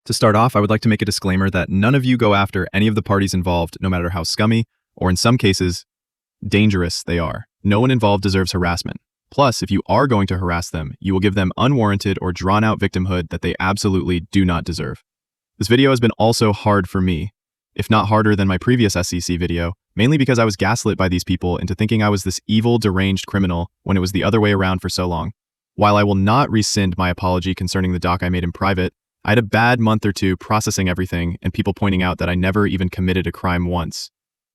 To start off, I would like to make a disclaimer that none of you go after any of the parties involved, no matter how scummy, or in some cases, dangerous they are. No one involved deserves harassment. Plus, if you are going to harass them, you will give them unwarranted or drawn-out victimhood that they absolutely do not deserve. This video has been also hard for me, if not harder than my previous SCC video, mainly because I was gaslit by these people into thinking I was this evil, deranged criminal when it was the other way around for so long. While I will not rescind my apology concerning the doc I made in private, I had a bad month or two processing everything and people pointing out that I never even committed a crime once.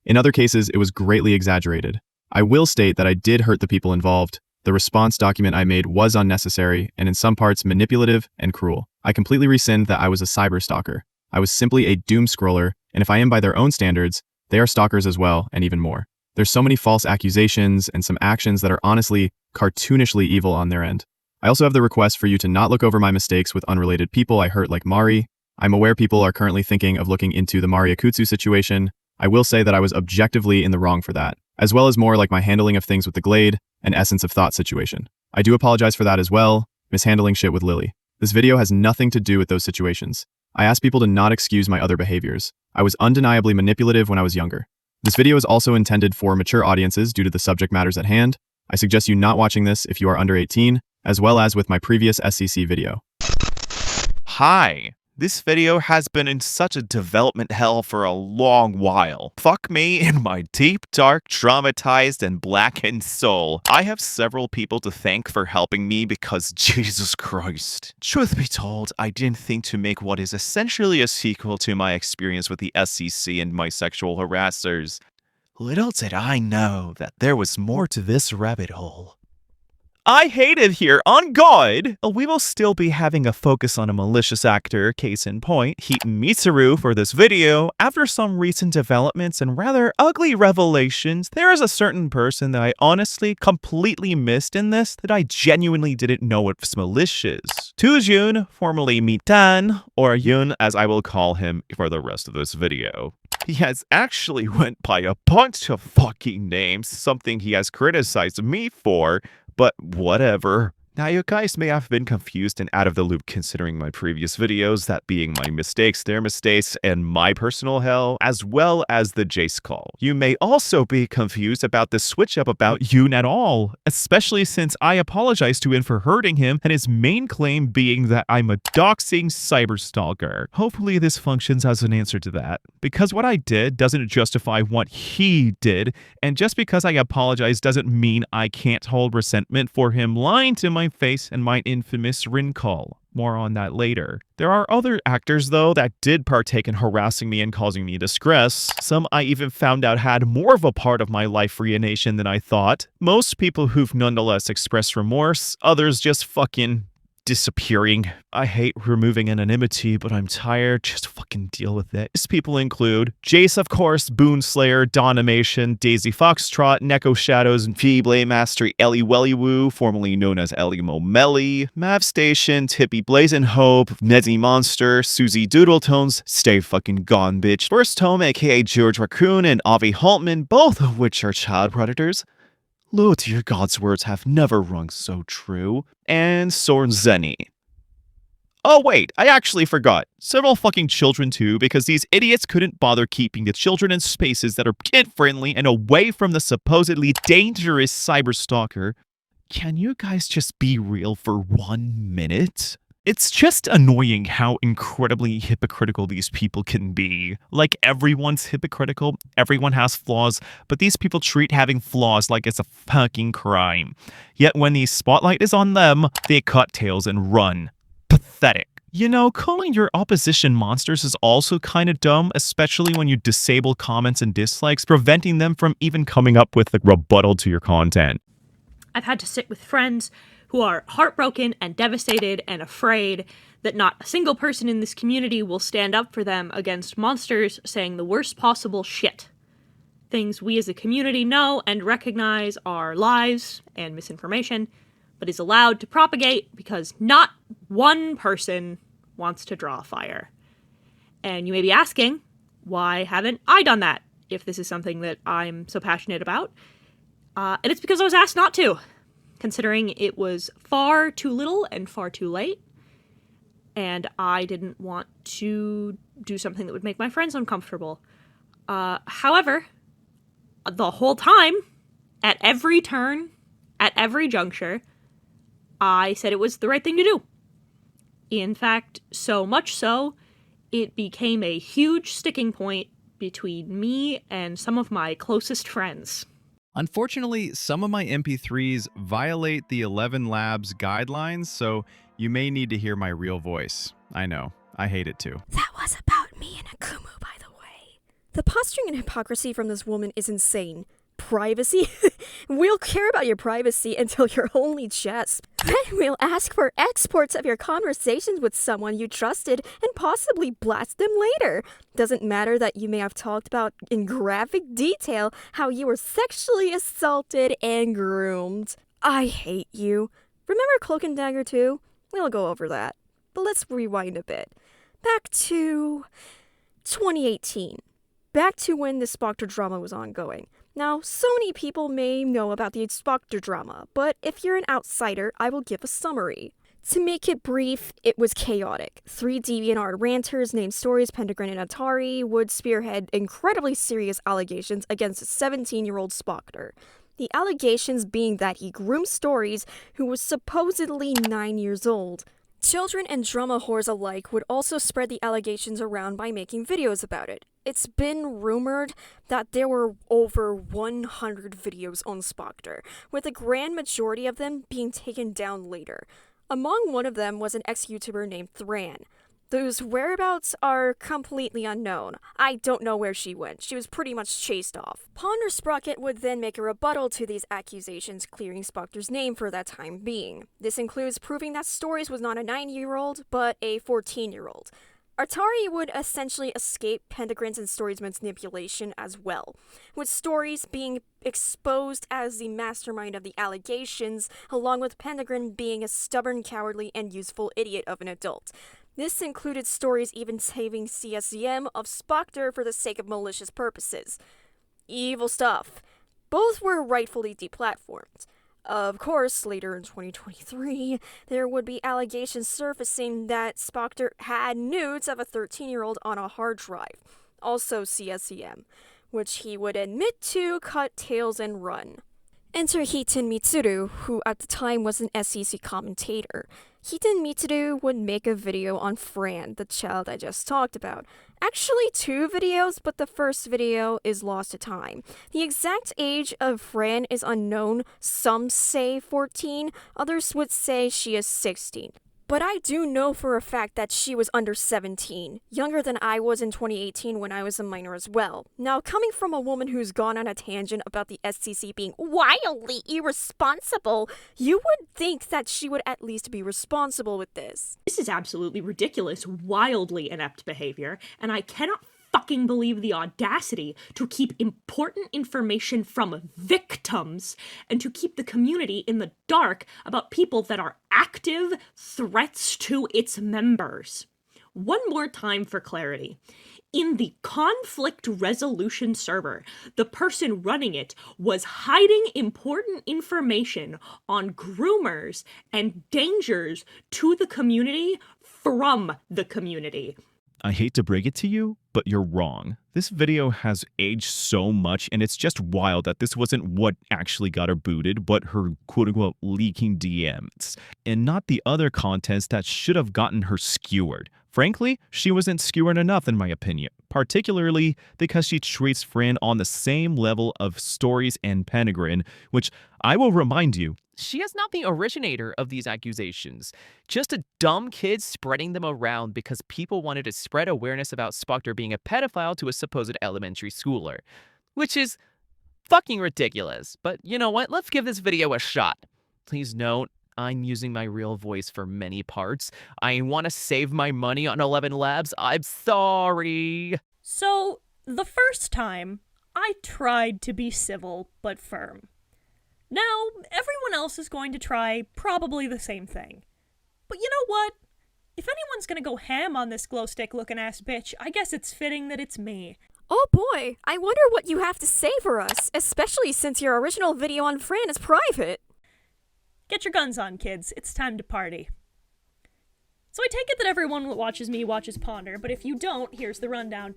In other cases, it was greatly exaggerated. I will state that I did hurt the people involved. The response document I made was unnecessary and in some parts manipulative and cruel. I completely rescind that I was a cyber stalker. I was simply a doom scroller, and if I am by their own standards, they are stalkers as well, and even more. There's so many false accusations and some actions that are honestly cartoonishly evil on their end. I also have the request for you to not look over my mistakes with unrelated people I hurt like Mari. I'm aware people are currently thinking of looking into the Mari Akutsu situation. I will say that I was objectively in the wrong for that, as well as more like my handling of things with the Glade and Essence of Thought situation. I do apologize for that as well, mishandling shit with Lily. This video has nothing to do with those situations. I ask people to not excuse my other behaviors. I was undeniably manipulative when I was younger. This video is also intended for mature audiences due to the subject matters at hand. I suggest you not watching this if you are under 18, as well as with my previous SCC video. Hi. This video has been in such a development hell for a long while. Fuck me in my deep, dark, traumatized, and blackened soul. I have several people to thank for helping me because Jesus Christ. Truth be told, I didn't think to make what is essentially a sequel to my experience with the SCC and my sexual harassers. Little did I know that there was more to this rabbit hole. I hate it here, on God! We will still be having a focus on a malicious actor, case in point, Hiten Mitsuru, for this video. After some recent developments and rather ugly revelations, there is a certain person that I honestly completely missed in this that I genuinely didn't know was malicious. Toojun, formerly Hiten, or Yun as I will call him for the rest of this video. He has actually went by a bunch of fucking names, something he has criticized me for, but whatever. Now you guys may have been confused and out of the loop considering my previous videos, that being my mistakes, their mistakes, and my personal hell, as well as the Jace call. You may also be confused about the switch up about Yoon at all, especially since I apologized to him for hurting him and his main claim being that I'm a doxing cyberstalker. Hopefully this functions as an answer to that, because what I did doesn't justify what he did, and just because I apologize doesn't mean I can't hold resentment for him lying to my face and my infamous Rin call. More on that later. There are other actors, though, that did partake in harassing me and causing me distress. Some I even found out had more of a part of my life reination than I thought. Most people who've nonetheless expressed remorse, others just fucking disappearing. I hate removing anonymity, but I'm tired. Just fucking deal with it. These people include Jace, of course, Boonslayer, Dawnimation, Daisy Foxtrot, Neko Shadows, and Blade Master ElliiWelliiWoo, formerly known as ElliiMomelli, Mav Station, Tippy Blazin' Hope, Nedzy Monster, Susie Doodletones, Stay Fucking Gone Bitch, First Home aka George Raccoon, and Avi Haltman, both of which are child predators. Lord, dear God's words have never rung so true. And Soren Zenny. Oh wait, I actually forgot. Several fucking children too, because these idiots couldn't bother keeping the children in spaces that are kid-friendly and away from the supposedly dangerous cyberstalker. Can you guys just be real for 1 minute? It's just annoying how incredibly hypocritical these people can be. Like, everyone's hypocritical, everyone has flaws, but these people treat having flaws like it's a fucking crime. Yet when the spotlight is on them, they cut tails and run. Pathetic. You know, calling your opposition monsters is also kind of dumb, especially when you disable comments and dislikes, preventing them from even coming up with a rebuttal to your content. I've had to sit with friends who are heartbroken and devastated and afraid that not a single person in this community will stand up for them against monsters saying the worst possible shit. Things we as a community know and recognize are lies and misinformation, but is allowed to propagate because not one person wants to draw a fire. And you may be asking, why haven't I done that if this is something that I'm so passionate about? And it's because I was asked not to, considering it was far too little and far too late. and I didn't want to do something that would make my friends uncomfortable. However, the whole time, at every turn, at every juncture, I said it was the right thing to do. In fact, so much so, it became a huge sticking point between me and some of my closest friends. Unfortunately, some of my MP3s violate the 11 Labs guidelines, so you may need to hear my real voice. I know, I hate it too. That was about me and Akumu, by the way. The posturing and hypocrisy from this woman is insane. Privacy? We'll care about your privacy until you're only chest. Then we'll ask for exports of your conversations with someone you trusted and possibly blast them later. Doesn't matter that you may have talked about in graphic detail how you were sexually assaulted and groomed. I hate you. Remember Cloak and Dagger 2? We'll go over that. But let's rewind a bit. Back to 2018. Back to when the Spoctor drama was ongoing. Now, so many people may know about the Spoctor drama, but if you're an outsider, I will give a summary. To make it brief, it was chaotic. 3 DeviantArt ranters named Stories, Pentagram, and Atari would spearhead incredibly serious allegations against a 17-year-old Spoctor. The allegations being that he groomed Stories, who was supposedly 9 years old. Children and drama whores alike would also spread the allegations around by making videos about it. It's been rumored that there were over 100 videos on Spoctor, with the grand majority of them being taken down later. Among one of them was an ex-YouTuber named Fran. Those whereabouts are completely unknown. I don't know where she went. She was pretty much chased off. Ponder Sprocket would then make a rebuttal to these accusations, clearing Spoctor's name for that time being. This includes proving that Stories was not a 9-year-old, but a 14-year-old. Atari would essentially escape Pentagram's and Stories' manipulation as well, with Stories being exposed as the mastermind of the allegations, along with Pentagram being a stubborn, cowardly, and useful idiot of an adult. This included Stories even saving CSCM of Spoctor for the sake of malicious purposes. Evil stuff. Both were rightfully deplatformed. Of course, later in 2023, there would be allegations surfacing that Spoctor had nudes of a 13-year-old on a hard drive, also CSCM, which he would admit to, cut tails, and run. Enter Hiten Mitsuru, who at the time was an SCC commentator. Hiten Mitsuru would make a video on Fran, the child I just talked about. Actually 2 videos, but the first video is lost to time. The exact age of Fran is unknown. Some say 14, others would say she is 16. But I do know for a fact that she was under 17, younger than I was in 2018 when I was a minor as well. Now, coming from a woman who's gone on a tangent about the SCC being wildly irresponsible, you would think that she would at least be responsible with this. This is absolutely ridiculous, wildly inept behavior, and I cannot fucking believe the audacity to keep important information from victims and to keep the community in the dark about people that are active threats to its members. One more time for clarity. In the conflict resolution server, the person running it was hiding important information on groomers and dangers to the community from the community. I hate to break it to you, but you're wrong. This video has aged so much, and it's just wild that this wasn't what actually got her booted, but her quote-unquote leaking DMs, and not the other contents that should have gotten her skewered. Frankly, she wasn't skewered enough in my opinion, particularly because she treats Fran on the same level of Stories and Pentagram, which I will remind you, she is not the originator of these accusations, just a dumb kid spreading them around because people wanted to spread awareness about Spoctor being a pedophile to a supposed elementary schooler, which is fucking ridiculous. But you know what, let's give this video a shot. Please note, I'm using my real voice for many parts. I want to save my money on 11 Labs. I'm sorry. So, the first time, I tried to be civil but firm. Now, everyone else is going to try probably the same thing. But you know what? If anyone's gonna go ham on this glow stick looking ass bitch, I guess it's fitting that it's me. Oh boy, I wonder what you have to say for us, especially since your original video on Fran is private. Get your guns on, kids. It's time to party. So I take it that everyone that watches me watches Ponder, but if you don't, here's the rundown.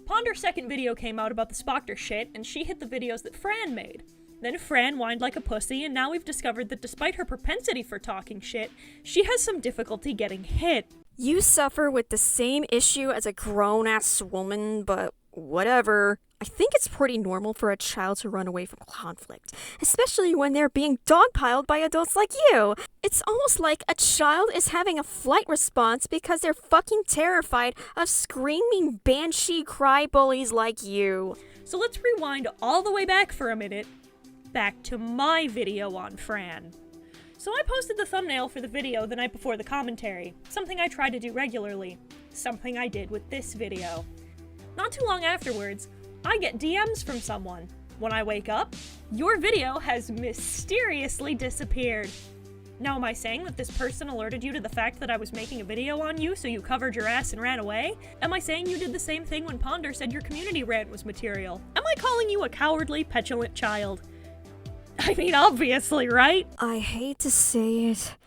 Ponder's second video came out about the Spoctor shit, and she hit the videos that Fran made. Then Fran whined like a pussy, and now we've discovered that despite her propensity for talking shit, she has some difficulty getting hit. You suffer with the same issue as a grown-ass woman, but whatever. I think it's pretty normal for a child to run away from conflict, especially when they're being dogpiled by adults like you. It's almost like a child is having a flight response because they're fucking terrified of screaming banshee cry bullies like you. So let's rewind all the way back for a minute, back to my video on Fran. So I posted the thumbnail for the video the night before the commentary, something I try to do regularly, something I did with this video. Not too long afterwards, I get DMs from someone. When I wake up, your video has mysteriously disappeared. Now, am I saying that this person alerted you to the fact that I was making a video on you, so you covered your ass and ran away? Am I saying you did the same thing when Ponder said your community rant was material? Am I calling you a cowardly, petulant child? I mean, obviously, right? I hate to say it,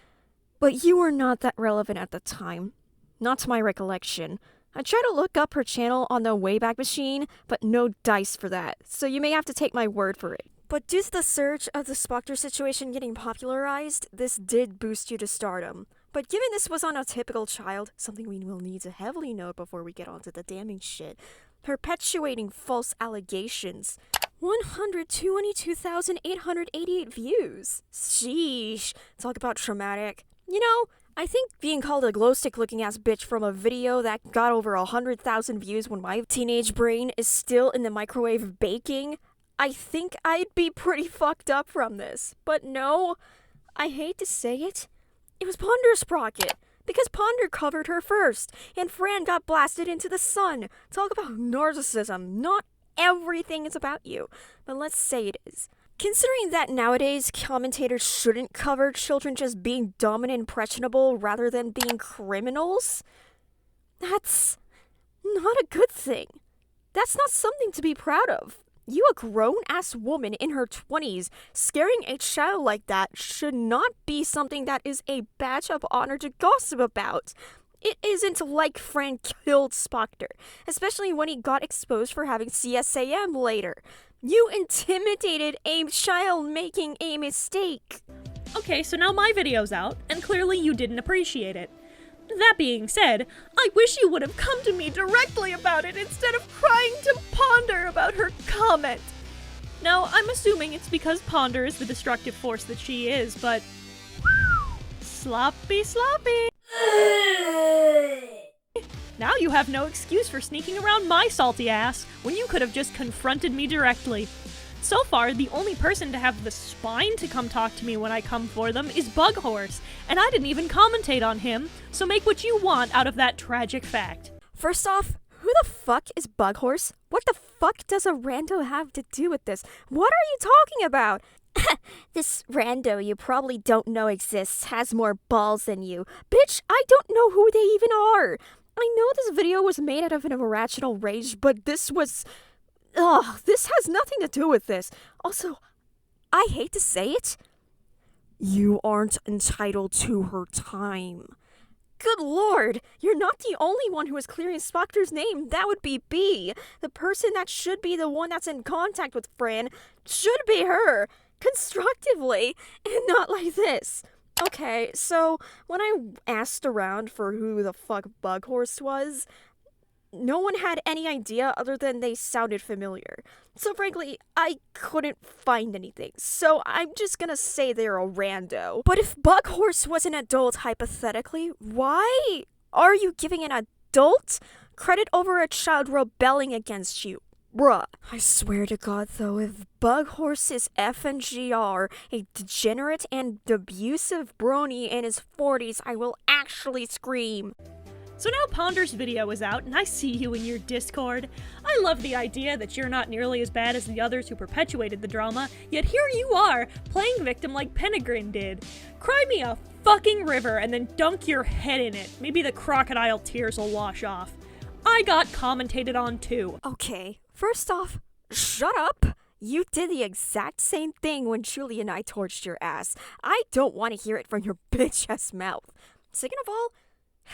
but you were not that relevant at the time. Not to my recollection. I tried to look up her channel on the Wayback Machine, but no dice for that, so you may have to take my word for it. But due to the surge of the Spoctor situation getting popularized, this did boost you to stardom. But given this was on a typical child, something we will need to heavily note before we get onto the damning shit, perpetuating false allegations. 122,888 views. Sheesh. Talk about traumatic. You know, I think being called a glowstick-looking ass bitch from a video that got over 100,000 views when my teenage brain is still in the microwave baking, I think I'd be pretty fucked up from this. But no, I hate to say it, it was Ponder's sprocket. Because Ponder covered her first, and Fran got blasted into the sun. Talk about narcissism. Not everything is about you, but let's say it is. Considering that nowadays commentators shouldn't cover children just being dumb and impressionable rather than being criminals, that's not a good thing. That's not something to be proud of. You, a grown-ass woman in her 20s, scaring a child like that should not be something that is a badge of honor to gossip about. It isn't like Fran killed Spoctor, especially when he got exposed for having CSAM later. You intimidated a child making a mistake. Okay, so now my video's out, and clearly you didn't appreciate it. That being said, I wish you would have come to me directly about it instead of crying to Ponder about her comment. Now, I'm assuming it's because Ponder is the destructive force that she is, but... sloppy. Now you have no excuse for sneaking around my salty ass when you could have just confronted me directly. So far, the only person to have the spine to come talk to me when I come for them is Bughorse, and I didn't even commentate on him, so make what you want out of that tragic fact. First off, who the fuck is Bughorse? What the fuck does a rando have to do with this? What are you talking about? This rando you probably don't know exists has more balls than you. Bitch, I don't know who they even are. I know this video was made out of an irrational rage, but this was... Ugh, this has nothing to do with this. Also, I hate to say it, you aren't entitled to her time. Good lord, you're not the only one who is clearing Spoctor's name. That would be B. The person that should be the one that's in contact with Fran should be her. Constructively, and not like this. Okay, so when I asked around for who the fuck Bughorse was, no one had any idea other than they sounded familiar. So frankly, I couldn't find anything. So I'm just gonna say they're a rando. But if Bughorse was an adult, hypothetically, why are you giving an adult credit over a child rebelling against you? Bruh. I swear to God though, if Bughorse is FNGR, a degenerate and abusive brony in his 40s, I will actually scream. So now Ponder's video is out, and I see you in your Discord. I love the idea that you're not nearly as bad as the others who perpetuated the drama, yet here you are, playing victim like Penegrin did. Cry me a fucking river and then dunk your head in it. Maybe the crocodile tears will wash off. I got commentated on too. Okay, first off, shut up. You did the exact same thing when Julie and I torched your ass. I don't want to hear it from your bitch-ass mouth. Second of all,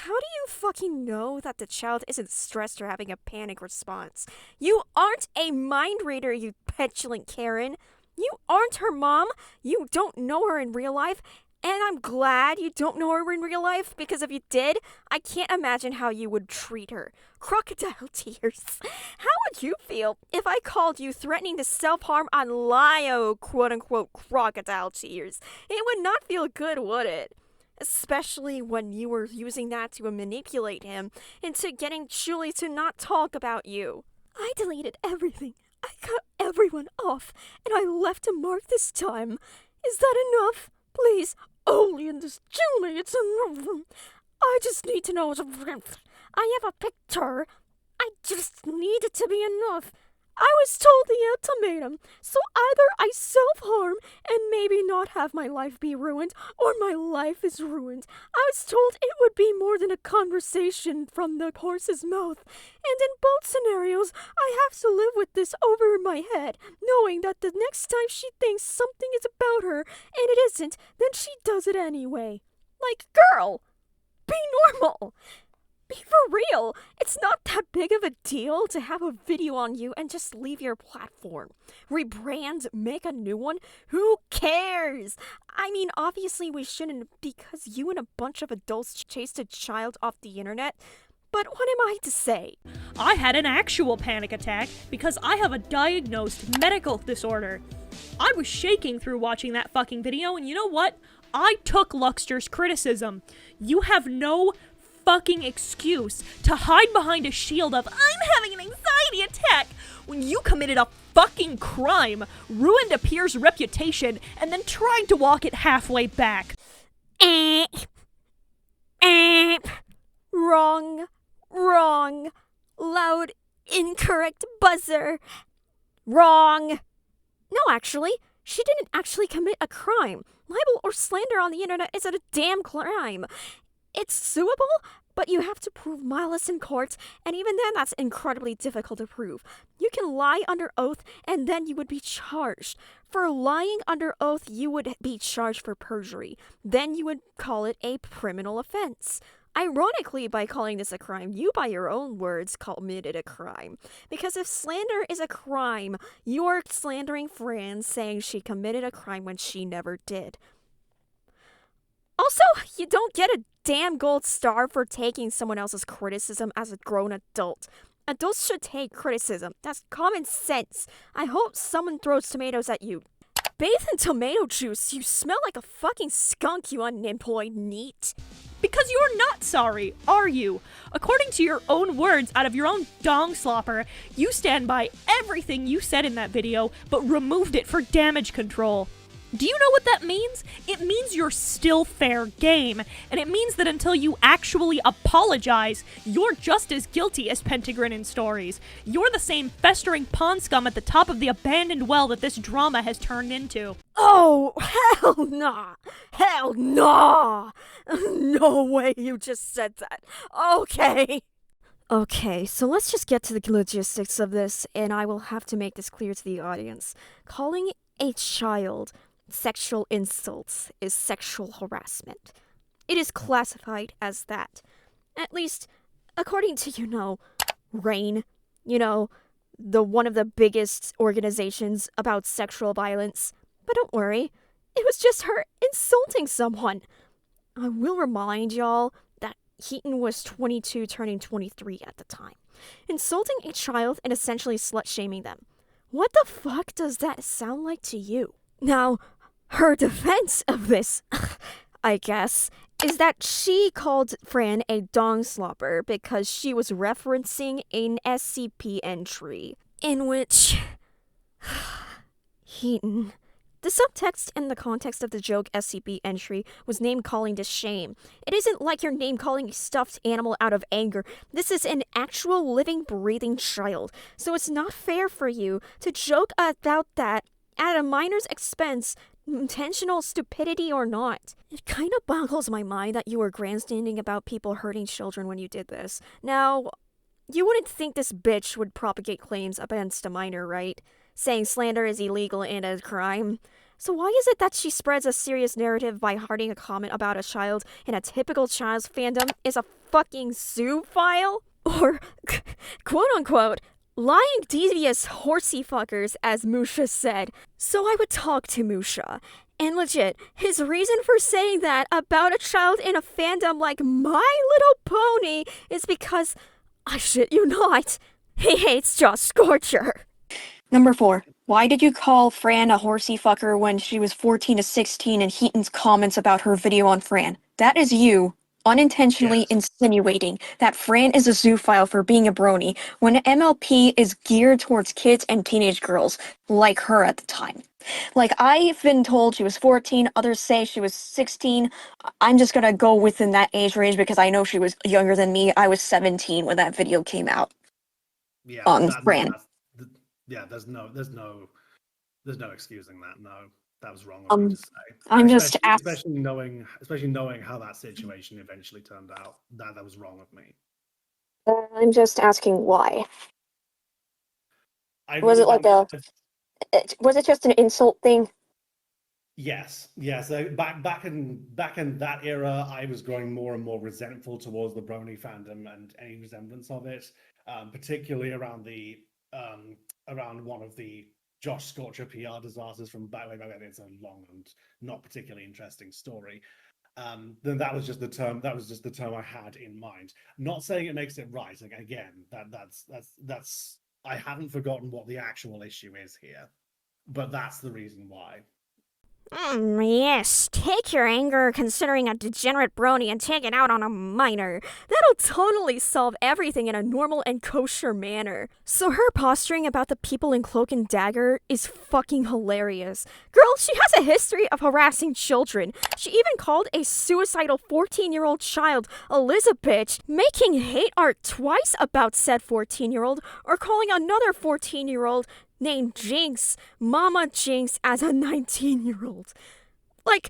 How do you fucking know that the child isn't stressed or having a panic response? You aren't a mind reader, you petulant Karen. You aren't her mom. You don't know her in real life. And I'm glad you don't know her in real life, because if you did, I can't imagine how you would treat her. Crocodile tears. How would you feel if I called you threatening to self-harm on Lio, quote-unquote, crocodile tears? It would not feel good, would it? Especially when you were using that to manipulate him into getting Julie to not talk about you. I deleted everything. I cut everyone off, and I left a mark this time. Is that enough? Please, only in this Julie, it's enough. I just need to know. I have a picture. I just need it to be enough. I was told the ultimatum, so either I self-harm and maybe not have my life be ruined, or my life is ruined. I was told it would be more than a conversation from the horse's mouth, and in both scenarios, I have to live with this over my head, knowing that the next time she thinks something is about her, and it isn't, then she does it anyway. Like, girl, be normal. Be for real. It's not that big of a deal to have a video on you and just leave your platform. Rebrand, make a new one. Who cares? I mean, obviously we shouldn't, because you and a bunch of adults chased a child off the internet. But what am I to say? I had an actual panic attack because I have a diagnosed medical disorder. I was shaking through watching that fucking video, and you know what? I took Luxter's criticism. You have no fucking excuse to hide behind a shield of "I'm having an anxiety attack" when you committed a fucking crime, ruined a peer's reputation, and then tried to walk it halfway back. Wrong. Loud, incorrect buzzer. Wrong. No, actually, she didn't actually commit a crime. Libel or slander on the internet is a damn crime. It's suable, but you have to prove malice in court, and even then that's incredibly difficult to prove. You can lie under oath, and then you would be charged. For lying under oath, you would be charged for perjury. Then you would call it a criminal offense. Ironically, by calling this a crime, you, by your own words, committed a crime. Because if slander is a crime, you're slandering Fran, saying she committed a crime when she never did. Also, you don't get a damn gold star for taking someone else's criticism as a grown adult. Adults should take criticism. That's common sense. I hope someone throws tomatoes at you. Bathe in tomato juice. You smell like a fucking skunk, you unemployed neat. Because you're not sorry, are you? According to your own words out of your own dong slopper, you stand by everything you said in that video, but removed it for damage control. Do you know what that means? It means you're still fair game, and it means that until you actually apologize, you're just as guilty as Pentagrin in stories. You're the same festering pond scum at the top of the abandoned well that this drama has turned into. Oh, hell nah! Hell nah! No way you just said that. Okay, so let's just get to the logistics of this, and I will have to make this clear to the audience. Calling a child sexual insults is sexual harassment. It is classified as that. At least, according to, RAINN, the one of the biggest organizations about sexual violence. But don't worry, it was just her insulting someone. I will remind y'all that Hiten was 22 turning 23 at the time. Insulting a child and essentially slut-shaming them. What the fuck does that sound like to you? Now, her defense of this, I guess, is that she called Fran a dong slopper because she was referencing an SCP entry in which Hiten. The subtext in the context of the joke SCP entry was name-calling to shame. It isn't like you're name-calling a stuffed animal out of anger. This is an actual living, breathing child. So it's not fair for you to joke about that at a minor's expense, intentional stupidity or not. It kind of boggles my mind that you were grandstanding about people hurting children when you did this. Now, you wouldn't think this bitch would propagate claims against a minor, right? Saying slander is illegal and a crime. So why is it that she spreads a serious narrative by hiding a comment about a child in a typical child's fandom is a fucking zoophile? Or, quote-unquote, lying devious horsey fuckers, as Musha said. So I would talk to Musha. And legit, his reason for saying that about a child in a fandom like My Little Pony is because, I shit you not, he hates Josh Scorcher. Number 4. Why did you call Fran a horsey fucker when she was 14 to 16 in Heaton's comments about her video on Fran? That is you unintentionally insinuating that Fran is a zoophile for being a brony when MLP is geared towards kids and teenage girls, like her at the time. Like, I've been told she was 14, others say she was 16. I'm just gonna go within that age range because I know she was younger than me. I was 17 when that video came out. Yeah, Fran. There's no excusing that. No, that was wrong of me to say. I'm just asking. Especially knowing how that situation eventually turned out. That was wrong of me. I'm just asking why. Was it just an insult thing? Yes. So back in that era, I was growing more and more resentful towards the brony fandom and any resemblance of it, particularly around one of the Josh Scorcher PR disasters from back way. It's a long and not particularly interesting story. Then that was just the term. That was just the term I had in mind. Not saying it makes it right. Like, again, that's. I haven't forgotten what the actual issue is here, but that's the reason why. Yes, take your anger considering a degenerate brony and take it out on a minor. That'll totally solve everything in a normal and kosher manner. So her posturing about the people in Cloak and Dagger is fucking hilarious. Girl, she has a history of harassing children. She even called a suicidal 14-year-old child Elizabeth, making hate art twice about said 14-year-old, or calling another 14-year-old named Jinx, Mama Jinx, as a 19-year-old. Like,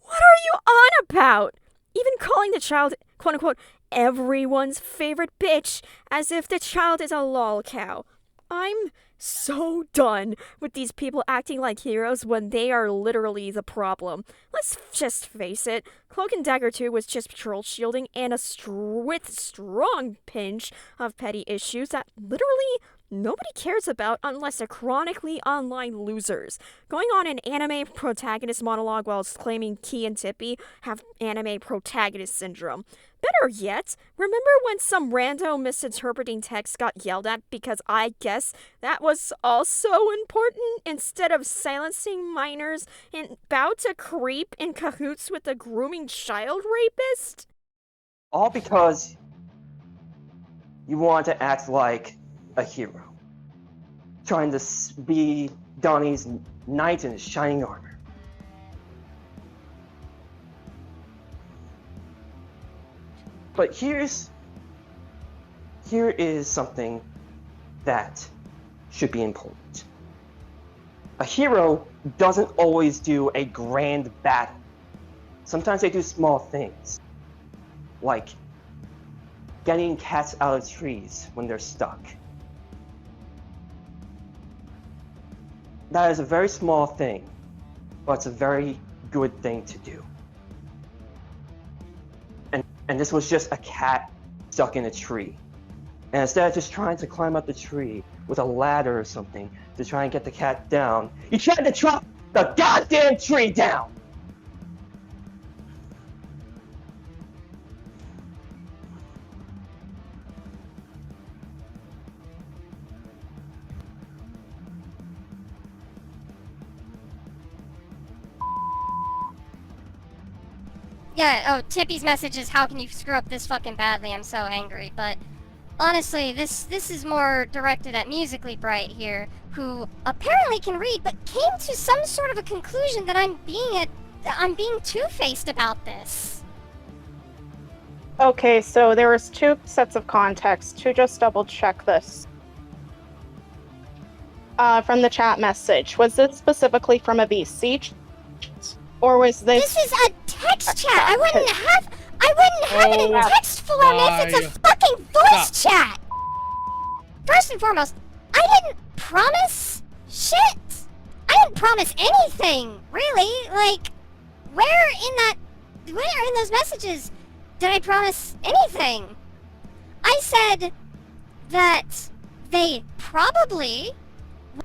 what are you on about? Even calling the child, quote-unquote, everyone's favorite bitch, as if the child is a lol cow. I'm so done with these people acting like heroes when they are literally the problem. Let's just face it, Cloak and Dagger 2 was just troll shielding and with strong pinch of petty issues that literally nobody cares about unless they're chronically online losers. Going on an anime protagonist monologue while claiming Key and Tippy have anime protagonist syndrome. Better yet, remember when some rando misinterpreting text got yelled at because I guess that was also important instead of silencing minors and about to creep in cahoots with a grooming child rapist? All because you want to act like a hero, trying to be Donnie's knight in his shining armor. But here is something that should be important. A hero doesn't always do a grand battle. Sometimes they do small things, like getting cats out of trees when they're stuck. That is a very small thing, but it's a very good thing to do. And this was just a cat stuck in a tree. And instead of just trying to climb up the tree with a ladder or something to try and get the cat down, you tried to chop the goddamn tree down! Yeah, Tippy's message is, how can you screw up this fucking badly? I'm so angry. But honestly, this is more directed at Musically Bright here, who apparently can read, but came to some sort of a conclusion that I'm being two-faced about this. Okay, so there was 2 sets of context to just double check this. From the chat message, was this specifically from a VC? Or was this? This is a text chat. I wouldn't have it in text form if it's a fucking voice chat. First and foremost, I didn't promise shit. I promise anything, really. Like, where in those messages did I promise anything? I said that they probably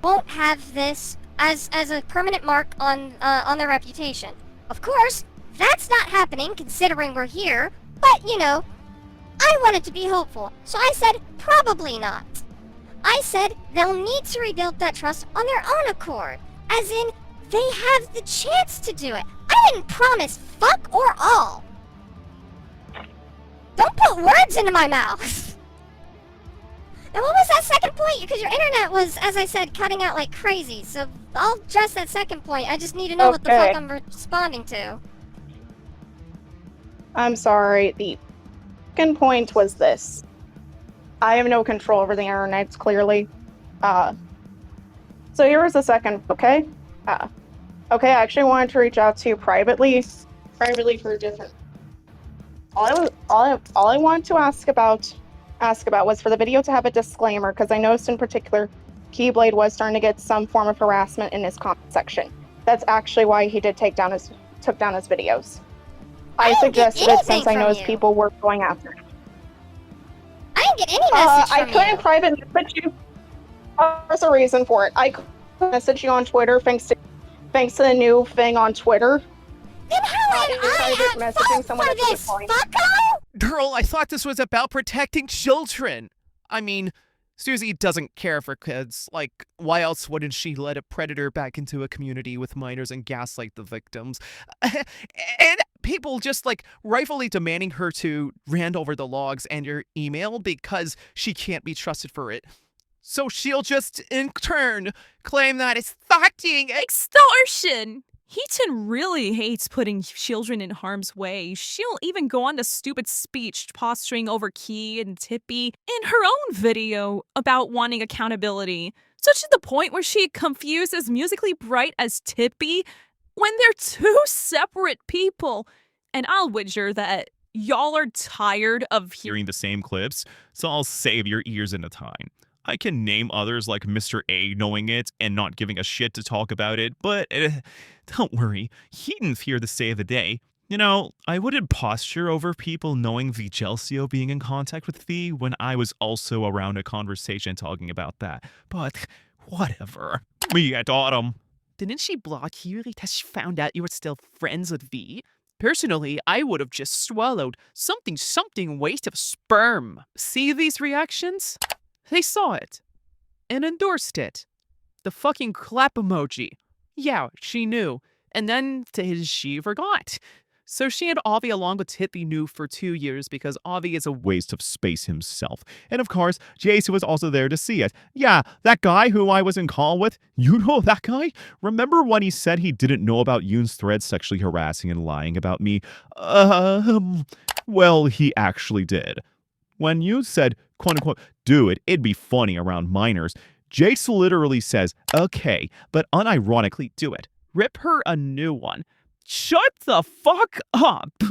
won't have this as a permanent mark on their reputation. Of course, that's not happening considering we're here, but you know, I wanted to be hopeful, so I said probably not. I said they'll need to rebuild that trust on their own accord, as in they have the chance to do it. I didn't promise fuck or all. Don't put words into my mouth. And what was that second point? Because your internet was, as I said, cutting out like crazy. So I'll address that second point. I just need to know what the fuck I'm responding to. I'm sorry. The second point was this. I have no control over the internet, clearly. So here was the second, okay? Okay, I actually wanted to reach out to you privately for different... All I wanted to ask about was for the video to have a disclaimer, because I noticed in particular Keyblade was starting to get some form of harassment in his comment section. That's actually why he did took down his videos. I suggested it since I noticed people were going after him. I didn't get any message from I couldn't privately message you. There's a reason for it. I couldn't message you on Twitter thanks to the new thing on Twitter. Then how am I at fault for this, fucko? Girl, I thought this was about protecting children. I mean, Susie doesn't care for kids. Like, why else wouldn't she let a predator back into a community with minors and gaslight the victims? And people just, like, rightfully demanding her to hand over the logs and your email because she can't be trusted for it. So she'll just, in turn, claim that it's stalking. Extortion! Hiten really hates putting children in harm's way. She'll even go on to stupid speech posturing over Key and Tippy in her own video about wanting accountability. Such to the point where she confuses Musically Bright as Tippy when they're two separate people. And I'll wager that y'all are tired of hearing the same clips, so I'll save your ears in a time. I can name others like Mr. A knowing it and not giving a shit to talk about it, but don't worry, Heaton's here to save the day. You know, I wouldn't posture over people knowing the Jelcio being in contact with V when I was also around a conversation talking about that, but whatever. Me at Autumn. Didn't she block you because she found out you were still friends with V? Personally, I would have just swallowed something waste of sperm. See these reactions? They saw it and endorsed it. The fucking clap emoji. Yeah, she knew. And then she forgot. So she and Avi along with Tippy knew for 2 years because Avi is a waste of space himself. And of course, Jason was also there to see it. Yeah, that guy who I was in call with, you know that guy? Remember when he said he didn't know about Yoon's thread sexually harassing and lying about me? Well, he actually did. When you said, quote unquote, do it, it'd be funny around minors, Jace literally says, okay, but unironically do it. Rip her a new one. Shut the fuck up!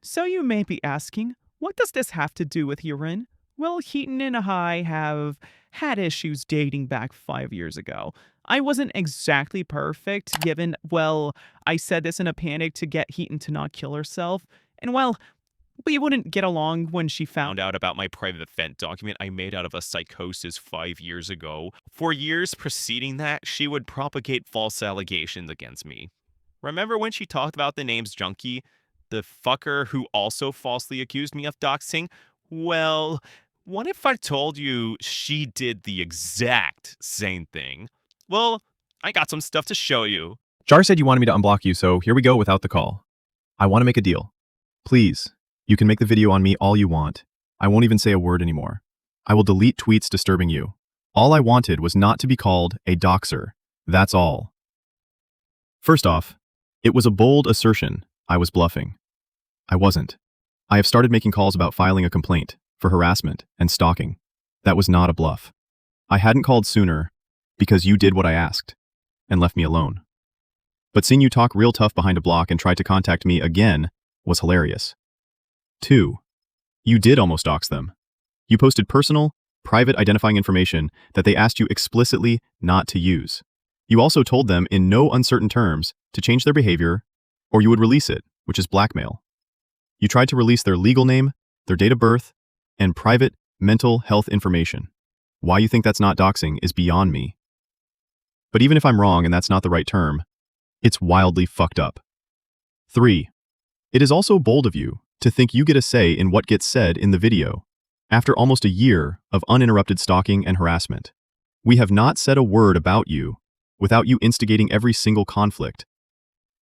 So you may be asking, what does this have to do with urine? Well, Heaton and I have had issues dating back 5 years ago. I wasn't exactly perfect, given, well, I said this in a panic to get Heaton to not kill herself. And well, we wouldn't get along when she found out about my private vent document I made out of a psychosis 5 years ago. For years preceding that, she would propagate false allegations against me. Remember when she talked about the names Junkie, the fucker who also falsely accused me of doxing? Well, what if I told you she did the exact same thing? Well, I got some stuff to show you. Jar said you wanted me to unblock you, so here we go without the call. I want to make a deal. Please, you can make the video on me all you want. I won't even say a word anymore. I will delete tweets disturbing you. All I wanted was not to be called a doxer. That's all. First off, it was a bold assertion. I was bluffing. I wasn't. I have started making calls about filing a complaint for harassment and stalking. That was not a bluff. I hadn't called sooner because you did what I asked and left me alone. But seeing you talk real tough behind a block and try to contact me again was hilarious. 2. You did almost dox them. You posted personal, private identifying information that they asked you explicitly not to use. You also told them in no uncertain terms to change their behavior or you would release it, which is blackmail. You tried to release their legal name, their date of birth, and private mental health information. Why you think that's not doxing is beyond me. But even if I'm wrong and that's not the right term, it's wildly fucked up. 3. It is also bold of you to think you get a say in what gets said in the video. After almost a year of uninterrupted stalking and harassment, we have not said a word about you without you instigating every single conflict.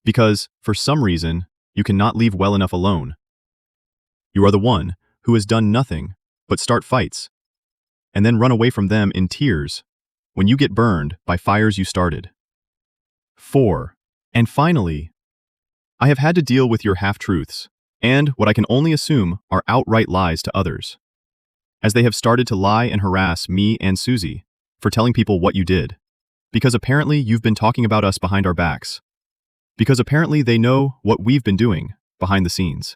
Because, for some reason, you cannot leave well enough alone. You are the one who has done nothing but start fights, and then run away from them in tears when you get burned by fires you started. 4. And finally, I have had to deal with your half-truths, and what I can only assume are outright lies to others, as they have started to lie and harass me and Susie for telling people what you did, because apparently you've been talking about us behind our backs, because apparently they know what we've been doing behind the scenes,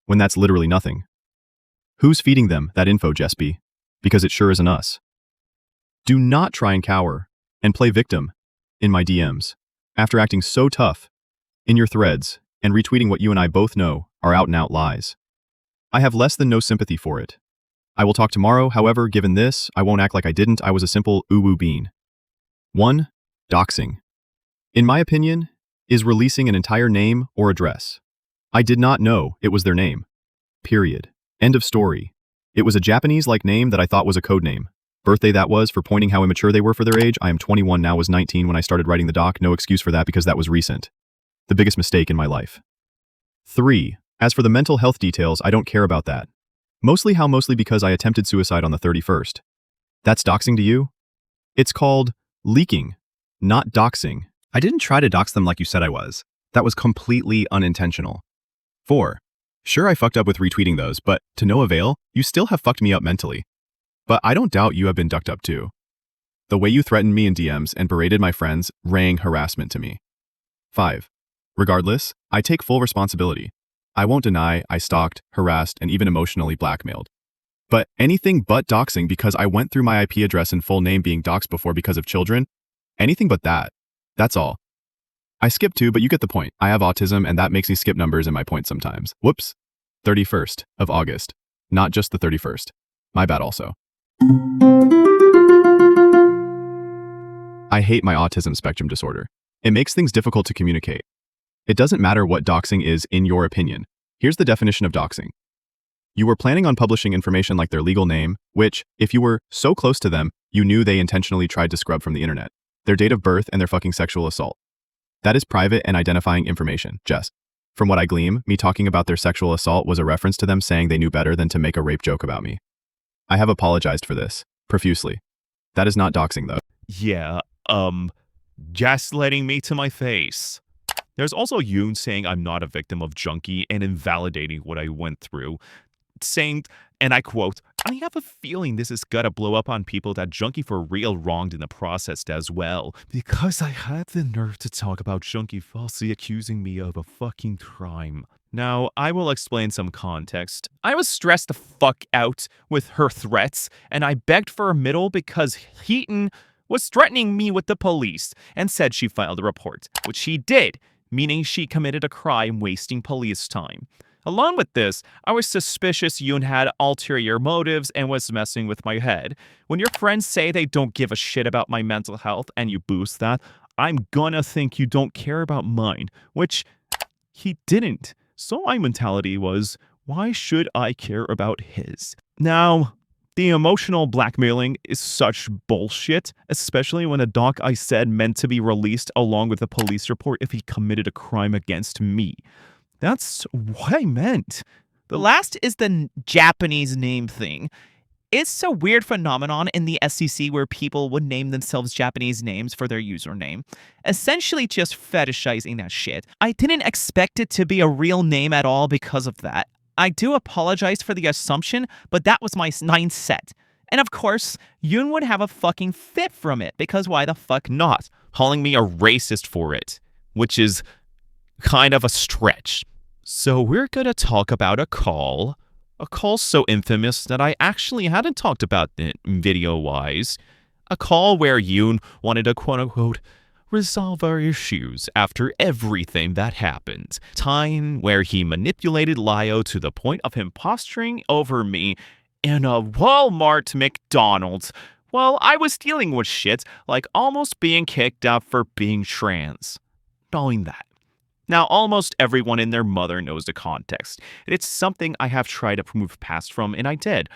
when that's literally nothing. Who's feeding them that info, Jespy? Because it sure isn't us. Do not try and cower and play victim in my DMs after acting so tough in your threads and retweeting what you and I both know are out-and-out lies. I have less than no sympathy for it. I will talk tomorrow, however, given this, I won't act like I didn't, I was a simple ooh-woo bean. 1. Doxing, in my opinion, is releasing an entire name or address. I did not know it was their name. Period. End of story. It was a Japanese-like name that I thought was a code name. Birthday that was for pointing how immature they were for their age. I am 21 now, was 19 when I started writing the doc. No excuse for that because that was recent. The biggest mistake in my life. 3. As for the mental health details, I don't care about that. Mostly because I attempted suicide on the 31st. That's doxing to you? It's called leaking, not doxing. I didn't try to dox them like you said I was. That was completely unintentional. 4. Sure, I fucked up with retweeting those, but to no avail, you still have fucked me up mentally. But I don't doubt you have been ducked up too. The way you threatened me in DMs and berated my friends rang harassment to me. 5. Regardless, I take full responsibility. I won't deny I stalked, harassed, and even emotionally blackmailed. But anything but doxing because I went through my IP address and full name being doxed before because of children, anything but that. That's all. I skip too, but you get the point. I have autism and that makes me skip numbers in my points sometimes. Whoops. 31st of August. Not just the 31st. My bad also. I hate my autism spectrum disorder. It makes things difficult to communicate. It doesn't matter what doxing is in your opinion. Here's the definition of doxing. You were planning on publishing information like their legal name, which, if you were so close to them, you knew they intentionally tried to scrub from the internet. Their date of birth and their fucking sexual assault. That is private and identifying information, Jess. From what I glean, me talking about their sexual assault was a reference to them saying they knew better than to make a rape joke about me. I have apologized for this, profusely. That is not doxing though. Yeah, gaslighting me to my face. There's also Yoon saying I'm not a victim of junkie and invalidating what I went through, saying, and I quote, I have a feeling this is gonna blow up on people that junkie for real wronged in the process as well, because I had the nerve to talk about junkie falsely accusing me of a fucking crime. Now, I will explain some context. I was stressed the fuck out with her threats, and I begged for a middle because Hiten was threatening me with the police and said she filed a report, which she did, meaning she committed a crime wasting police time. Along with this, I was suspicious Yoon had ulterior motives and was messing with my head. When your friends say they don't give a shit about my mental health and you boost that, I'm gonna think you don't care about mine, which he didn't. So my mentality was, why should I care about his? Now, the emotional blackmailing is such bullshit, especially when a doc I said meant to be released along with a police report if he committed a crime against me. That's what I meant. The last is the Japanese name thing. It's a weird phenomenon in the SCC where people would name themselves Japanese names for their username, essentially just fetishizing that shit. I didn't expect it to be a real name at all because of that. I do apologize for the assumption, but that was my mindset. And of course, Yoon would have a fucking fit from it, because why the fuck not? Calling me a racist for it, which is kind of a stretch. So we're gonna talk about a call so infamous that I actually hadn't talked about it video-wise. A call where Yoon wanted to quote-unquote resolve our issues after everything that happened. Time where he manipulated Lio to the point of him posturing over me in a Walmart McDonald's while I was dealing with shit like almost being kicked out for being trans. Knowing that. Now, almost everyone and their mother knows the context. It's something I have tried to move past from, and I did.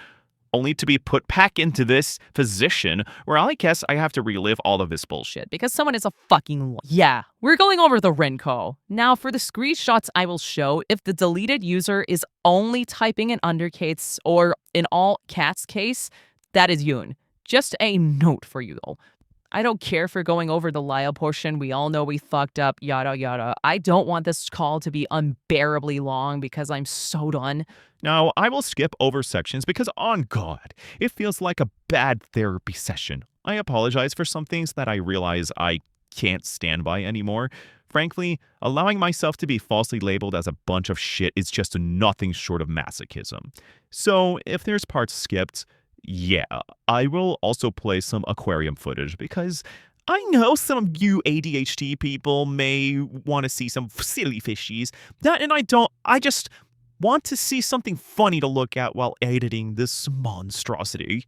Only to be put back into this position where I guess I have to relive all of this bullshit. Because someone is a fucking Yeah, we're going over the Renko. Now, for the screenshots I will show, if the deleted user is only typing in undercates or in all cats case, that is Yoon. Just a note for you all. I don't care for going over the Lio portion. We all know we fucked up, yada yada. I don't want this call to be unbearably long because I'm so done. Now, I will skip over sections because, on God, it feels like a bad therapy session. I apologize for some things that I realize I can't stand by anymore. Frankly, allowing myself to be falsely labeled as a bunch of shit is just nothing short of masochism. So, if there's parts skipped, yeah, I will also play some aquarium footage because I know some of you ADHD people may want to see some silly fishies. I just want to see something funny to look at while editing this monstrosity.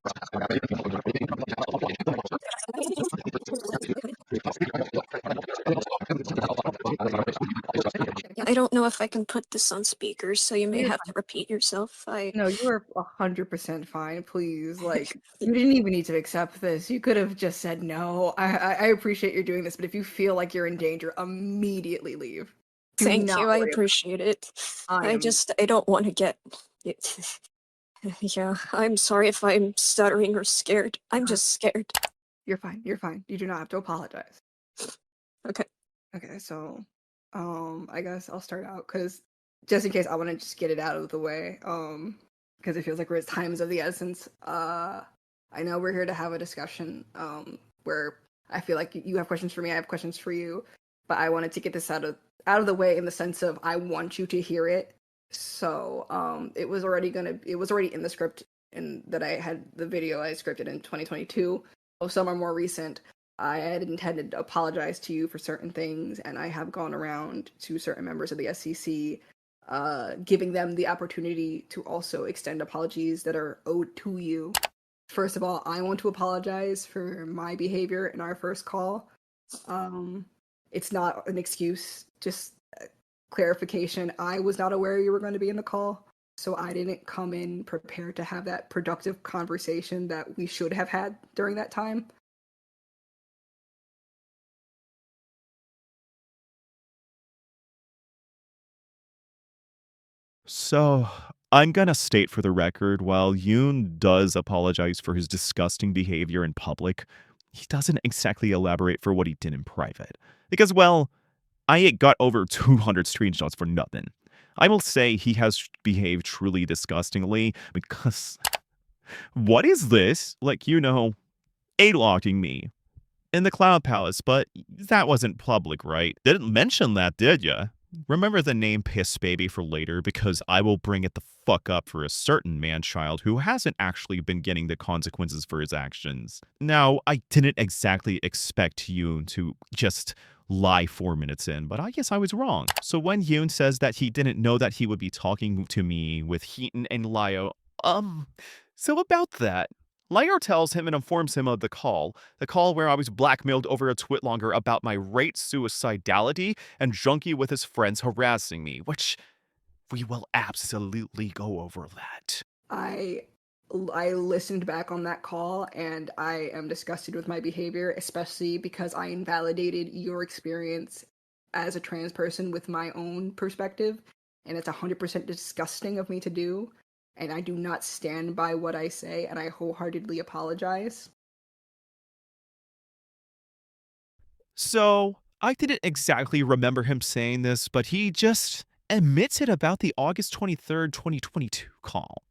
I don't know if I can put this on speakers, so you may have to repeat yourself. No, you are 100% fine. Please, like, you didn't even need to accept this. You could have just said no. I appreciate you're doing this, but if you feel like you're in danger, immediately leave. Do Thank not you, I worry about appreciate it. I don't want to get... Yeah, I'm sorry if I'm stuttering or scared. I'm just scared. You're fine. You're fine. You do not have to apologize. Okay. Okay, so, I guess I'll start out, because just in case I want to just get it out of the way, because it feels like time is of the essence. I know we're here to have a discussion, where I feel like you have questions for me, I have questions for you, but I wanted to get this out of the way in the sense of I want you to hear it. So, it was already in the script that I had the video I scripted in 2022. Some are more recent. I had intended to apologize to you for certain things, and I have gone around to certain members of the SCC, giving them the opportunity to also extend apologies that are owed to you. First of all, I want to apologize for my behavior in our first call. It's not an excuse, just clarification. I was not aware you were going to be in the call, so I didn't come in prepared to have that productive conversation that we should have had during that time. So, I'm gonna state for the record, while Yoon does apologize for his disgusting behavior in public, he doesn't exactly elaborate for what he did in private. Because, well, I got over 200 screenshots for nothing. I will say he has behaved truly disgustingly because... What is this? Like, A-locking me in the Cloud Palace, but that wasn't public, right? Didn't mention that, did ya? Remember the name Piss Baby for later, because I will bring it the fuck up for a certain man-child who hasn't actually been getting the consequences for his actions. Now, I didn't exactly expect Yoon to just lie 4 minutes in, but I guess I was wrong. So when Yoon says that he didn't know that he would be talking to me with Hiten and Lio, so about that, Lio tells him and informs him of the call where I was blackmailed over a twitlonger about my rate suicidality and Junkie with his friends harassing me, which we will absolutely go over that. I listened back on that call, and I am disgusted with my behavior, especially because I invalidated your experience as a trans person with my own perspective, and it's 100% disgusting of me to do. And I do not stand by what I say, and I wholeheartedly apologize. So, I didn't exactly remember him saying this, but he just admits it about the August 23rd, 2022 call.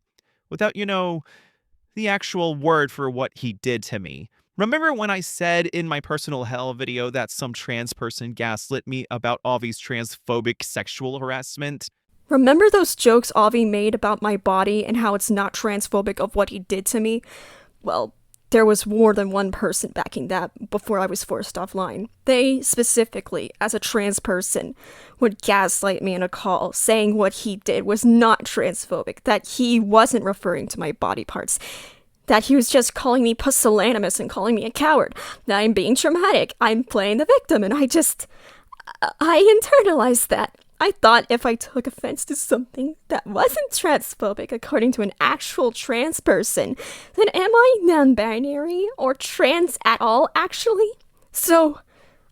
Without, the actual word for what he did to me. Remember when I said in my personal hell video that some trans person gaslit me about Avi's transphobic sexual harassment? Remember those jokes Avi made about my body and how it's not transphobic of what he did to me? Well, there was more than one person backing that before I was forced offline. They specifically, as a trans person, would gaslight me in a call saying what he did was not transphobic, that he wasn't referring to my body parts, that he was just calling me pusillanimous and calling me a coward, that I'm being traumatic, I'm playing the victim, and I internalized that. I thought if I took offense to something that wasn't transphobic according to an actual trans person, then am I non-binary or trans at all, actually? So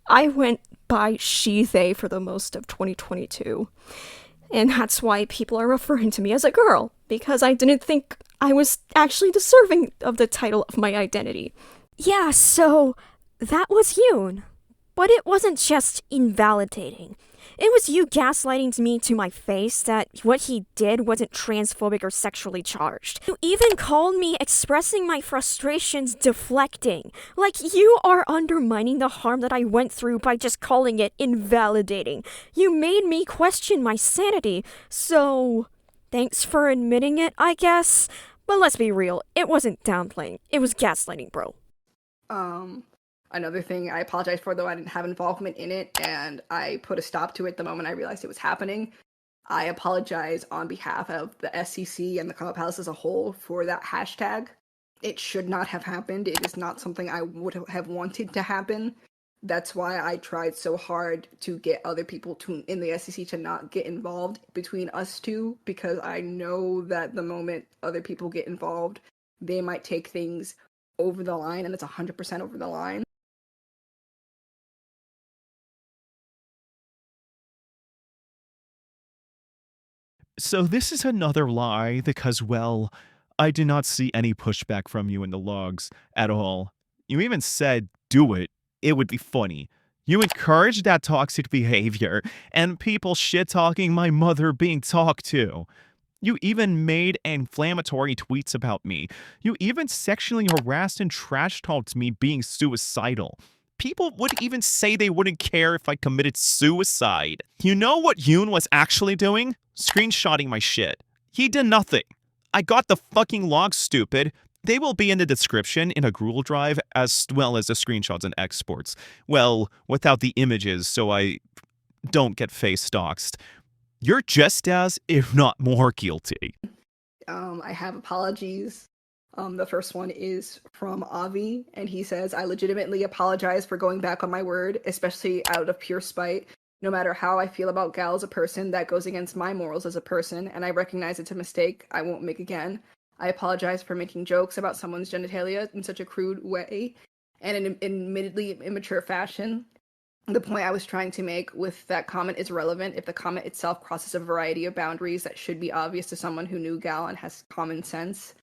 I went by she, they for the most of 2022. And that's why people are referring to me as a girl, because I didn't think I was actually deserving of the title of my identity. Yeah, so that was Yoon. But it wasn't just invalidating. It was you gaslighting me to my face that what he did wasn't transphobic or sexually charged. You even called me expressing my frustrations deflecting. Like you are undermining the harm that I went through by just calling it invalidating. You made me question my sanity. So, thanks for admitting it, I guess. But let's be real, it wasn't downplaying. It was gaslighting, bro. Another thing I apologize for, though I didn't have involvement in it, and I put a stop to it the moment I realized it was happening. I apologize on behalf of the SCC and the Club Palace as a whole for that hashtag. It should not have happened. It is not something I would have wanted to happen. That's why I tried so hard to get other people in the SCC to not get involved between us two, because I know that the moment other people get involved, they might take things over the line, and it's 100% over the line. So this is another lie because, well, I did not see any pushback from you in the logs at all. You even said, do it. It would be funny. You encouraged that toxic behavior and people shit-talking my mother being talked to. You even made inflammatory tweets about me. You even sexually harassed and trash-talked me being suicidal. People would even say they wouldn't care if I committed suicide. You know what Yoon was actually doing? Screenshotting my shit. He did nothing. I got the fucking logs, stupid. They will be in the description in a Google Drive as well as the screenshots and exports. Well, without the images, so I don't get face doxed. You're just as, if not more, guilty. I have apologies. The first one is from Avi, and he says, I legitimately apologize for going back on my word, especially out of pure spite. No matter how I feel about Gal as a person, that goes against my morals as a person, and I recognize it's a mistake I won't make again. I apologize for making jokes about someone's genitalia in such a crude way, and in an admittedly immature fashion. The point I was trying to make with that comment is relevant if the comment itself crosses a variety of boundaries that should be obvious to someone who knew Gal and has common sense.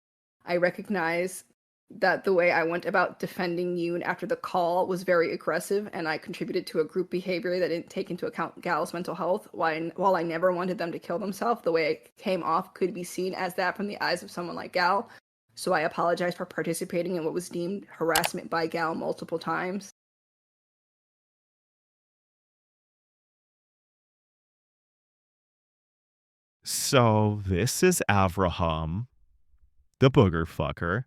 I recognize that the way I went about defending Yoon after the call was very aggressive, and I contributed to a group behavior that didn't take into account Gal's mental health. While I never wanted them to kill themselves, the way it came off could be seen as that from the eyes of someone like Gal. So I apologize for participating in what was deemed harassment by Gal multiple times. So this is Avraham, the booger fucker.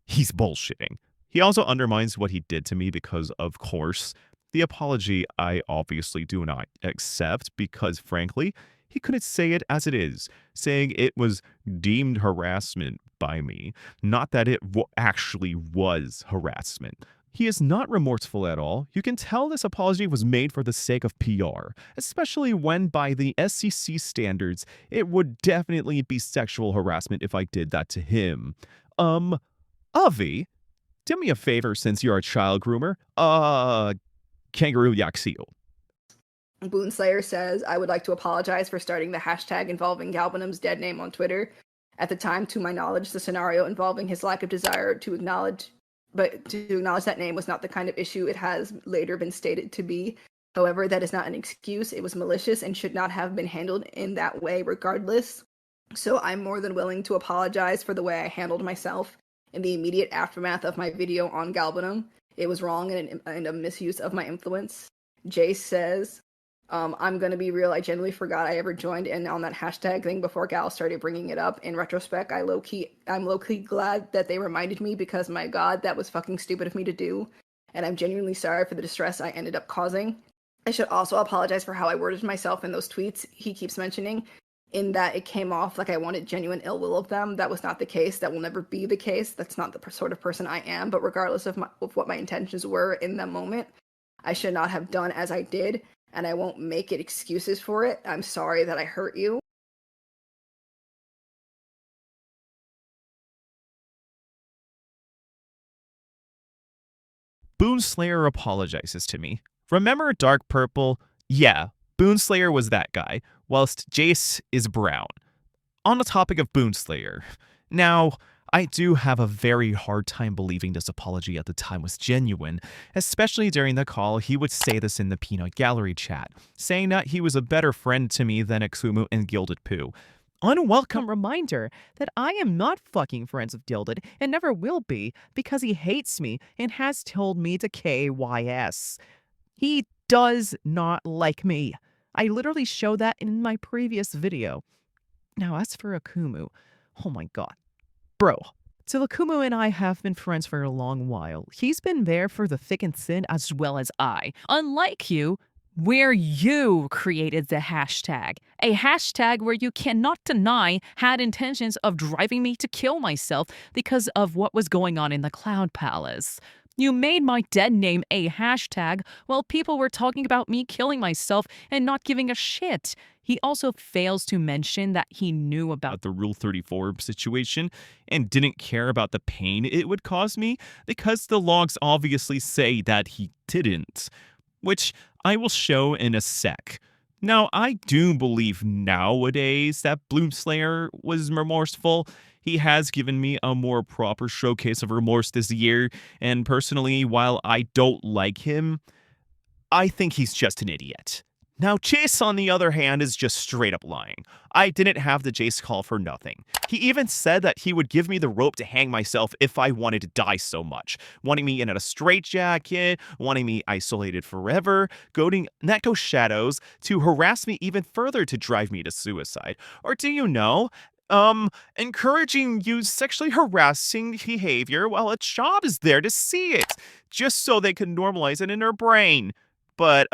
He's bullshitting. He also undermines what he did to me because, of course, the apology I obviously do not accept because, frankly, he couldn't say it as it is, saying it was deemed harassment by me, not that it actually was harassment. He is not remorseful at all. You can tell this apology was made for the sake of PR, especially when by the SCC standards, it would definitely be sexual harassment if I did that to him. Avi, do me a favor since you're a child groomer. Kangaroo Yaksio. Boonslayer says, I would like to apologize for starting the hashtag involving Galbanum's dead name on Twitter. At the time, to my knowledge, the scenario involving his lack of desire to acknowledge that name was not the kind of issue it has later been stated to be. However, that is not an excuse. It was malicious and should not have been handled in that way regardless. So I'm more than willing to apologize for the way I handled myself in the immediate aftermath of my video on Galbanum. It was wrong and a misuse of my influence. Jace says, I'm gonna be real. I genuinely forgot I ever joined in on that hashtag thing before Gal started bringing it up. In retrospect, I'm low-key glad that they reminded me because my God, that was fucking stupid of me to do. And I'm genuinely sorry for the distress I ended up causing. I should also apologize for how I worded myself in those tweets he keeps mentioning, in that it came off like I wanted genuine ill will of them. That was not the case. That will never be the case. That's not the sort of person I am. But regardless of what my intentions were in that moment, I should not have done as I did. And I won't make it excuses for it. I'm sorry that I hurt you. Boonslayer apologizes to me. Remember Dark Purple? Yeah, Boonslayer was that guy, whilst Jace is brown. On the topic of Boonslayer, now, I do have a very hard time believing this apology at the time was genuine, especially during the call he would say this in the Peanut Gallery chat, saying that he was a better friend to me than Ikumu and Gilded Poo. Unwelcome reminder that I am not fucking friends with Gilded and never will be because he hates me and has told me to KYS. He does not like me. I literally showed that in my previous video. Now, as for Ikumu, oh my God. Bro, so Ikumu and I have been friends for a long while. He's been there for the thick and thin as well as I. Unlike you, where you created the hashtag. A hashtag where you cannot deny had intentions of driving me to kill myself because of what was going on in the Cloud Palace. You made my dead name a hashtag while people were talking about me killing myself and not giving a shit. He also fails to mention that he knew about the Rule 34 situation and didn't care about the pain it would cause me because the logs obviously say that he didn't, which I will show in a sec. Now, I do believe nowadays that Bloomslayer was remorseful. He has given me a more proper showcase of remorse this year, and personally, while I don't like him, I think he's just an idiot. Now, Chase, on the other hand, is just straight up lying. I didn't have the Jace call for nothing. He even said that he would give me the rope to hang myself if I wanted to die so much, wanting me in a straitjacket, wanting me isolated forever, goading Netko Shadows to harass me even further to drive me to suicide. Or do you know, encouraging you sexually harassing behavior while a child is there to see it, just so they can normalize it in their brain. But,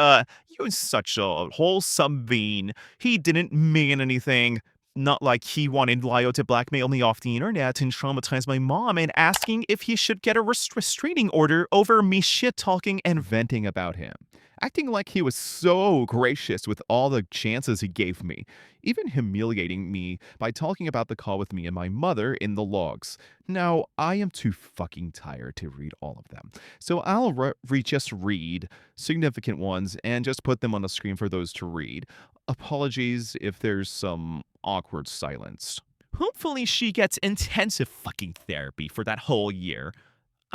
you're such a wholesome bean. He didn't mean anything. Not like he wanted Lio to blackmail me off the internet and traumatize my mom and asking if he should get a restraining order over me shit-talking and venting about him. Acting like he was so gracious with all the chances he gave me, even humiliating me by talking about the call with me and my mother in the logs. Now, I am too fucking tired to read all of them, so I'll just read significant ones and just put them on the screen for those to read. Apologies if there's some awkward silence. Hopefully she gets intensive fucking therapy for that whole year.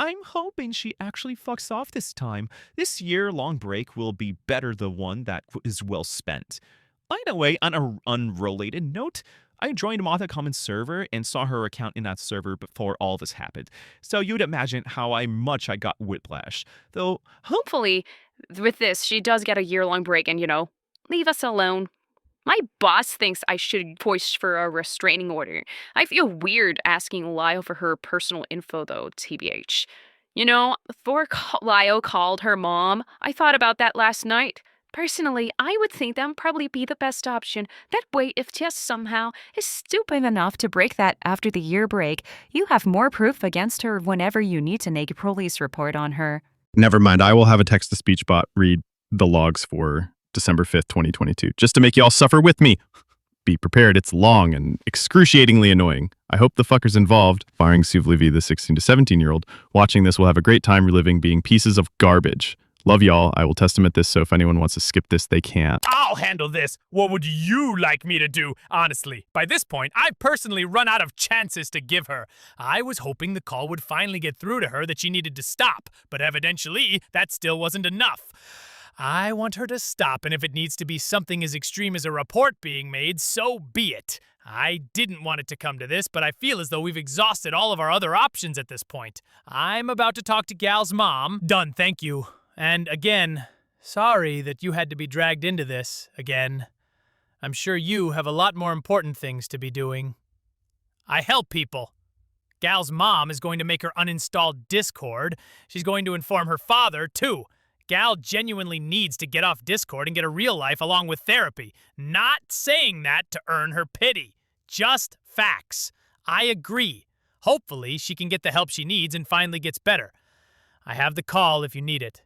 I'm hoping she actually fucks off this time. This year-long break will be better than one that is well spent. By the way, on an unrelated note, I joined Mata Common server and saw her account in that server before all this happened. So you'd imagine how much I got whiplash. Though, hopefully, with this, she does get a year-long break and, leave us alone. My boss thinks I should push for a restraining order. I feel weird asking Lio for her personal info, though, TBH. Before Lio called her mom, I thought about that last night. Personally, I would think that would probably be the best option. That way, if Jess somehow is stupid enough to break that after the year break, you have more proof against her whenever you need to make a police report on her. Never mind, I will have a text-to-speech bot read the logs for December 5th, 2022, just to make y'all suffer with me. Be prepared, it's long and excruciatingly annoying. I hope the fuckers involved, barring Suvlivi, the 16 to 17-year-old, watching this will have a great time reliving being pieces of garbage. Love y'all. I will testament this, so if anyone wants to skip this, they can. I'll handle this. What would you like me to do? Honestly, by this point, I've personally run out of chances to give her. I was hoping the call would finally get through to her that she needed to stop, but evidently, that still wasn't enough. I want her to stop, and if it needs to be something as extreme as a report being made, so be it. I didn't want it to come to this, but I feel as though we've exhausted all of our other options at this point. I'm about to talk to Gal's mom. Done, thank you. And again, Sorry that you had to be dragged into this again. I'm sure you have a lot more important things to be doing. I help people. Gal's mom is going to make her uninstall Discord. She's going to inform her father, too. Gal genuinely needs to get off Discord and get a real life along with therapy. Not saying that to earn her pity. Just facts. I agree. Hopefully, she can get the help she needs and finally gets better. I have the call if you need it.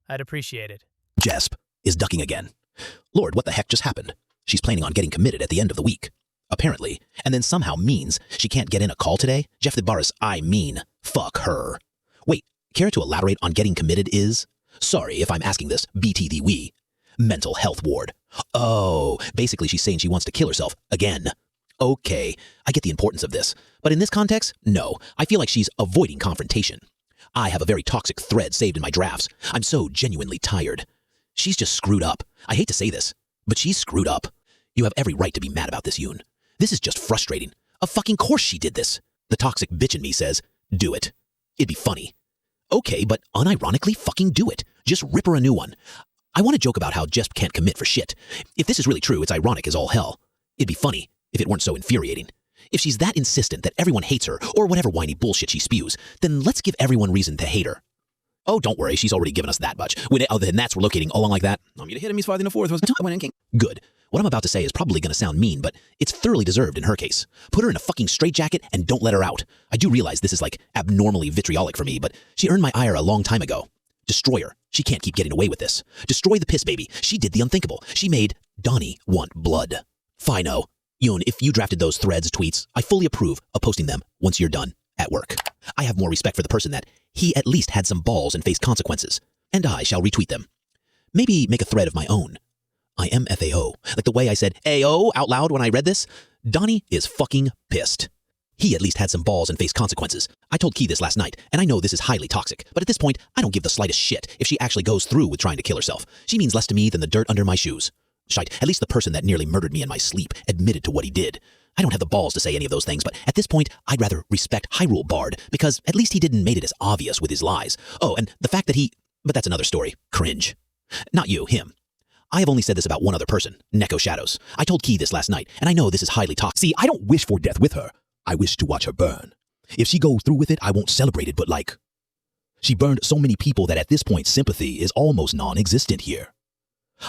I'd appreciate it. Jesp is ducking again. Lord, what the heck just happened? She's planning on getting committed at the end of the week. Apparently, and then somehow means she can't get in a call today? Jeff the Boris, I mean, fuck her. Wait, care to elaborate on getting committed is? Sorry if I'm asking this, BT the we. Mental health ward. Oh, basically she's saying she wants to kill herself again. Okay, I get the importance of this. But in this context, no, I feel like she's avoiding confrontation. I have a very toxic thread saved in my drafts. I'm so genuinely tired. She's just screwed up. I hate to say this, but she's screwed up. You have every right to be mad about this, Yoon. This is just frustrating. Of fucking course she did this. The toxic bitch in me says, do it. It'd be funny. Okay, but unironically fucking do it. Just rip her a new one. I want to joke about how Jesp can't commit for shit. If this is really true, it's ironic as all hell. It'd be funny if it weren't so infuriating. If she's that insistent that everyone hates her, or whatever whiny bullshit she spews, then let's give everyone reason to hate her. Oh, don't worry, she's already given us that much. When other than that's we're locating along like that. I'm gonna hit him, he's farther than a fourth. Good. What I'm about to say is probably gonna sound mean, but it's thoroughly deserved in her case. Put her in a fucking straitjacket and don't let her out. I do realize this is like abnormally vitriolic for me, but she earned my ire a long time ago. Destroy her. She can't keep getting away with this. Destroy the piss baby. She did the unthinkable. She made Donnie want blood. Fino. Yoon, if you drafted those threads tweets, I fully approve of posting them once you're done at work. I have more respect for the person that he at least had some balls and faced consequences, and I shall retweet them. Maybe make a thread of my own. I am FAO. Like the way I said AO out loud when I read this. Donnie is fucking pissed. He at least had some balls and faced consequences. I told Key this last night, and I know this is highly toxic, but at this point, I don't give the slightest shit if she actually goes through with trying to kill herself. She means less to me than the dirt under my shoes. Shite, at least the person that nearly murdered me in my sleep admitted to what he did. I don't have the balls to say any of those things, but at this point, I'd rather respect Hyrule Bard, because at least he didn't make it as obvious with his lies. Oh, and the fact that but that's another story. Cringe. Not you, him. I have only said this about one other person, Neko Shadows. I told Key this last night, and I know this is highly toxic. See, I don't wish for death with her. I wish to watch her burn. If she goes through with it, I won't celebrate it, but like, she burned so many people that at this point, sympathy is almost non-existent here.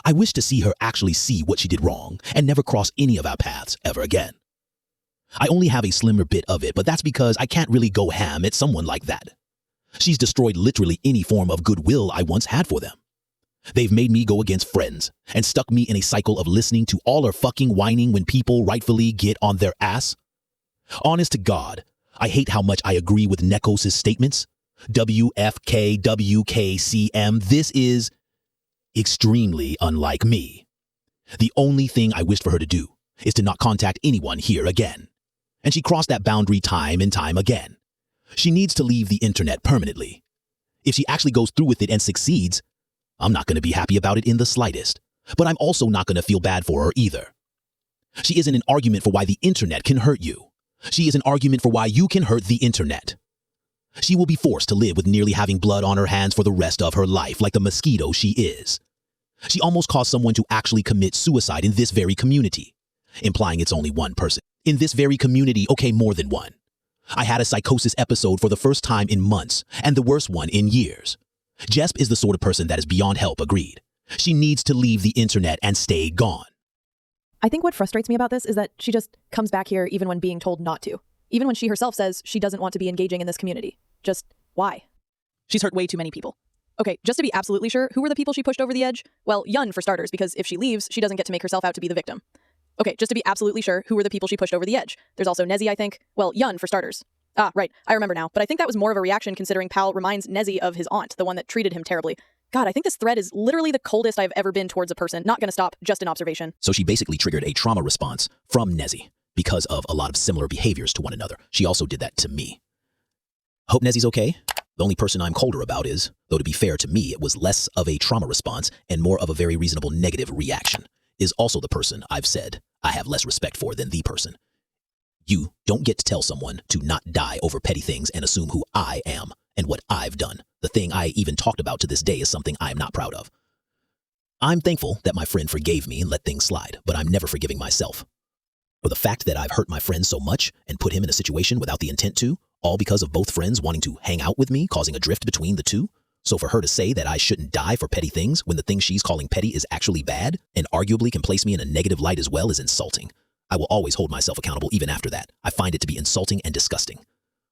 I wish to see her actually see what she did wrong and never cross any of our paths ever again. I only have a slimmer bit of it, but that's because I can't really go ham at someone like that. She's destroyed literally any form of goodwill I once had for them. They've made me go against friends and stuck me in a cycle of listening to all her fucking whining when people rightfully get on their ass. Honest to God, I hate how much I agree with Nekos' statements. WFK, WKCM, this is extremely unlike me. The only thing I wished for her to do is to not contact anyone here again. And she crossed that boundary time and time again. She needs to leave the internet permanently. If she actually goes through with it and succeeds, I'm not going to be happy about it in the slightest, but I'm also not going to feel bad for her either. She isn't an argument for why the internet can hurt you. She is an argument for why you can hurt the internet. She will be forced to live with nearly having blood on her hands for the rest of her life, like the mosquito she is. She almost caused someone to actually commit suicide in this very community, implying it's only one person. In this very community, okay, more than one. I had a psychosis episode for the first time in months, and the worst one in years. Jesp is the sort of person that is beyond help, agreed. She needs to leave the internet and stay gone. I think what frustrates me about this is that she just comes back here even when being told not to. Even when she herself says she doesn't want to be engaging in this community. Just why? She's hurt way too many people. Okay, just to be absolutely sure, who were the people she pushed over the edge? Well, Yun for starters, because if she leaves, she doesn't get to make herself out to be the victim. Okay, just to be absolutely sure, who were the people she pushed over the edge? There's also Nezzy, I think. Well, Yun for starters. Ah, right, I remember now, but I think that was more of a reaction considering Pal reminds Nezzy of his aunt, the one that treated him terribly. God, I think this thread is literally the coldest I've ever been towards a person. Not gonna stop, just an observation. So she basically triggered a trauma response from Nezzy because of a lot of similar behaviors to one another. She also did that to me. Hope Nezzy's okay. The only person I'm colder about is, though to be fair to me, it was less of a trauma response and more of a very reasonable negative reaction, is also the person I've said I have less respect for than the person. You don't get to tell someone to not die over petty things and assume who I am and what I've done. The thing I even talked about to this day is something I am not proud of. I'm thankful that my friend forgave me and let things slide, but I'm never forgiving myself. For the fact that I've hurt my friend so much and put him in a situation without the intent to, all because of both friends wanting to hang out with me, causing a drift between the two. So for her to say that I shouldn't die for petty things when the thing she's calling petty is actually bad and arguably can place me in a negative light as well is insulting. I will always hold myself accountable even after that. I find it to be insulting and disgusting.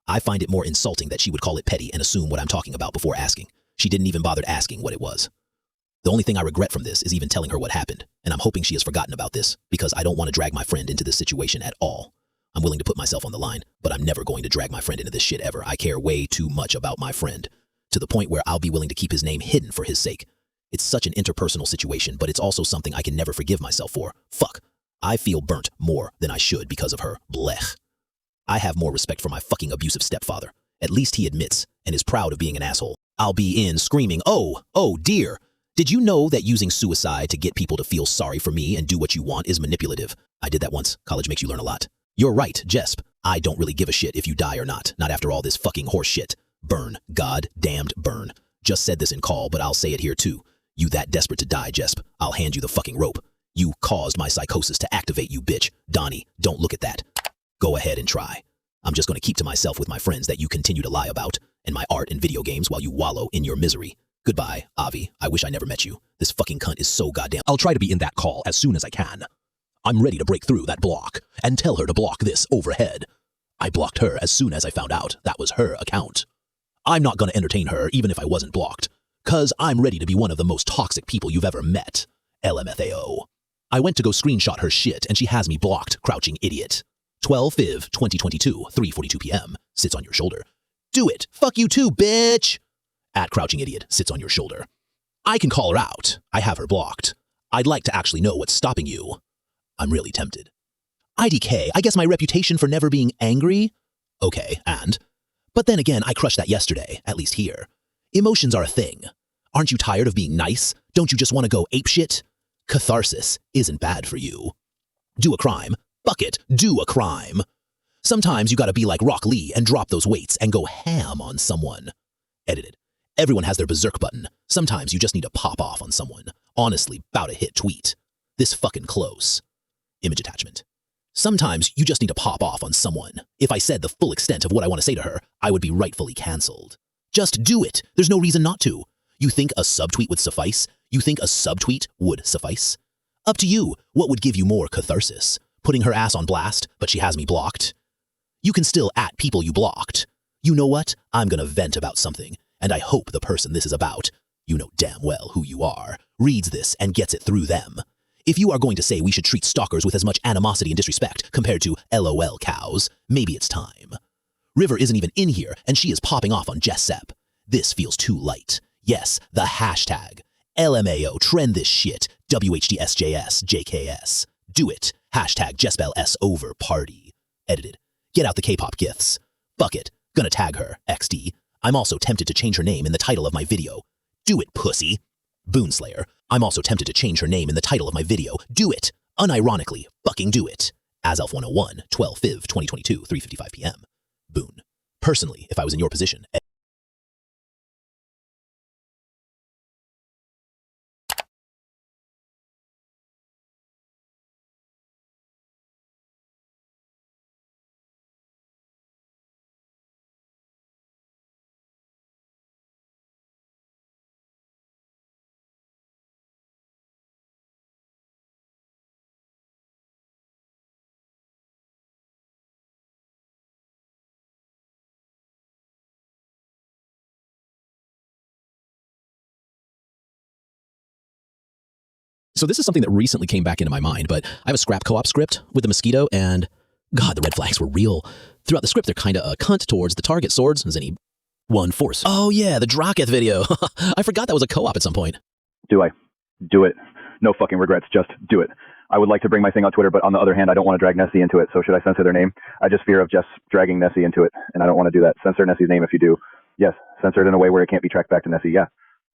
I find it more insulting that she would call it petty and assume what I'm talking about before asking. She didn't even bother asking what it was. The only thing I regret from this is even telling her what happened, and I'm hoping she has forgotten about this because I don't want to drag my friend into this situation at all. I'm willing to put myself on the line, but I'm never going to drag my friend into this shit ever. I care way too much about my friend, to the point where I'll be willing to keep his name hidden for his sake. It's such an interpersonal situation, but it's also something I can never forgive myself for. Fuck. I feel burnt more than I should because of her. Blech. I have more respect for my fucking abusive stepfather. At least he admits and is proud of being an asshole. I'll be in screaming, oh dear. Did you know that using suicide to get people to feel sorry for me and do what you want is manipulative? I did that once. College makes you learn a lot. You're right, Jesp. I don't really give a shit if you die or not. Not after all this fucking horse shit. Burn. God damned burn. Just said this in call, but I'll say it here too. You that desperate to die, Jesp. I'll hand you the fucking rope. You caused my psychosis to activate, you bitch. Donnie, don't look at that. Go ahead and try. I'm just going to keep to myself with my friends that you continue to lie about, and my art and video games while you wallow in your misery. Goodbye, Avi. I wish I never met you. This fucking cunt is so goddamn— I'll try to be in that call as soon as I can. I'm ready to break through that block and tell her to block this overhead. I blocked her as soon as I found out that was her account. I'm not gonna entertain her even if I wasn't blocked, cause I'm ready to be one of the most toxic people you've ever met. LMFAO. I went to go screenshot her shit and she has me blocked, crouching idiot. 12/5/2022, 3:42 p.m. Sits on your shoulder. Do it. Fuck you too, bitch. At crouching idiot sits on your shoulder. I can call her out. I have her blocked. I'd like to actually know what's stopping you. I'm really tempted. IDK, I guess my reputation for never being angry? Okay, and? But then again, I crushed that yesterday, at least here. Emotions are a thing. Aren't you tired of being nice? Don't you just want to go apeshit? Catharsis isn't bad for you. Do a crime. Fuck it, do a crime. Sometimes you gotta be like Rock Lee and drop those weights and go ham on someone. Edited. Everyone has their berserk button. Sometimes you just need to pop off on someone. Honestly, bout a hit tweet. This fucking close. Image attachment. Sometimes you just need to pop off on someone. If I said the full extent of what I want to say to her, I would be rightfully cancelled. Just do it. There's no reason not to. You think a subtweet would suffice? You think a subtweet would suffice? Up to you. What would give you more catharsis? Putting her ass on blast, but she has me blocked? You can still at people you blocked. You know what? I'm gonna vent about something, and I hope the person this is about, you know damn well who you are, reads this and gets it through them. If you are going to say we should treat stalkers with as much animosity and disrespect compared to LOL cows, maybe it's time. River isn't even in here, and she is popping off on Jessep. This feels too light. Yes, the hashtag. LMAO, trend this shit. WHDSJS, JKS. Do it. Hashtag JessbellS over party. Edited. Get out the K-pop gifs. Fuck it. Gonna tag her, XD. I'm also tempted to change her name in the title of my video. Do it, pussy. Boonslayer. I'm also tempted to change her name in the title of my video. Do it. Unironically, fucking do it. Aself101, 12/5/2022, 3:55 p.m. Boon. Personally, if I was in your position, So this is something that recently came back into my mind, but I have a scrap co-op script with the mosquito, and God, the red flags were real. Throughout the script, they're kind of a cunt towards the target swords, as any one force. Oh yeah, the Draketh video. I forgot that was a co-op at some point. Do I? Do it. No fucking regrets, just do it. I would like to bring my thing on Twitter, but on the other hand, I don't want to drag Nessie into it, so should I censor their name? I just fear of just dragging Nessie into it, and I don't want to do that. Censor Nessie's name if you do. Yes, censor it in a way where it can't be tracked back to Nessie, yeah.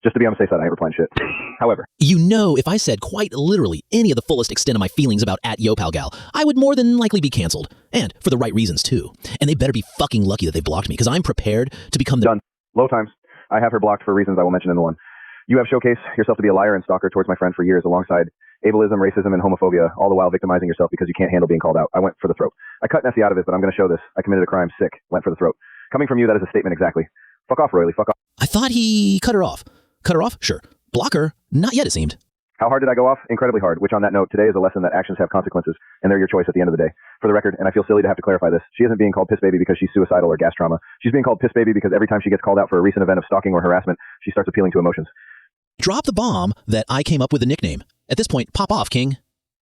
Just to be on the safe side, I ain't replying shit. However. You know, if I said quite literally any of the fullest extent of my feelings about @YoPalGal, I would more than likely be canceled. And for the right reasons, too. And they better be fucking lucky that they blocked me, because I'm prepared to become the— Done. Low times. I have her blocked for reasons I will mention in the one. You have showcased yourself to be a liar and stalker towards my friend for years alongside ableism, racism, and homophobia, all the while victimizing yourself because you can't handle being called out. I went for the throat. I cut Nessie out of it, but I'm going to show this. I committed a crime. Sick. Went for the throat. Coming from you, that is a statement exactly. Fuck off, Royally. Fuck off. I thought he cut her off. Cut her off? Sure. Block her? Not yet, it seemed. How hard did I go off? Incredibly hard, which on that note, today is a lesson that actions have consequences, and they're your choice at the end of the day. For the record, and I feel silly to have to clarify this, she isn't being called Piss Baby because she's suicidal or gas trauma. She's being called Piss Baby because every time she gets called out for a recent event of stalking or harassment, she starts appealing to emotions. Drop the bomb that I came up with a nickname. At this point, pop off, King.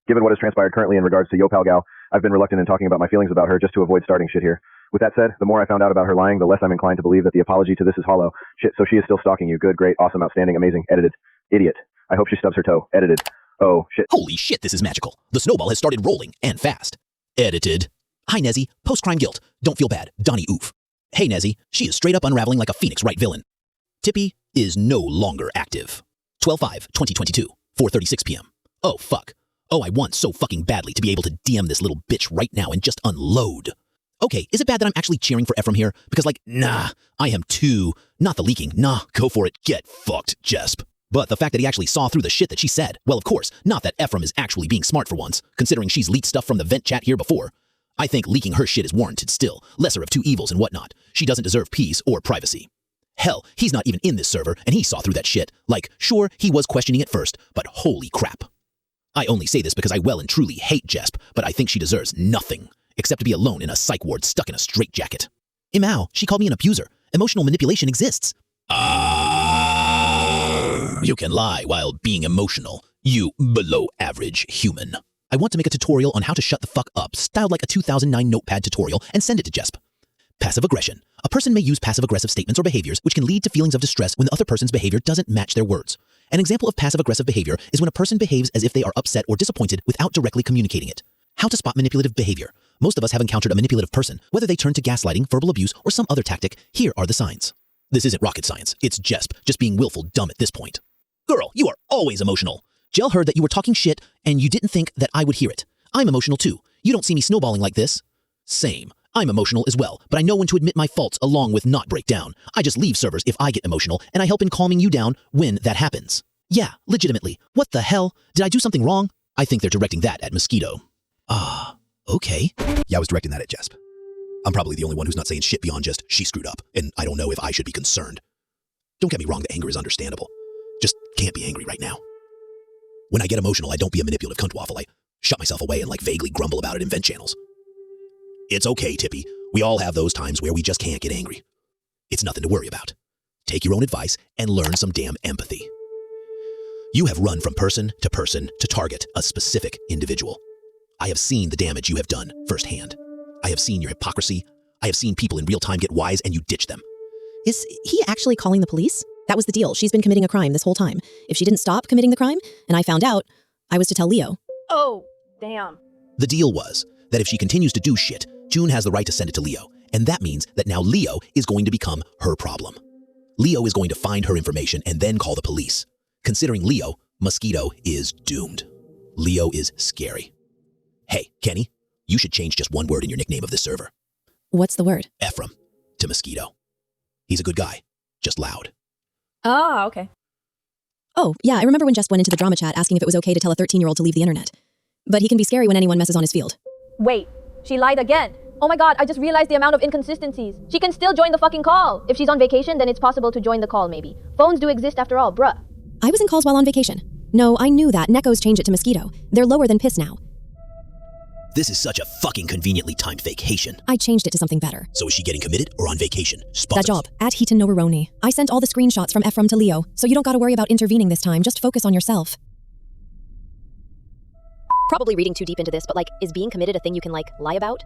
Given what has transpired currently in regards to Yo Pal Gal, I've been reluctant in talking about my feelings about her just to avoid starting shit here. With that said, the more I found out about her lying, the less I'm inclined to believe that the apology to this is hollow. Shit, so she is still stalking you. Good, great, awesome, outstanding, amazing, edited. Idiot. I hope she stubs her toe. Edited. Oh, shit. Holy shit, this is magical. The snowball has started rolling, and fast. Edited. Hi, Nezzy. Post-crime guilt. Don't feel bad. Donnie oof. Hey, Nezzy. She is straight up unraveling like a Phoenix Wright villain. Tippy is no longer active. 12/5/2022, 4:36 p.m. Oh, fuck. Oh, I want so fucking badly to be able to DM this little bitch right now and just unload. Okay, is it bad that I'm actually cheering for Ephraim here? Because, like, nah, I am too. Not the leaking. Nah, go for it. Get fucked, Jesp. But the fact that he actually saw through the shit that she said, well, of course, not that Ephraim is actually being smart for once, considering she's leaked stuff from the vent chat here before. I think leaking her shit is warranted still, lesser of two evils and whatnot. She doesn't deserve peace or privacy. Hell, he's not even in this server, and he saw through that shit. Like, sure, he was questioning it first, but holy crap. I only say this because I well and truly hate Jesp, but I think she deserves nothing, except to be alone in a psych ward stuck in a straitjacket. Imao, she called me an abuser. Emotional manipulation exists. You can lie while being emotional, you below-average human. I want to make a tutorial on how to shut the fuck up, styled like a 2009 Notepad tutorial, and send it to Jesp. Passive aggression. A person may use passive-aggressive statements or behaviors which can lead to feelings of distress when the other person's behavior doesn't match their words. An example of passive-aggressive behavior is when a person behaves as if they are upset or disappointed without directly communicating it. How to spot manipulative behavior. Most of us have encountered a manipulative person, whether they turn to gaslighting, verbal abuse, or some other tactic. Here are the signs. This isn't rocket science. It's Jesp, just being willful dumb at this point. Girl, you are always emotional. Jel heard that you were talking shit, and you didn't think that I would hear it. I'm emotional too. You don't see me snowballing like this. Same. I'm emotional as well, but I know when to admit my faults along with not break down. I just leave servers if I get emotional, and I help in calming you down when that happens. Yeah, legitimately. What the hell? Did I do something wrong? I think they're directing that at Mosquito. Okay. Yeah, I was directing that at Jesp. I'm probably the only one who's not saying shit beyond just, she screwed up, and I don't know if I should be concerned. Don't get me wrong, the anger is understandable. Just can't be angry right now. When I get emotional, I don't be a manipulative cuntwaffle. I shut myself away and like vaguely grumble about it in vent channels. It's okay, Tippy. We all have those times where we just can't get angry. It's nothing to worry about. Take your own advice and learn some damn empathy. You have run from person to target a specific individual. I have seen the damage you have done firsthand. I have seen your hypocrisy. I have seen people in real time get wise and you ditch them. Is he actually calling the police? That was the deal. She's been committing a crime this whole time. If she didn't stop committing the crime, and I found out, I was to tell Leo. Oh, damn. The deal was that if she continues to do shit, June has the right to send it to Leo. And that means that now Leo is going to become her problem. Leo is going to find her information and then call the police. Considering Leo, Mosquito is doomed. Leo is scary. Hey, Kenny, you should change just one word in your nickname of this server. What's the word? Ephraim to Mosquito. He's a good guy, just loud. Ah, okay. Oh, yeah, I remember when Jess went into the drama chat asking if it was okay to tell a 13-year-old to leave the internet. But he can be scary when anyone messes on his field. Wait, she lied again. Oh my god, I just realized the amount of inconsistencies. She can still join the fucking call. If she's on vacation, then it's possible to join the call maybe. Phones do exist after all, bruh. I was in calls while on vacation. No, I knew that. Neko's changed it to Mosquito. They're lower than Piss now. This is such a fucking conveniently timed vacation. I changed it to something better. So is she getting committed or on vacation? That job, at Hiten no Roroni. I sent all the screenshots from Ephraim to Leo, so you don't gotta worry about intervening this time. Just focus on yourself. Probably reading too deep into this, but like, is being committed a thing you can like, lie about?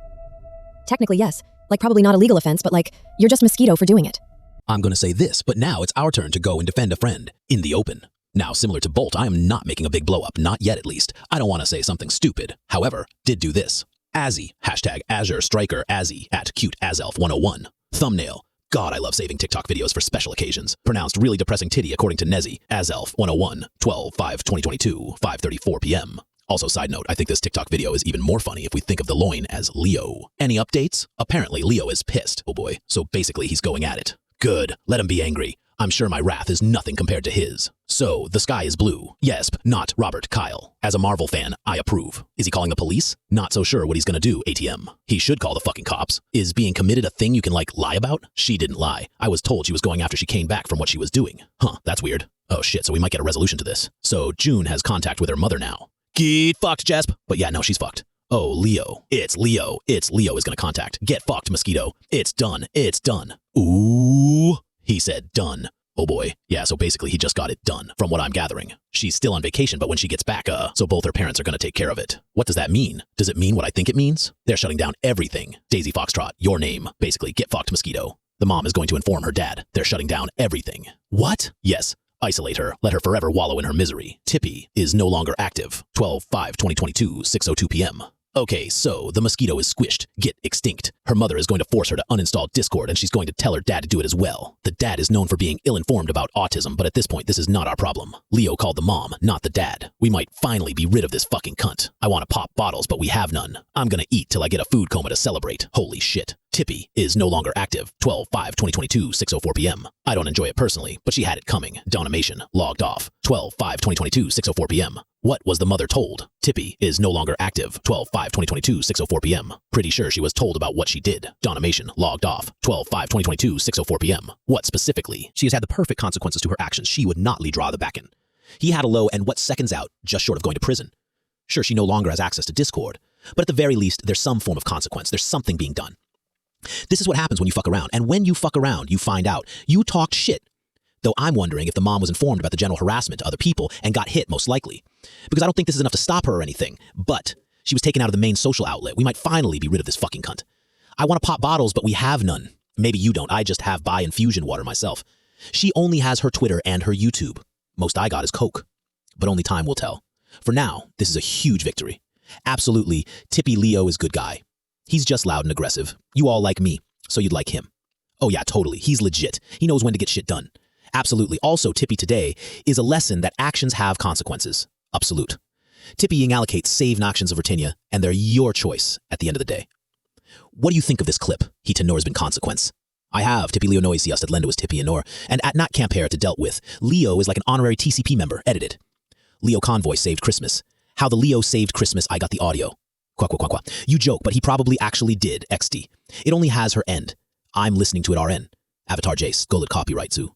Technically, yes. Like, probably not a legal offense, but like, you're just Mosquito for doing it. I'm gonna say this, but now it's our turn to go and defend a friend. In the open. Now, similar to Bolt, I am not making a big blow up, not yet at least. I don't want to say something stupid. However, did do this. Azzy, hashtag Azure Striker Azzy at CuteAzelf101. Thumbnail. God, I love saving TikTok videos for special occasions. Pronounced really depressing titty according to Nezzy. Azelf101, 12/5/2022, 5:34 p.m. Also, side note, I think this TikTok video is even more funny if we think of the loin as Leo. Any updates? Apparently, Leo is pissed. Oh boy. So basically, he's going at it. Good. Let him be angry. I'm sure my wrath is nothing compared to his. So, the sky is blue. Yesp, not Robert Kyle. As a Marvel fan, I approve. Is he calling the police? Not so sure what he's gonna do, ATM. He should call the fucking cops. Is being committed a thing you can, lie about? She didn't lie. I was told she was going after she came back from what she was doing. Huh, that's weird. Oh shit, so we might get a resolution to this. So, June has contact with her mother now. Get fucked, Jesp. But yeah, no, she's fucked. Oh, Leo. It's Leo. It's Leo is gonna contact. Get fucked, Mosquito. It's done. It's done. Ooh. He said done. Oh boy. Yeah, so basically he just got it done, from what I'm gathering. She's still on vacation, but when she gets back, so both her parents are gonna take care of it. What does that mean? Does it mean what I think it means? They're shutting down everything. Daisy Foxtrot, your name. Basically, get fucked, Mosquito. The mom is going to inform her dad. They're shutting down everything. What? Yes. Isolate her. Let her forever wallow in her misery. Tippy is no longer active. 12/5/2022, 6:02 p.m. Okay, so the Mosquito is squished. Get extinct. Her mother is going to force her to uninstall Discord, and she's going to tell her dad to do it as well. The dad is known for being ill-informed about autism, but at this point, this is not our problem. Leo called the mom, not the dad. We might finally be rid of this fucking cunt. I want to pop bottles, but we have none. I'm gonna eat till I get a food coma to celebrate. Holy shit. Tippy is no longer active. 12/5/2022, 6:04 p.m. I don't enjoy it personally, but she had it coming. Donimation logged off. 12/5/2022, 6:04 p.m. What was the mother told? Tippy is no longer active. 12/5/2022, 6:04 p.m. Pretty sure she was told about what she did. Donimation logged off. 12/5/2022, 6:04 p.m. What specifically? She has had the perfect consequences to her actions. She would not draw the back in. He had a low and what seconds out, just short of going to prison. Sure, she no longer has access to Discord, but at the very least, there's some form of consequence. There's something being done. This is what happens when you fuck around, and when you fuck around, you find out. You talked shit. Though I'm wondering if the mom was informed about the general harassment to other people and got hit, most likely. Because I don't think this is enough to stop her or anything, but she was taken out of the main social outlet. We might finally be rid of this fucking cunt. I want to pop bottles, but we have none. Maybe you don't. I just have Bai infusion water myself. She only has her Twitter and her YouTube. Most I got is Coke. But only time will tell. For now, this is a huge victory. Absolutely, Tippy Leo is good guy. He's just loud and aggressive. You all like me, so you'd like him. Oh yeah, totally. He's legit. He knows when to get shit done. Absolutely. Also, Tippy today is a lesson that actions have consequences. Absolute. Tippying allocates saved actions of Virginia, and they're your choice at the end of the day. What do you think of this clip? Hiten has been consequence. I have. Tippy Leo Noise at Lendo is Tippy and Nor, and at Not Campera to dealt with. Leo is like an honorary TCP member, edited. LioConvoy saved Christmas. How the Leo saved Christmas, I got the audio. Qua. You joke, but he probably actually did, XD. It only has her end. I'm listening to it RN. Avatar Jace, Gold copyright too.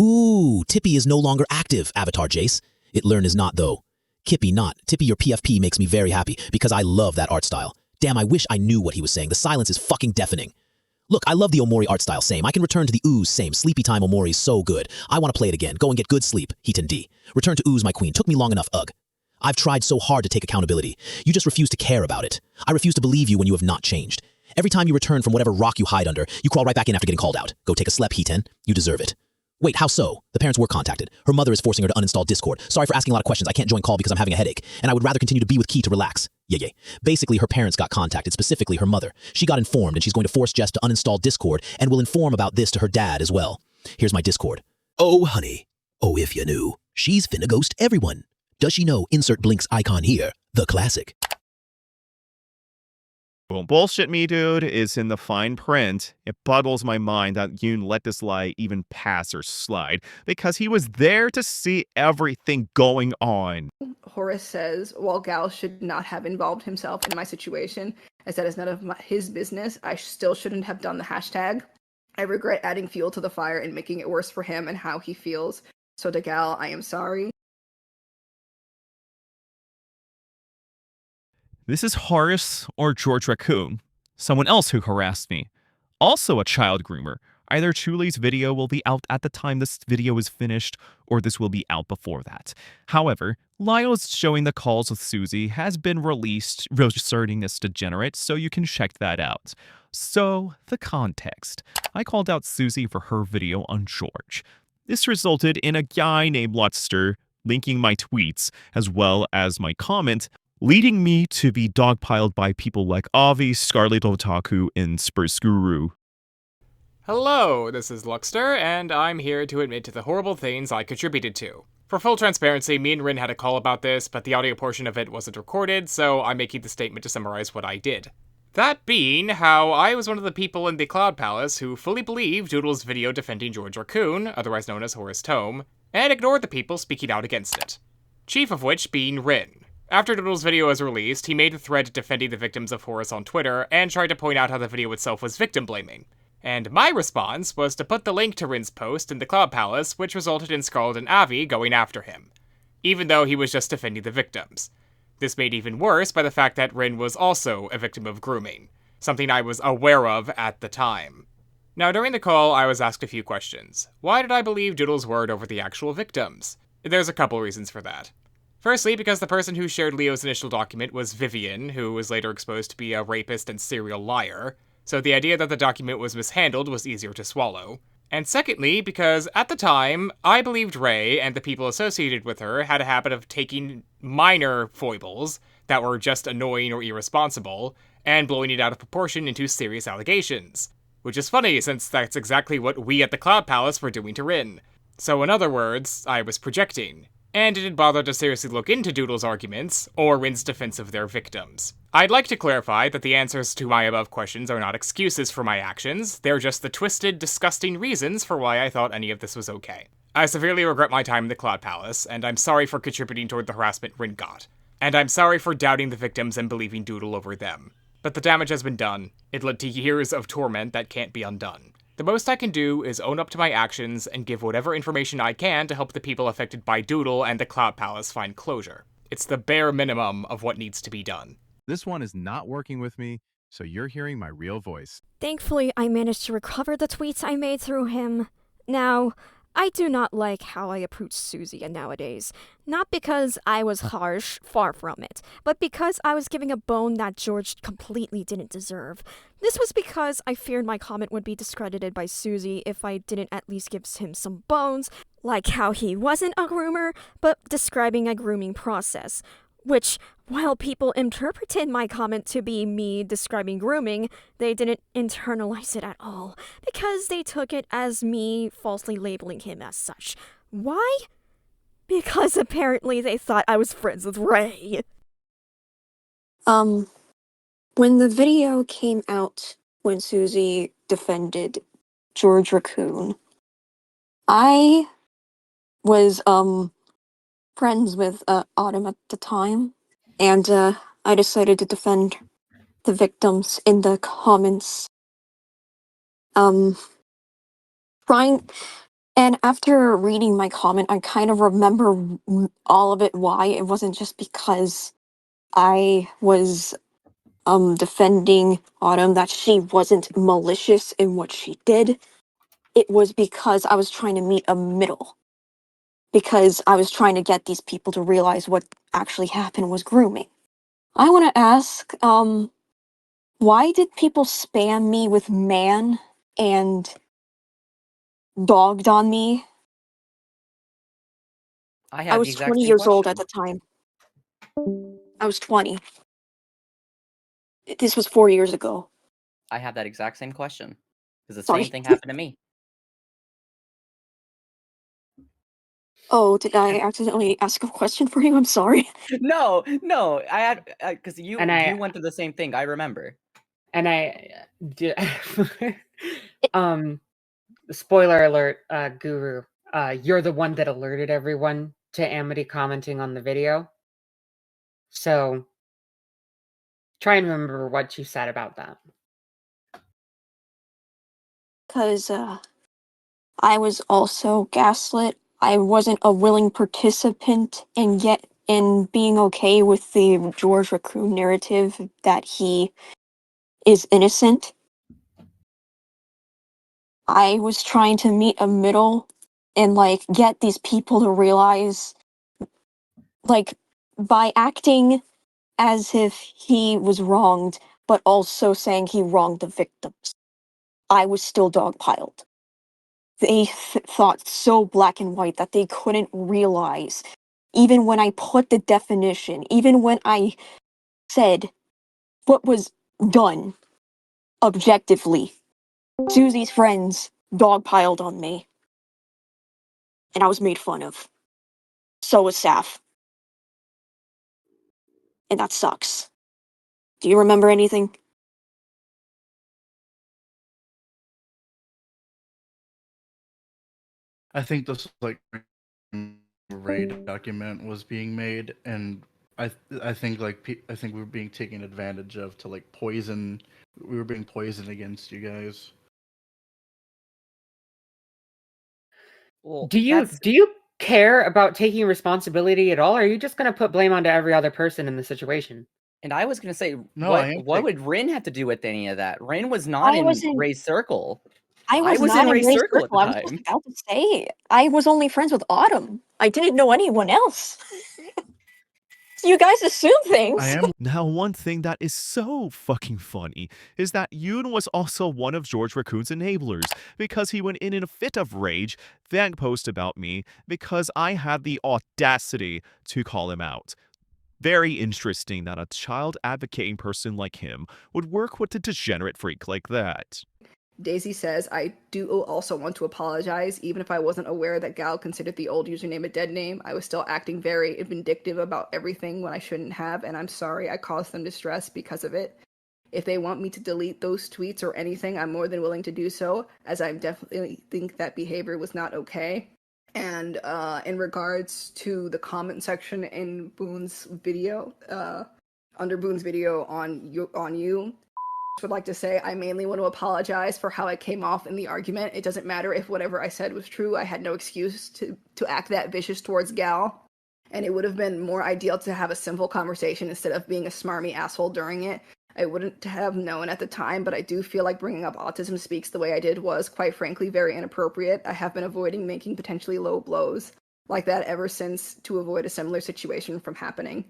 Ooh, Tippy is no longer active, Avatar Jace. It learn is not though. Kippy not. Tippy, your PFP makes me very happy because I love that art style. Damn, I wish I knew what he was saying. The silence is fucking deafening. Look, I love the Omori art style, same. I can return to the ooze, same. Sleepy time Omori is so good. I want to play it again. Go and get good sleep, Hiten D. Return to ooze, my queen. Took me long enough, ugh. I've tried so hard to take accountability. You just refuse to care about it. I refuse to believe you when you have not changed. Every time you return from whatever rock you hide under, you crawl right back in after getting called out. Go take a slep, Hiten. You deserve it. Wait, how so? The parents were contacted. Her mother is forcing her to uninstall Discord. Sorry for asking a lot of questions. I can't join call because I'm having a headache, and I would rather continue to be with Key to relax. Yay. Basically, her parents got contacted, specifically her mother. She got informed, and she's going to force Jess to uninstall Discord, and will inform about this to her dad as well. Here's my Discord. Oh, honey. Oh, if you knew. She's finna ghost everyone. Does she know insert Blink's icon here? The classic. Well, bullshit me, dude, is in the fine print. It boggles my mind that Yoon let this lie even pass or slide, because he was there to see everything going on. Horace says, while Gal should not have involved himself in my situation, as that is none of his business, I still shouldn't have done the hashtag. I regret adding fuel to the fire and making it worse for him and how he feels. So to Gal, I am sorry. This is Horace or George Raccoon, someone else who harassed me. Also a child groomer. Either Chuli's video will be out at the time this video is finished, or this will be out before that. However, Lio's showing the calls with Susie has been released, asserting this degenerate, so you can check that out. So, the context. I called out Susie for her video on George. This resulted in a guy named Lutster linking my tweets, as well as my comment, leading me to be dogpiled by people like Avi, Scarlet Otaku, and Spurs Guru. Hello, this is Luxter, and I'm here to admit to the horrible things I contributed to. For full transparency, me and Rin had a call about this, but the audio portion of it wasn't recorded, so I'm making the statement to summarize what I did. That being how I was one of the people in the Cloud Palace who fully believed Doodle's video defending George Raccoon, otherwise known as Horace Tome, and ignored the people speaking out against it. Chief of which being Rin. After Doodle's video was released, he made a thread defending the victims of Horace on Twitter and tried to point out how the video itself was victim-blaming. And my response was to put the link to Rin's post in the Cloud Palace, which resulted in Scarlet and Avi going after him, even though he was just defending the victims. This made even worse by the fact that Rin was also a victim of grooming, something I was aware of at the time. Now, during the call, I was asked a few questions. Why did I believe Doodle's word over the actual victims? There's a couple reasons for that. Firstly, because the person who shared Leo's initial document was Vivian, who was later exposed to be a rapist and serial liar, so the idea that the document was mishandled was easier to swallow. And secondly, because at the time, I believed Ray and the people associated with her had a habit of taking minor foibles that were just annoying or irresponsible and blowing it out of proportion into serious allegations. Which is funny, since that's exactly what we at the Cloud Palace were doing to Rin. So in other words, I was projecting, and didn't bother to seriously look into Doodle's arguments, or Rin's defense of their victims. I'd like to clarify that the answers to my above questions are not excuses for my actions, they're just the twisted, disgusting reasons for why I thought any of this was okay. I severely regret my time in the Cloud Palace, and I'm sorry for contributing toward the harassment Rin got. And I'm sorry for doubting the victims and believing Doodle over them. But the damage has been done. It led to years of torment that can't be undone. The most I can do is own up to my actions and give whatever information I can to help the people affected by Doodle and the Cloud Palace find closure. It's the bare minimum of what needs to be done. This one is not working with me, so you're hearing my real voice. Thankfully, I managed to recover the tweets I made through him. Now, I do not like how I approach Susie nowadays. Not because I was harsh, far from it, but because I was giving a bone that George completely didn't deserve. This was because I feared my comment would be discredited by Susie if I didn't at least give him some bones, like how he wasn't a groomer, but describing a grooming process. Which, while people interpreted my comment to be me describing grooming, they didn't internalize it at all, because they took it as me falsely labeling him as such. Why? Because apparently they thought I was friends with Ray. When the video came out, when Susie defended George Raccoon, I was, friends with, Autumn at the time, and, I decided to defend the victims in the comments. Trying, and after reading my comment, I kind of remember all of it, why. It wasn't just because I was defending Autumn, that she wasn't malicious in what she did. It was because I was trying to meet a middle. Because I was trying to get these people to realize what actually happened was grooming. I want to ask, why did people spam me with man and dogged on me? I was 20 years old at the time. I was 20. This was 4 years ago. I have that exact same question. Because the Sorry. same thing happened to me. Oh, did I accidentally ask a question for you? I'm sorry. No, I had because you And I- went through the same thing. I remember. And spoiler alert, Guru, you're the one that alerted everyone to Amity commenting on the video. So try and remember what you said about that. Because I was also gaslit. I wasn't a willing participant in being okay with the George Raccoon narrative that he is innocent. I was trying to meet a middle and get these people to realize, by acting as if he was wronged, but also saying he wronged the victims, I was still dogpiled. They thought so black and white that they couldn't realize, even when I put the definition, even when I said what was done objectively, Susie's friends dogpiled on me. And I was made fun of. So was Saf. And that sucks. Do you remember anything? I think this like raid document was being made, and I think like I think we were being taken advantage of to like poison. We were being poisoned against you guys. Well, Do you care about taking responsibility at all, or are you just gonna put blame onto every other person in the situation? And I was gonna say, No, I am what would Rin have to do with any of that? Rin was not I in wasn't. Ray's circle. I was was not in in Ray's Ray's circle at circle. the I was just time. about to say I was only friends with Autumn. I didn't know anyone else. You guys assume things. Now, one thing that is so fucking funny is that Yoon was also one of George Raccoon's enablers because he went in a fit of rage, then posted about me because I had the audacity to call him out. Very interesting that a child advocating person like him would work with a degenerate freak like that. Daisy says, I do also want to apologize. Even if I wasn't aware that Gal considered the old username a dead name, I was still acting very vindictive about everything when I shouldn't have, and I'm sorry I caused them distress because of it. If they want me to delete those tweets or anything, I'm more than willing to do so, as I definitely think that behavior was not okay. And in regards to the comment section in Boone's video, under Boone's video on you, would like to say I mainly want to apologize for how I came off in the argument. It doesn't matter if whatever I said was true. I had no excuse to act that vicious towards Gal, and it would have been more ideal to have a simple conversation instead of being a smarmy asshole during it. I wouldn't have known at the time, but I do feel like bringing up Autism Speaks the way I did was, quite frankly, very inappropriate. I have been avoiding making potentially low blows like that ever since to avoid a similar situation from happening.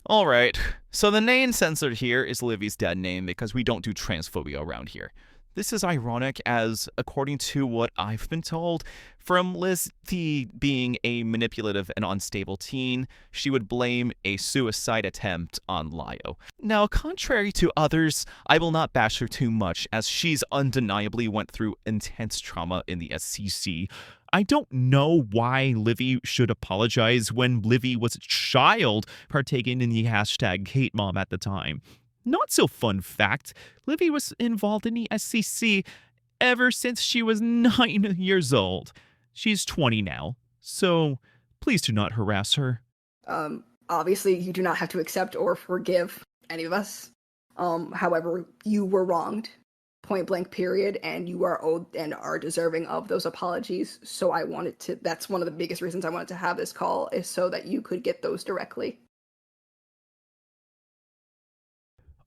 Alright, so the name censored here is Livy's dead name because we don't do transphobia around here. This is ironic as, according to what I've been told, from Lizzie being a manipulative and unstable teen, she would blame a suicide attempt on Lio. Now, contrary to others, I will not bash her too much as she's undeniably went through intense trauma in the SCC. I don't know why Livy should apologize when Livy was a child partaking in the hashtag hate mom at the time. Not so fun fact, Livy was involved in the SCC ever since she was 9 years old. She's 20 now, so please do not harass her. Obviously, you do not have to accept or forgive any of us. However, you were wronged, point blank period, and you are owed and are deserving of those apologies. So I wanted to, that's one of the biggest reasons I wanted to have this call, is so that you could get those directly.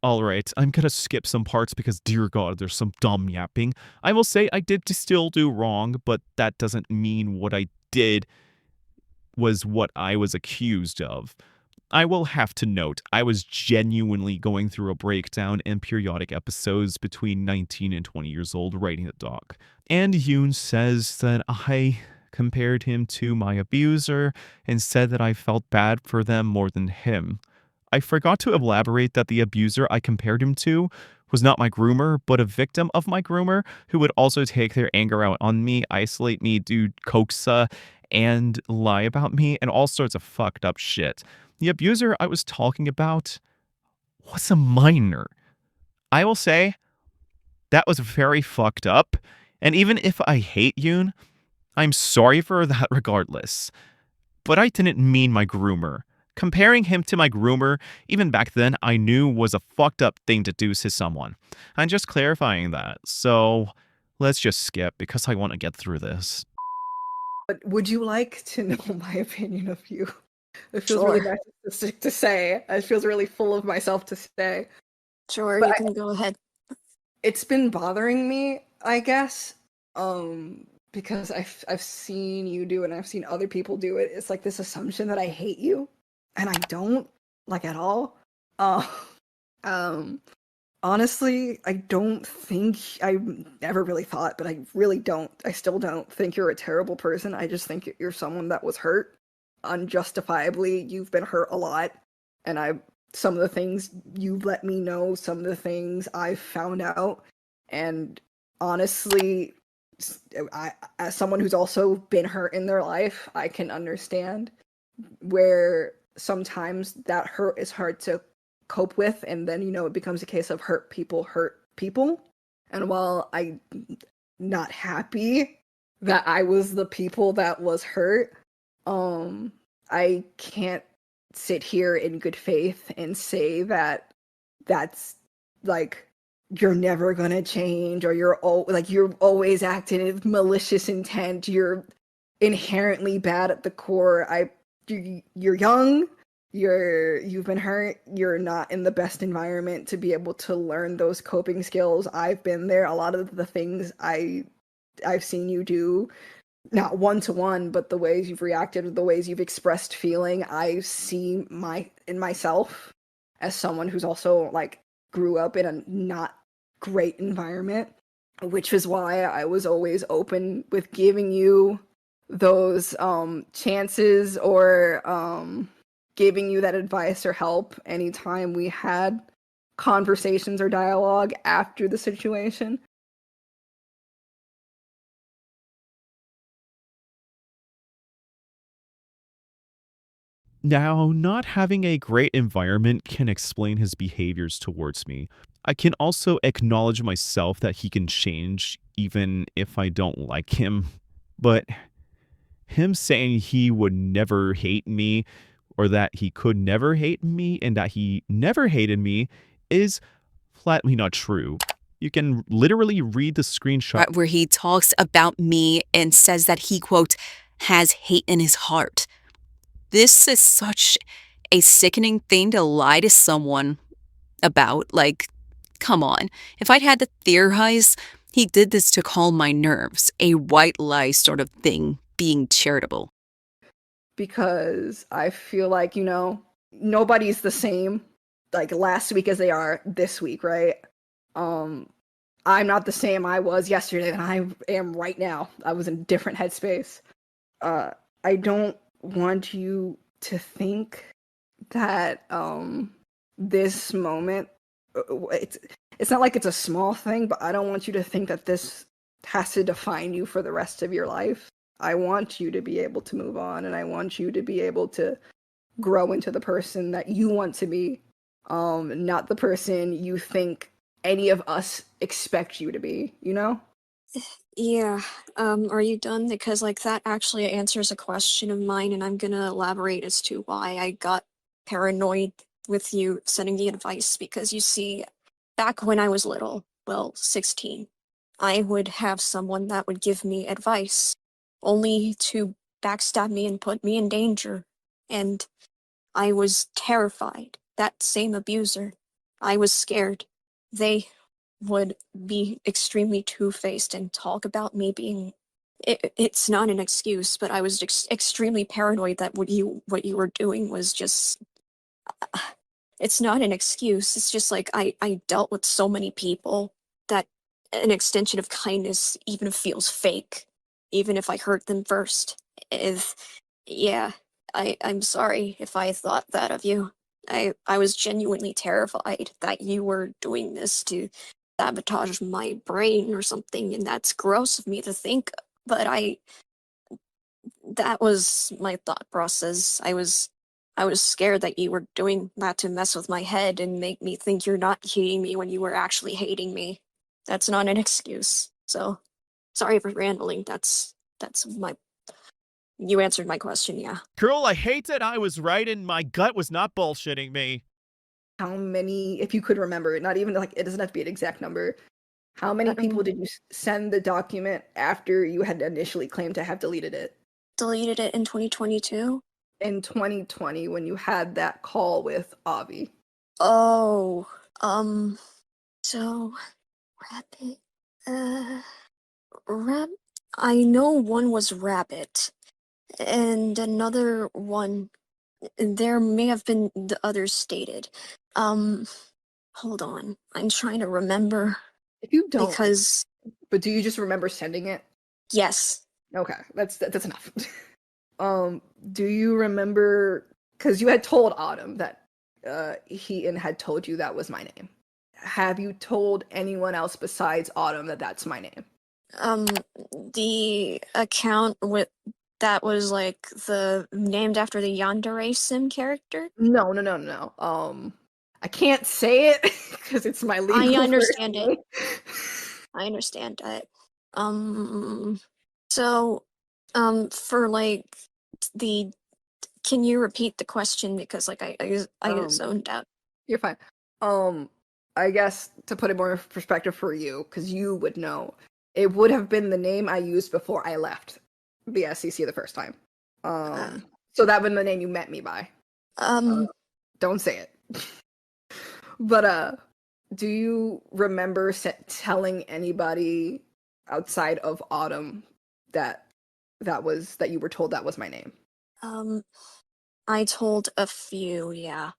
Alright, I'm gonna skip some parts because, dear God, there's some dumb yapping. I will say I did still do wrong, but that doesn't mean what I did was what I was accused of. I will have to note, I was genuinely going through a breakdown in periodic episodes between 19 and 20 years old writing the doc. And Yoon says that I compared him to my abuser and said that I felt bad for them more than him. I forgot to elaborate that the abuser I compared him to was not my groomer, but a victim of my groomer who would also take their anger out on me, isolate me, do coxa, and lie about me, and all sorts of fucked up shit. The abuser I was talking about was a minor. I will say, that was very fucked up, and even if I hate Yoon, I'm sorry for that regardless. But I didn't mean my groomer. Comparing him to my groomer, even back then, I knew was a fucked up thing to do to someone. I'm just clarifying that, so let's just skip because I want to get through this. But would you like to know my opinion of you? It feels really narcissistic to say. It feels really full of myself to say. Sure, But you can go ahead. It's been bothering me, I guess, because I've seen you do it and I've seen other people do it. It's like this assumption that I hate you. And I don't, like, at all. Honestly, I don't think, I never really thought, but I really don't, I still don't think you're a terrible person. I just think you're someone that was hurt unjustifiably. You've been hurt a lot, and some of the things you've let me know, some of the things I've found out, and honestly, as someone who's also been hurt in their life, I can understand where sometimes that hurt is hard to cope with, and then, it becomes a case of hurt people. And while I'm not happy that I was the people that was hurt, I can't sit here in good faith and say that that's like you're never gonna change, or you're always acting with malicious intent. You're inherently bad at the core. You're young. You've been hurt. You're not in the best environment to be able to learn those coping skills. I've been there. A lot of the things I've seen you do, not one-to-one, but the ways you've reacted, the ways you've expressed feeling, I see in myself as someone who's also like grew up in a not great environment, which is why I was always open with giving you those chances, or giving you that advice or help anytime we had conversations or dialogue after the situation. Now, not having a great environment can explain his behaviors towards me. I can also acknowledge myself that he can change even if I don't like him. But him saying he would never hate me, or that he could never hate me, and that he never hated me is flatly not true. You can literally read the screenshot where he talks about me and says that he, quote, has hate in his heart. This is such a sickening thing to lie to someone about. Like, come on. If I'd had to theorize, he did this to calm my nerves. A white lie sort of thing, being charitable. Because I feel like, nobody's the same like last week as they are this week, right? I'm not the same I was yesterday than I am right now. I was in a different headspace. I don't want you to think that this moment, it's not like it's a small thing, but I don't want you to think that this has to define you for the rest of your life. I want you to be able to move on, and I want you to be able to grow into the person that you want to be, not the person you think any of us expect you to be, Yeah, are you done? Because, that actually answers a question of mine, and I'm gonna elaborate as to why I got paranoid with you sending the advice. Because, you see, back when I was little, 16, I would have someone that would give me advice, only to backstab me and put me in danger. And I was terrified. That same abuser, I was scared. They would be extremely two-faced and talk about me being... It's not an excuse, but I was extremely paranoid that what you were doing was just... It's not an excuse. It's just like I dealt with so many people that an extension of kindness even feels fake, even if I hurt them first. I'm sorry if I thought that of you. I was genuinely terrified that you were doing this to sabotage my brain or something, and that's gross of me to think, but that was my thought process. I was scared that you were doing that to mess with my head and make me think you're not hating me when you were actually hating me. That's not an excuse. So, sorry for rambling. You answered my question, yeah. Girl, I hate that I was right and my gut was not bullshitting me. How many, if you could remember, not even it doesn't have to be an exact number, how many people did you send the document after you had initially claimed to have deleted it? Deleted it in 2022? In 2020, when you had that call with Avi. Oh, so, I know one was Rabbit, and another one, there may have been the others stated. Hold on, I'm trying to remember. If you don't, because... But do you just remember sending it? Yes. Okay, that's enough. Do you remember, because you had told Autumn that Hiten had told you that was my name. Have you told anyone else besides Autumn that that's my name? The account that was the named after the Yandere Sim character? No. I can't say it because it's my legal I understand it. I understand that. So, for like the, can you repeat the question because like I get zoned out. You're fine. I guess to put it more in perspective for you, because you would know, it would have been the name I used before I left the SCC the first time. So that would been the name you met me by. Don't say it. But do you remember telling anybody outside of Autumn that you were told that was my name? I told a few, yeah.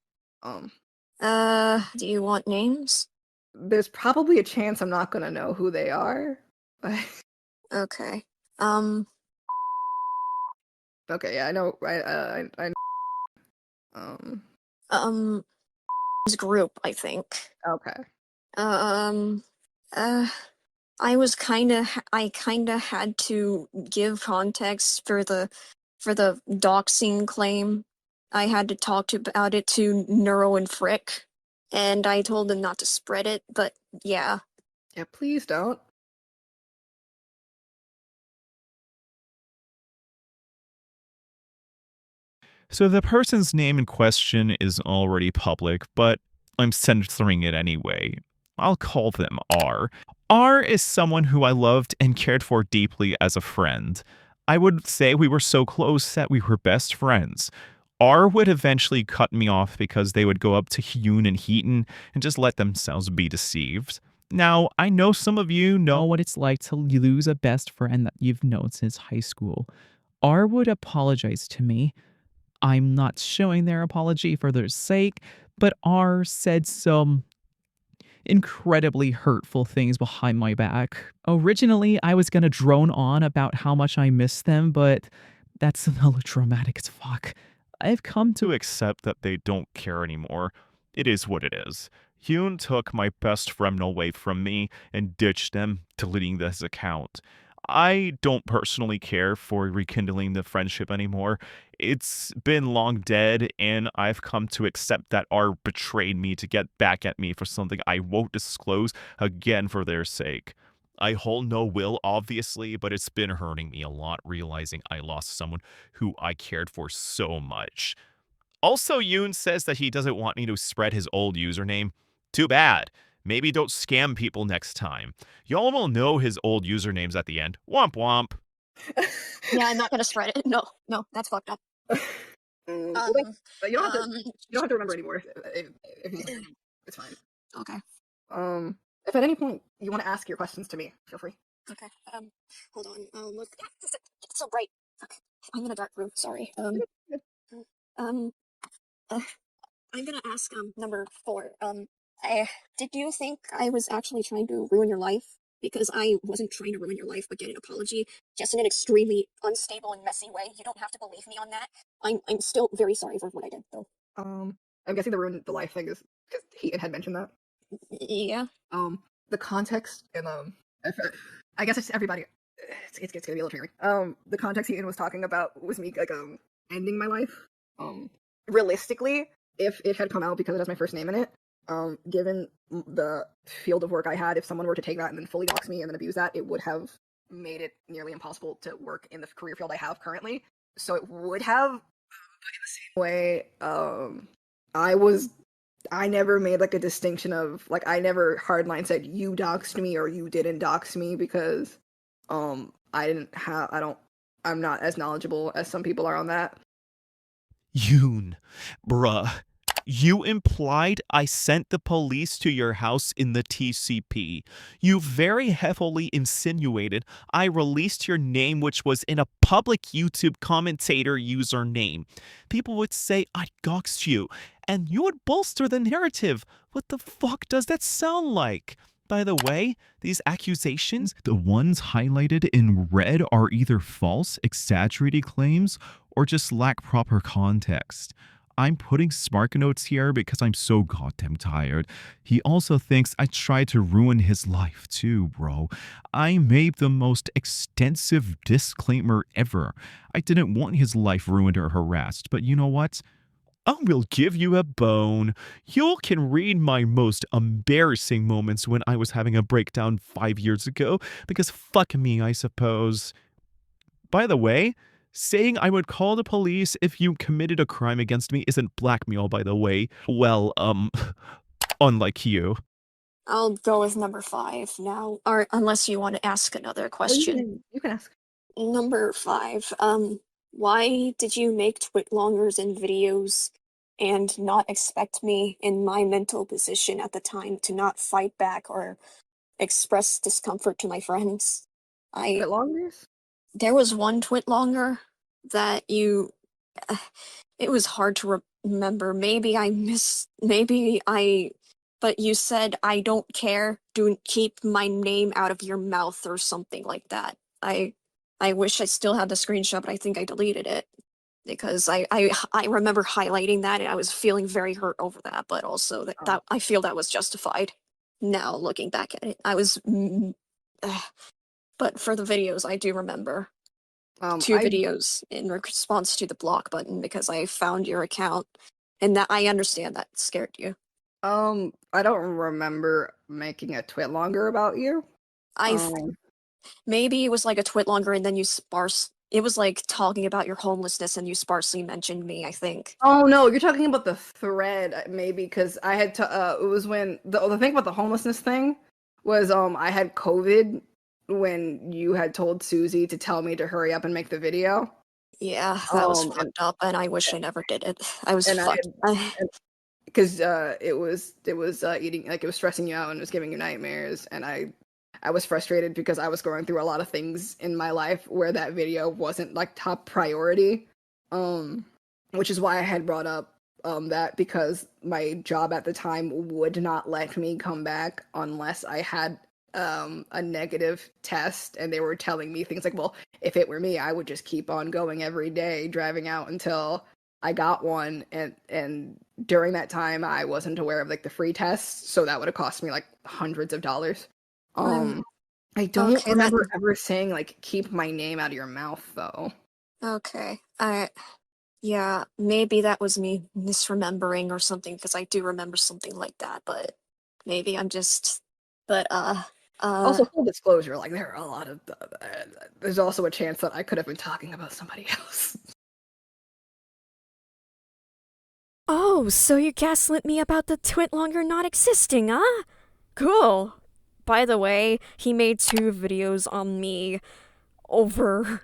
Do you want names? There's probably a chance I'm not gonna know who they are. Okay. Okay, yeah, I know. This group, I think. Okay. I kinda had to give context for the doxing claim. I had to talk about it to Neuro and Frick, and I told them not to spread it, but yeah. Yeah, please don't. So the person's name in question is already public, but I'm censoring it anyway. I'll call them R. R is someone who I loved and cared for deeply as a friend. I would say we were so close that we were best friends. R would eventually cut me off because they would go up to Hyun and Hiten and just let themselves be deceived. Now, I know some of you know what it's like to lose a best friend that you've known since high school. R would apologize to me. I'm not showing their apology for their sake, but R said some incredibly hurtful things behind my back. Originally, I was gonna drone on about how much I miss them, but that's melodramatic as fuck. I've come to accept that they don't care anymore. It is what it is. Hyun took my best friend away from me and ditched them, deleting this account. I don't personally care for rekindling the friendship anymore. It's been long dead, and I've come to accept that R betrayed me to get back at me for something I won't disclose again for their sake. I hold no will, obviously, but it's been hurting me a lot realizing I lost someone who I cared for so much. Also, Yoon says that he doesn't want me to spread his old username. Too bad. Maybe don't scam people next time. Y'all will know his old usernames at the end. Womp womp. Yeah, I'm not gonna spread it. No, that's fucked up. You don't have to remember anymore. It's fine. Okay. If at any point you want to ask your questions to me, feel free. Okay. Hold on. Look. It's so bright. Fuck. I'm in a dark room. Sorry. I'm gonna ask number 4. Did you think I was actually trying to ruin your life? Because I wasn't trying to ruin your life, but get an apology, just in an extremely unstable and messy way. You don't have to believe me on that. I'm still very sorry for what I did, though. I'm guessing the ruin the life thing is because he had mentioned that. Yeah. The context and I guess it's everybody. It's gonna be a little tricky. The context Ian was talking about was me like ending my life. Realistically, if it had come out because it has my first name in it, given the field of work I had, if someone were to take that and then fully dox me and then abuse that, it would have made it nearly impossible to work in the career field I have currently. So it would have, but in the same way, I never made like a distinction of like I never hardline said you doxed me or you didn't dox me because I'm not as knowledgeable as some people are on that. Yoon, bruh. You implied I sent the police to your house in the TCP. You very heavily insinuated I released your name, which was in a public YouTube commentator username. People would say I doxed you, and you would bolster the narrative. What the fuck does that sound like? By the way, these accusations, the ones highlighted in red, are either false, exaggerated claims, or just lack proper context. I'm putting Spark Notes here because I'm so goddamn tired. He also thinks I tried to ruin his life too, bro. I made the most extensive disclaimer ever. I didn't want his life ruined or harassed, but you know what? I will give you a bone. You can read my most embarrassing moments when I was having a breakdown 5 years ago, because fuck me, I suppose. By the way, saying I would call the police if you committed a crime against me isn't blackmail, by the way. Well, unlike you. I'll go with number 5 now, or unless you want to ask another question. You can ask. Number 5. Why did you make twit-longers and videos and not expect me in my mental position at the time to not fight back or express discomfort to my friends? Twit-longers? There was one twit-longer that you... it was hard to remember. But you said, I don't care, keep my name out of your mouth or something like that. I wish I still had the screenshot, but I think I deleted it. Because I remember highlighting that and I was feeling very hurt over that, but also that I feel that was justified. Now, looking back at it, I was... but for the videos, I do remember 2 videos in response to the block button because I found your account and that I understand that scared you. I don't remember making a twit-longer about you. Maybe it was like a twit-longer and then you it was like talking about your homelessness and you sparsely mentioned me, I think. Oh no, you're talking about the thread, maybe, because I had to, it was when, the thing about the homelessness thing was, I had COVID when you had told Susie to tell me to hurry up and make the video. Yeah, that was fucked up, and I wish I never did it. I was fucked. Because it was eating, like, it was stressing you out and it was giving you nightmares, and I was frustrated because I was going through a lot of things in my life where that video wasn't like top priority, which is why I had brought up that, because my job at the time would not let me come back unless I had a negative test, and they were telling me things like, well, if it were me, I would just keep on going every day, driving out until I got one, and during that time I wasn't aware of like the free tests, so that would have cost me like hundreds of dollars. I don't remember ever saying like keep my name out of your mouth though. Okay. Yeah, maybe that was me misremembering or something, because I do remember something like that, but maybe I'm just also, full disclosure, like there are a lot of there's also a chance that I could have been talking about somebody else. Oh, so you gaslit me about the twit-longer not existing, huh? Cool. By the way, he made 2 videos on me over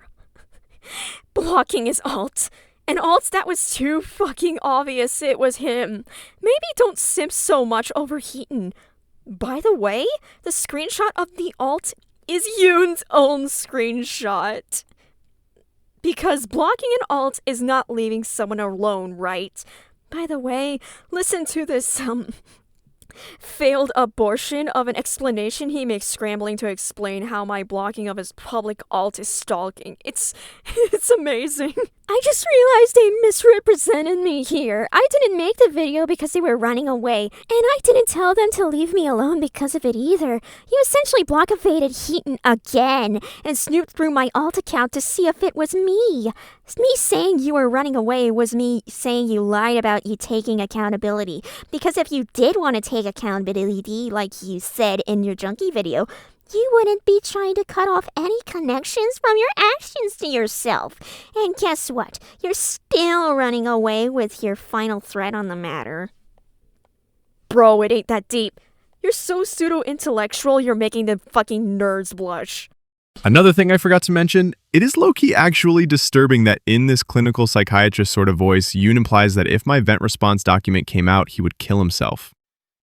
blocking his alt. An alt that was too fucking obvious it was him. Maybe don't simp so much over Hiten. By the way, the screenshot of the alt is Yoon's own screenshot. Because blocking an alt is not leaving someone alone, right? By the way, listen to this, failed abortion of an explanation he makes scrambling to explain how my blocking of his public alt is stalking. It's amazing. I just realized they misrepresented me here. I didn't make the video because they were running away, and I didn't tell them to leave me alone because of it either. You essentially block-evaded Hiten again and snooped through my alt account to see if it was me. Me saying you were running away was me saying you lied about you taking accountability. Because if you did want to take accountability, like you said in your junkie video, you wouldn't be trying to cut off any connections from your actions to yourself. And guess what? You're still running away with your final threat on the matter. Bro, it ain't that deep. You're so pseudo-intellectual, you're making the fucking nerds blush. Another thing I forgot to mention, it is low-key actually disturbing that in this clinical psychiatrist sort of voice, Yoon implies that if my vent response document came out, he would kill himself.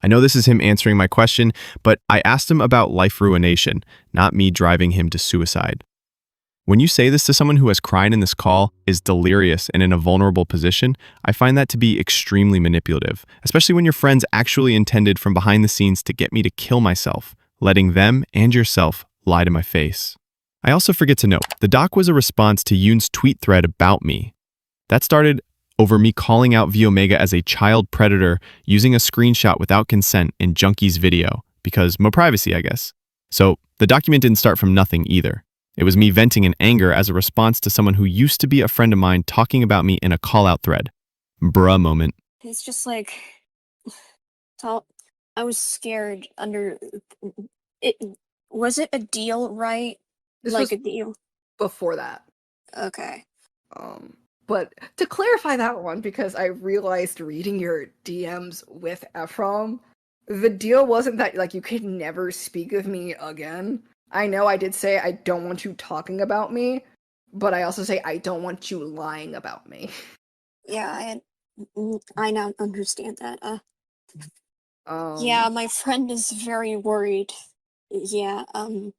I know this is him answering my question, but I asked him about life ruination, not me driving him to suicide. When you say this to someone who has cried in this call, is delirious and in a vulnerable position, I find that to be extremely manipulative, especially when your friends actually intended from behind the scenes to get me to kill myself, letting them and yourself lie to my face. I also forget to note, the doc was a response to Yoon's tweet thread about me. That started over me calling out V Omega as a child predator using a screenshot without consent in Junkie's video, because more privacy, I guess. So the document didn't start from nothing either. It was me venting in anger as a response to someone who used to be a friend of mine talking about me in a call-out thread. Bruh moment. It's just like, so I was scared under it. Was it a deal, right? This like was a deal. before that. Okay. But to clarify that one, because I realized reading your DMs with Ephraim, the deal wasn't that like you could never speak of me again. I know I did say I don't want you talking about me, but I also say I don't want you lying about me. Yeah, I now understand that. Yeah, my friend is very worried. Yeah, I'm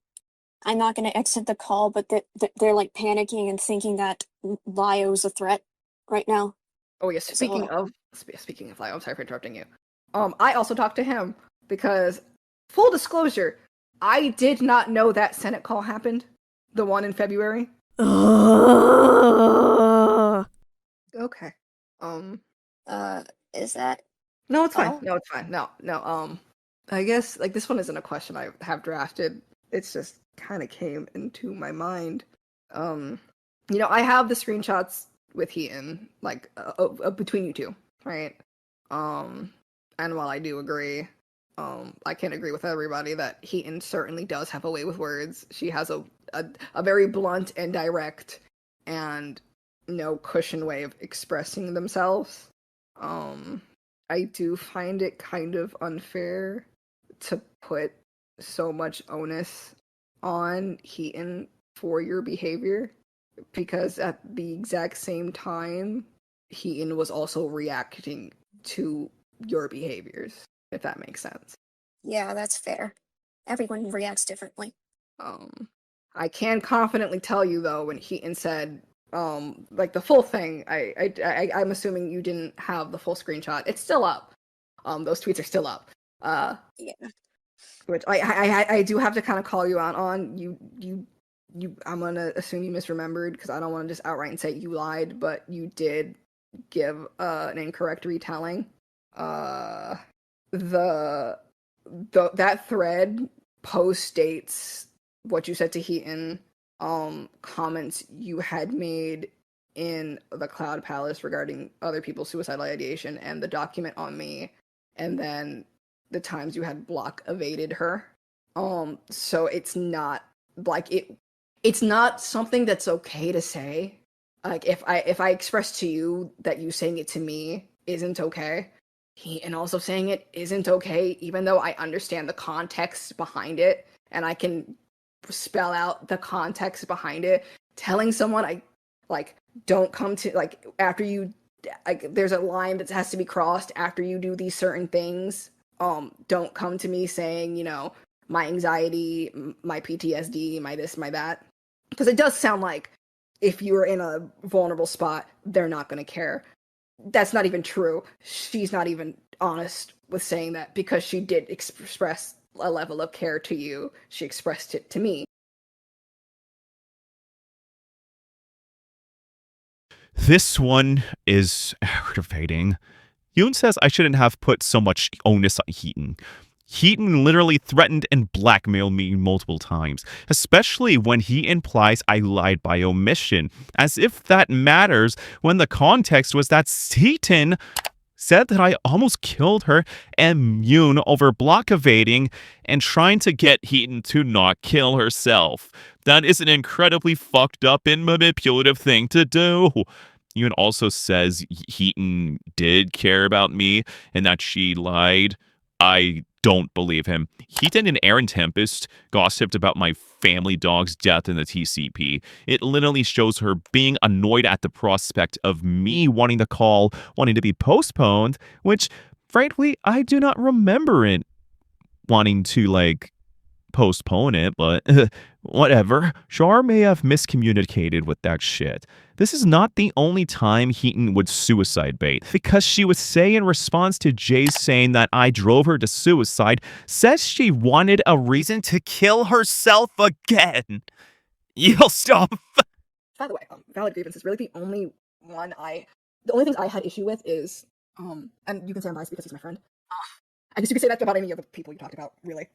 not gonna exit the call, but they're like panicking and thinking that Lio's a threat right now. Oh yeah, speaking of Lio, I'm sorry for interrupting you. I also talked to him because, full disclosure, I did not know that Senate call happened. The one in February. Okay. Is that? No, it's fine. all? No, it's fine. No. I guess like this one isn't a question I have drafted. It's just kind of came into my mind. I have the screenshots with Hiten, like between you two, right? And while I do agree, I can't agree with everybody that Hiten certainly does have a way with words. She has a very blunt and direct and no cushion way of expressing themselves. I do find it kind of unfair to put so much onus on Hiten for your behavior, because at the exact same time, Hiten was also reacting to your behaviors, if that makes sense. Yeah, that's fair. Everyone reacts differently. I can confidently tell you though, when Hiten said, like the full thing, I'm assuming you didn't have the full screenshot. It's still up. Those tweets are still up. Yeah. Which I do have to kind of call you out on. You I'm gonna assume you misremembered because I don't want to just outright say you lied, but you did give an incorrect retelling. That thread post dates what you said to Hiten, comments you had made in the Cloud Palace regarding other people's suicidal ideation, and the document on me, and then the times you had block evaded her. So it's not like it's not something that's okay to say. Like if I express to you that you saying it to me isn't okay, and also saying it isn't okay, even though I understand the context behind it and I can spell out the context behind it. Telling someone I like don't come to like after you like there's a line that has to be crossed after you do these certain things. Don't come to me saying, my anxiety, my PTSD, my this, my that. Because it does sound like if you're in a vulnerable spot, they're not going to care. That's not even true. She's not even honest with saying that, because she did express a level of care to you. She expressed it to me. This one is aggravating. Yoon says I shouldn't have put so much onus on Hiten. Hiten literally threatened and blackmailed me multiple times, especially when he implies I lied by omission, as if that matters when the context was that Hiten said that I almost killed her and Yoon over block evading and trying to get Hiten to not kill herself. That is an incredibly fucked up and manipulative thing to do. Yoon also says Hiten did care about me and that she lied. I don't believe him. Hiten and Aaron Tempest gossiped about my family dog's death in the TCP. It literally shows her being annoyed at the prospect of me wanting the call, wanting to be postponed, which, frankly, I do not remember it wanting to, postpone it, but whatever. Char may have miscommunicated with that shit. This is not the only time Hiten would suicide bait, because she would say in response to Jay's saying that I drove her to suicide, says she wanted a reason to kill herself again. You'll stop. By the way, valid grievance is really the only things I had issue with is, and you can say I'm biased because he's my friend. I guess you could say that about any other people you talked about, really.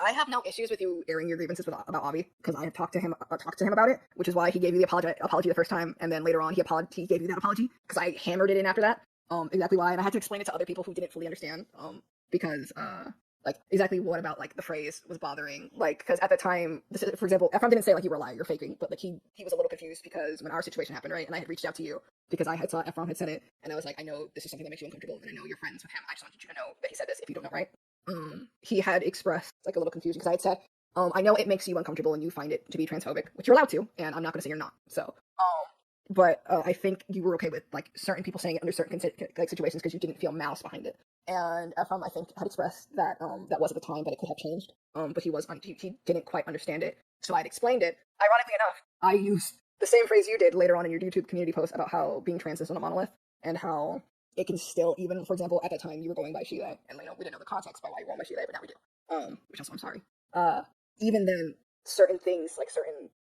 I have no issues with you airing your grievances about Avi, because I have talked to him about it, which is why he gave you the apology the first time, and then later on he gave you that apology, because I hammered it in after that. Exactly why, and I had to explain it to other people who didn't fully understand. Because like exactly what about like the phrase was bothering, like because at the time, for example, Ephraim didn't say like you were a liar, you're faking, but like he was a little confused because when our situation happened, right, and I had reached out to you because I had saw Ephraim had said it, and I was like, I know this is something that makes you uncomfortable, and I know you're friends with him. I just wanted you to know that he said this if you don't know, right? He had expressed like a little confusion because I had said, I know it makes you uncomfortable and you find it to be transphobic, which you're allowed to, and I'm not going to say you're not. So, but I think you were okay with like certain people saying it under certain like situations because you didn't feel malice behind it. And Ephraim, I think, had expressed that that was at the time, but it could have changed. But he didn't quite understand it, so I'd explained it. Ironically enough, I used the same phrase you did later on in your YouTube community post about how being trans isn't a monolith and how it can still, even, for example, at that time you were going by she, they, and we didn't know the context by why you were going by she, they, but now we do. Which also, I'm sorry. Even then, certain things, like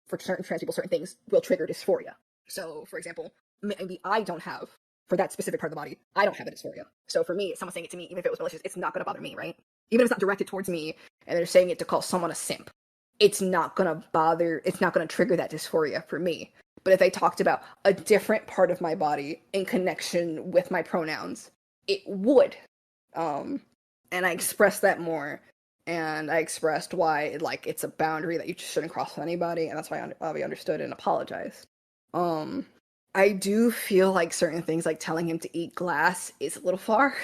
for certain trans people, certain things will trigger dysphoria. So, for example, maybe I don't have, for that specific part of the body, I don't have a dysphoria. So for me, if someone's saying it to me, even if it was malicious, it's not going to bother me, right? Even if it's not directed towards me, and they're saying it to call someone a simp, it's not going to trigger that dysphoria for me. But if they talked about a different part of my body in connection with my pronouns, it would. And I expressed that more. And I expressed why, like, it's a boundary that you just shouldn't cross with anybody. And that's why Avi understood and apologized. I do feel like certain things, like telling him to eat glass, is a little far.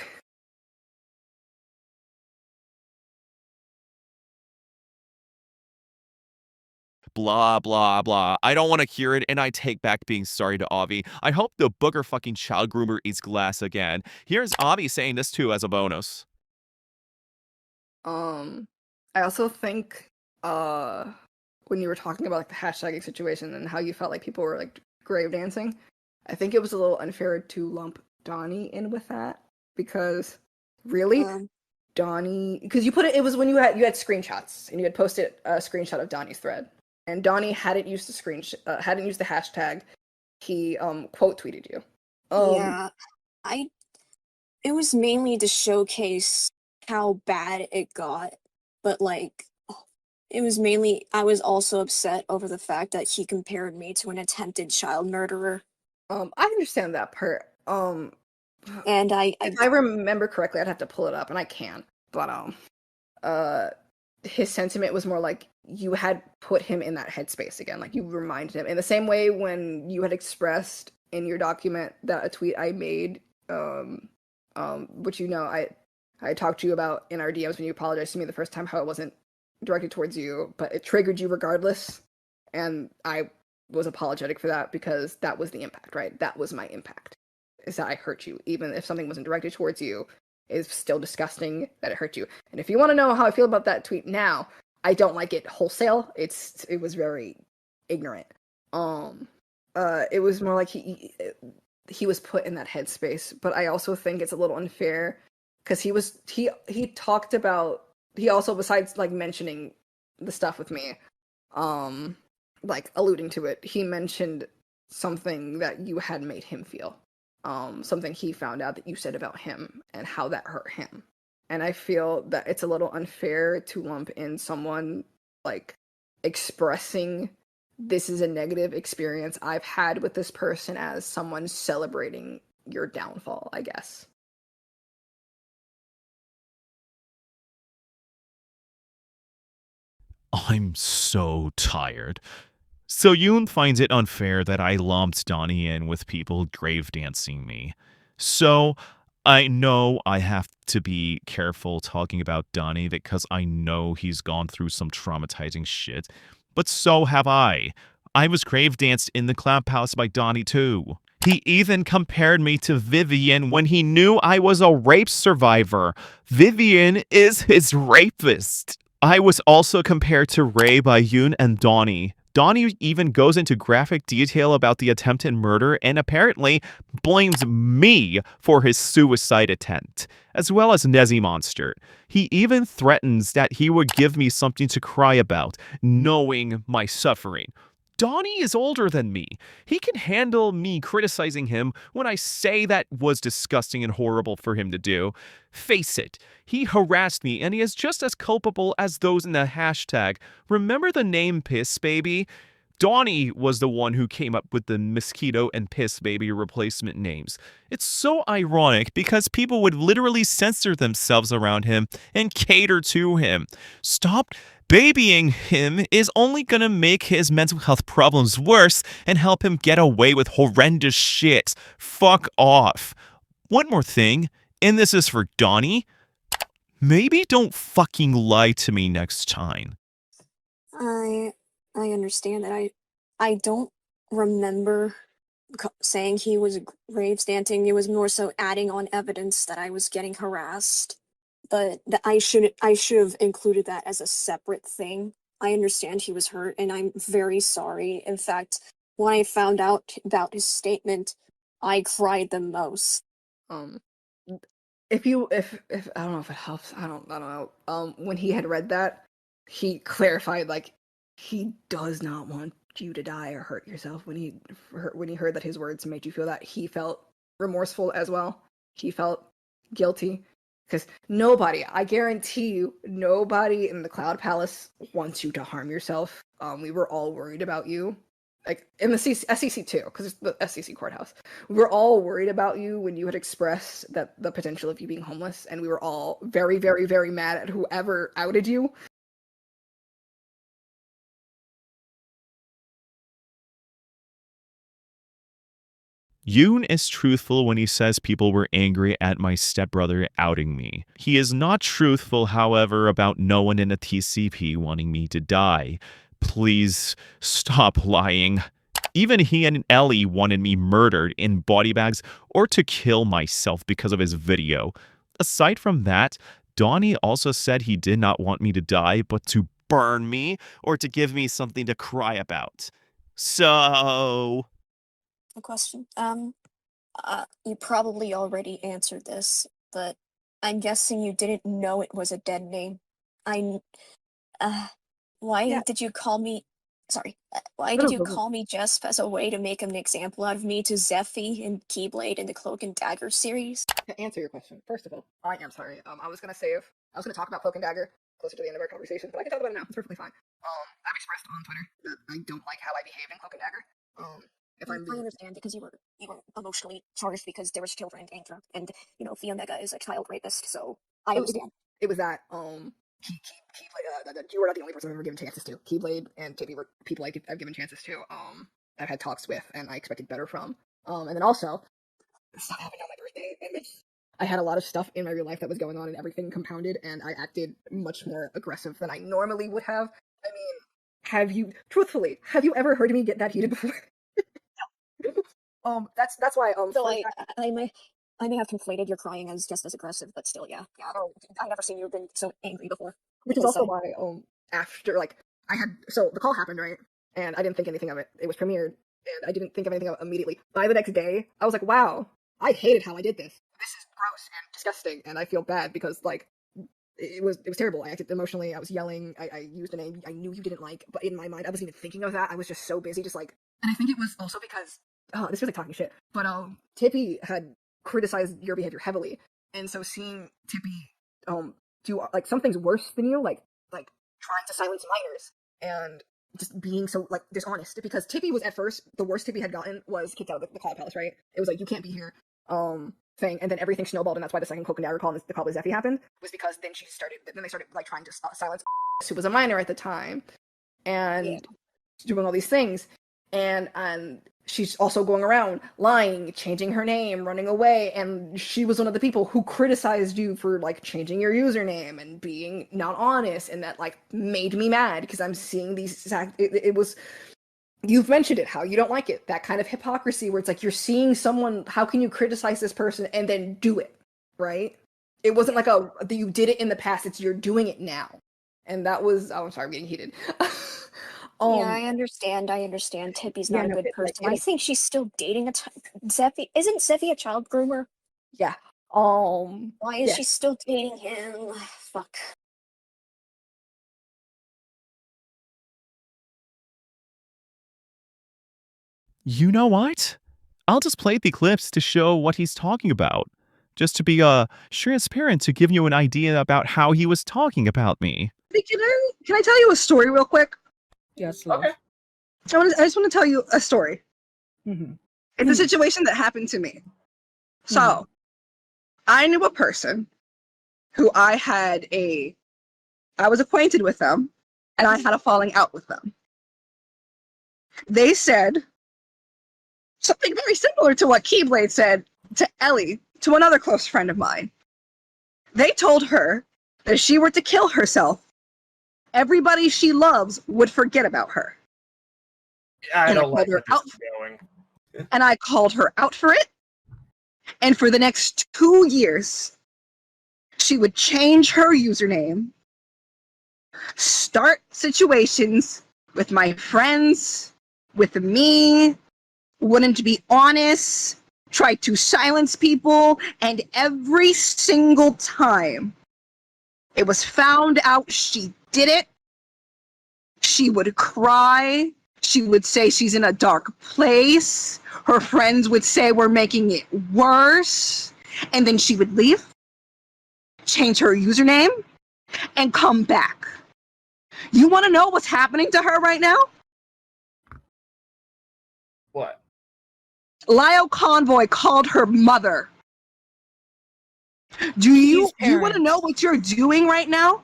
Blah, blah, blah. I don't want to hear it, and I take back being sorry to Avi. I hope the booger fucking child groomer eats glass again. Here's Avi saying this too as a bonus. I also think, when you were talking about like the hashtagging situation and how you felt like people were like grave dancing, I think it was a little unfair to lump Donnie in with that, because really, Donnie, because you put it was when you had screenshots and you had posted a screenshot of Donnie's thread, and Donnie hadn't used the hadn't used the hashtag. He quote tweeted you. Yeah, it was mainly to showcase how bad it got, but like it was mainly, I was also upset over the fact that he compared me to an attempted child murderer. I understand that part. And if I remember correctly, I'd have to pull it up, and I can. But his sentiment was more like you had put him in that headspace again, like you reminded him in the same way when you had expressed in your document that a tweet I made, which I talked to you about in our DMs when you apologized to me the first time, how it wasn't directed towards you, but it triggered you regardless, and I was apologetic for that because that was the impact, right? That was my impact, is that I hurt you. Even if something wasn't directed towards you, it's still disgusting that it hurt you. And if you want to know how I feel about that tweet now, I don't like it wholesale. It was very ignorant. It was more like he was put in that headspace, but I also think it's a little unfair because he talked about, he also, besides like mentioning the stuff with me, like alluding to it, he mentioned something that you had made him feel, something he found out that you said about him and how that hurt him. And I feel that it's a little unfair to lump in someone like expressing this is a negative experience I've had with this person as someone celebrating your downfall, I guess. I'm so tired. So Yoon finds it unfair that I lumped Donnie in with people grave dancing me. So I know I have to be careful talking about Donnie because I know he's gone through some traumatizing shit. But so have I. I was grave danced in the clubhouse by Donnie too. He even compared me to Vivian when he knew I was a rape survivor. Vivian is his rapist. I was also compared to Ray by Yoon and Donnie. Donnie even goes into graphic detail about the attempted murder and apparently blames me for his suicide attempt, as well as Nezzy Monster. He even threatens that he would give me something to cry about, knowing my suffering. Donnie is older than me. He can handle me criticizing him when I say that was disgusting and horrible for him to do. Face it, he harassed me and he is just as culpable as those in the hashtag. Remember the name Piss Baby? Donnie was the one who came up with the Mosquito and Piss Baby replacement names. It's so ironic because people would literally censor themselves around him and cater to him. Stop babying him is only gonna make his mental health problems worse and help him get away with horrendous shit. Fuck off. One more thing, and this is for Donnie. Maybe don't fucking lie to me next time. I understand that. I don't remember saying he was grave standing. It was more so adding on evidence that I was getting harassed. But I should have included that as a separate thing. I understand he was hurt, and I'm very sorry. In fact, when I found out about his statement, I cried the most. If I don't know if it helps, I don't know. When he had read that, he clarified like he does not want you to die or hurt yourself. When he heard that his words made you feel that, he felt remorseful as well. He felt guilty. Because nobody, I guarantee you, nobody in the Cloud Palace wants you to harm yourself. We were all worried about you. Like, in the SCC too, because it's the SCC courthouse. We were all worried about you when you had expressed that the potential of you being homeless, and we were all very, very, very mad at whoever outed you. Yoon is truthful when he says people were angry at my stepbrother outing me. He is not truthful, however, about no one in a TCP wanting me to die. Please stop lying. Even he and Ellie wanted me murdered in body bags or to kill myself because of his video. Aside from that, Donnie also said he did not want me to die, but to burn me or to give me something to cry about. So... A question. You probably already answered this, but I'm guessing you didn't know it was a dead name. Why did you call me? Sorry. Why did you call me Jesp as a way to make an example out of me to Zephy and Keyblade in the Cloak and Dagger series? To answer your question, first of all, I am sorry. I was gonna talk about Cloak and Dagger closer to the end of our conversation, but I can talk about it now. It's perfectly fine. I've expressed on Twitter that I don't like how I behaved in Cloak and Dagger. I understand because you were emotionally charged because there was children in danger, and Fia Mega is a child rapist, so I understand. It was that Keyblade, you were not the only person I've ever given chances to. Keyblade and Tippy were people I've given chances to. I've had talks with, and I expected better from. And then also, stuff happened on my birthday, and I had a lot of stuff in my real life that was going on, and everything compounded, and I acted much more aggressive than I normally would have. I mean, have you ever heard me get that heated before? That's why. So I may have conflated your crying as just as aggressive, but still, yeah. I've never seen you been so angry before. Which is also why, after the call happened, right? And I didn't think anything of it. It was premiered, and I didn't think of anything of it immediately. By the next day, I was like, wow, I hated how I did this. This is gross and disgusting, and I feel bad because it was terrible. I acted emotionally. I was yelling. I used a name I knew you didn't like, but in my mind, I wasn't even thinking of that. I was just so busy, and I think it was also because this feels like talking shit, but Tippy had criticized your behavior heavily, and so seeing Tippy do something's worse than you, like trying to silence minors and just being so dishonest, because Tippy was at first the worst Tippy had gotten was kicked out of the Cloud Palace, right? It was like, you can't be here thing, and then everything snowballed, and that's why the second Cloak and Dagger call, the call with Zephy happened, was because then they started trying to silence who was a minor at the time, and doing all these things, and she's also going around lying, changing her name, running away, and she was one of the people who criticized you for changing your username and being not honest, and that made me mad because I'm seeing these it was, you've mentioned it, how you don't like it, that kind of hypocrisy where it's you're seeing someone, how can you criticize this person and then do it, right? It wasn't you did it in the past, it's you're doing it now, and that was, I'm sorry, I'm getting heated. Yeah, I understand. Tippy's not a good person. I think she's still dating Zephy. Isn't Zephy a child groomer? Yeah. Why is she still dating him? Fuck. You know what? I'll just play the clips to show what he's talking about. Just to be transparent, to give you an idea about how he was talking about me. Hey, can I tell you a story real quick? Yes, love. Okay. I just want to tell you a story. Mm-hmm. It's a situation that happened to me. So, I knew a person who I was acquainted with them, and I had a falling out with them. They said something very similar to what Keyblade said to Ellie, to another close friend of mine. They told her that if she were to kill herself, everybody she loves would forget about her. I And don't like her where out, this is going. and I called her out for it. And for the next 2 years, she would change her username, start situations with my friends, with me, wouldn't be honest, tried to silence people, and every single time it was found out she did it, she would cry. She would say she's in a dark place. Her friends would say we're making it worse. And then she would leave, change her username, and come back. You want to know what's happening to her right now? What? LioConvoy called her mother. Do you want to know what you're doing right now?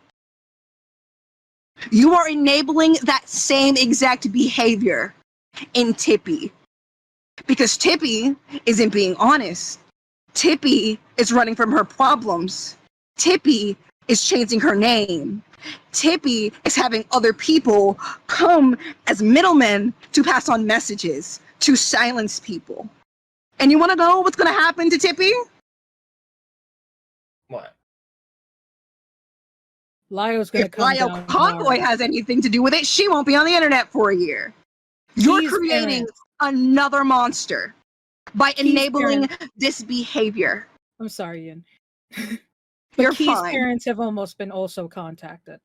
You are enabling that same exact behavior in Tippy. Because Tippy isn't being honest. Tippy is running from her problems. Tippy is changing her name. Tippy is having other people come as middlemen to pass on messages, to silence people. And you want to know what's going to happen to Tippy? What? Lio's gonna If come down LioConvoy has anything to do with it, she won't be on the internet for a year. You're Key's creating parents. another monster by Key's enabling parents. this behavior. I'm sorry, Ian. You're Key's fine. parents have almost been also contacted.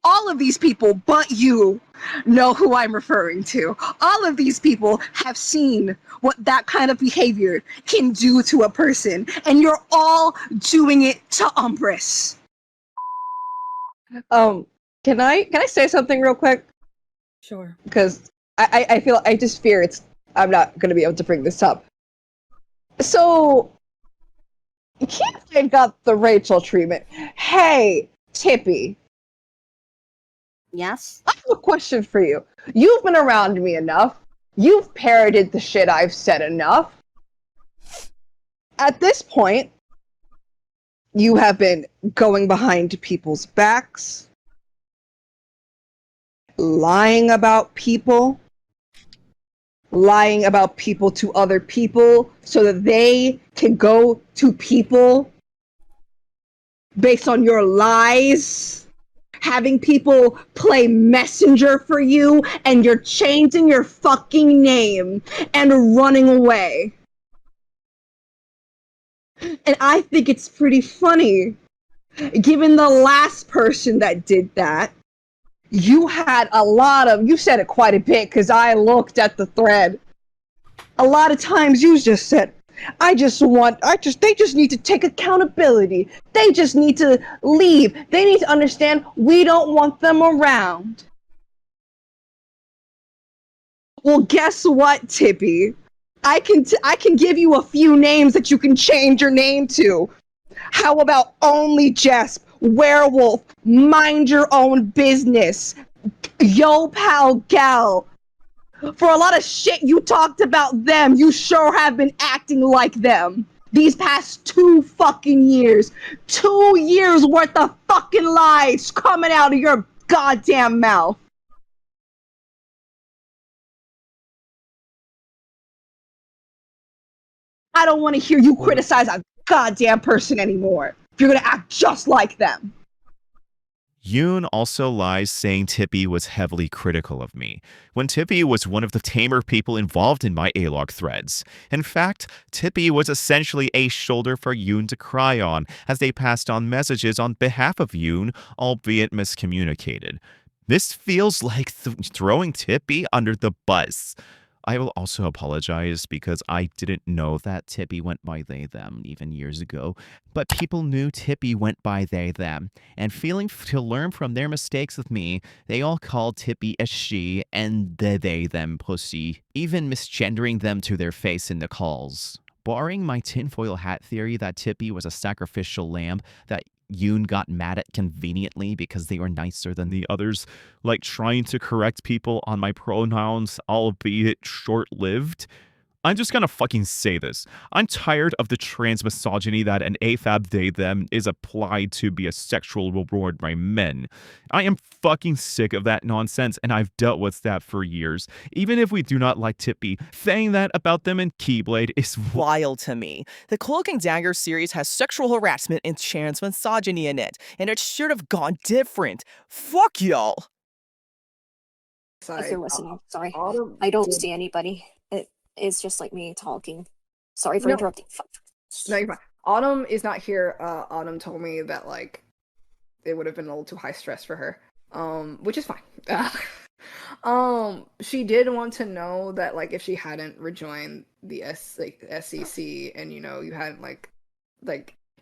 All of these people, but you, know who I'm referring to. All of these people have seen what that kind of behavior can do to a person, and you're all doing it to Umbris. Can I say something real quick? Sure. Because I just fear I'm not gonna be able to bring this up. So Keith got the Rachel treatment. Hey, Tippy. Yes? I have a question for you. You've been around me enough. You've parroted the shit I've said enough. At this point, you have been going behind people's backs, lying about people to other people so that they can go to people based on your lies, having people play messenger for you, and you're changing your fucking name and running away. And I think it's pretty funny, given the last person that did that, you said it quite a bit because I looked at the thread. A lot of times you just said, they just need to take accountability. They just need to leave. They need to understand we don't want them around. Well, guess what, Tippy? I can give you a few names that you can change your name to. How about Only Jesp, Werewolf, Mind Your Own Business, Yo Pal Gal? For a lot of shit you talked about them, you sure have been acting like them. These past 2 fucking years. 2 years worth of fucking lies coming out of your goddamn mouth. I don't want to hear you criticize a goddamn person anymore. If you're gonna act just like them. Yoon also lies saying Tippy was heavily critical of me, when Tippy was one of the tamer people involved in my A-log threads. In fact, Tippy was essentially a shoulder for Yoon to cry on, as they passed on messages on behalf of Yoon, albeit miscommunicated. This feels like throwing Tippy under the bus. I will also apologize because I didn't know that Tippy went by they, them even years ago. But people knew Tippy went by they, them. And feeling to learn from their mistakes with me, they all called Tippy a she and they, them pussy, even misgendering them to their face in the calls. Barring my tinfoil hat theory that Tippy was a sacrificial lamb that Yoon got mad at conveniently because they were nicer than the others, like trying to correct people on my pronouns, albeit short-lived. I'm just gonna fucking say this. I'm tired of the trans misogyny that an AFAB they them is applied to be a sexual reward by men. I am fucking sick of that nonsense, and I've dealt with that for years. Even if we do not like Tippy, saying that about them in Keyblade is wild to me. The Cloak and Dagger series has sexual harassment and trans misogyny in it, and it should have gone different. Fuck y'all! If you're listening, sorry. I don't see anybody. It's just like me talking. Sorry for interrupting. Fuck. No, you're fine. Autumn is not here. Autumn told me that like it would have been a little too high stress for her. Which is fine. She did want to know that like if she hadn't rejoined the SCC and you know you hadn't like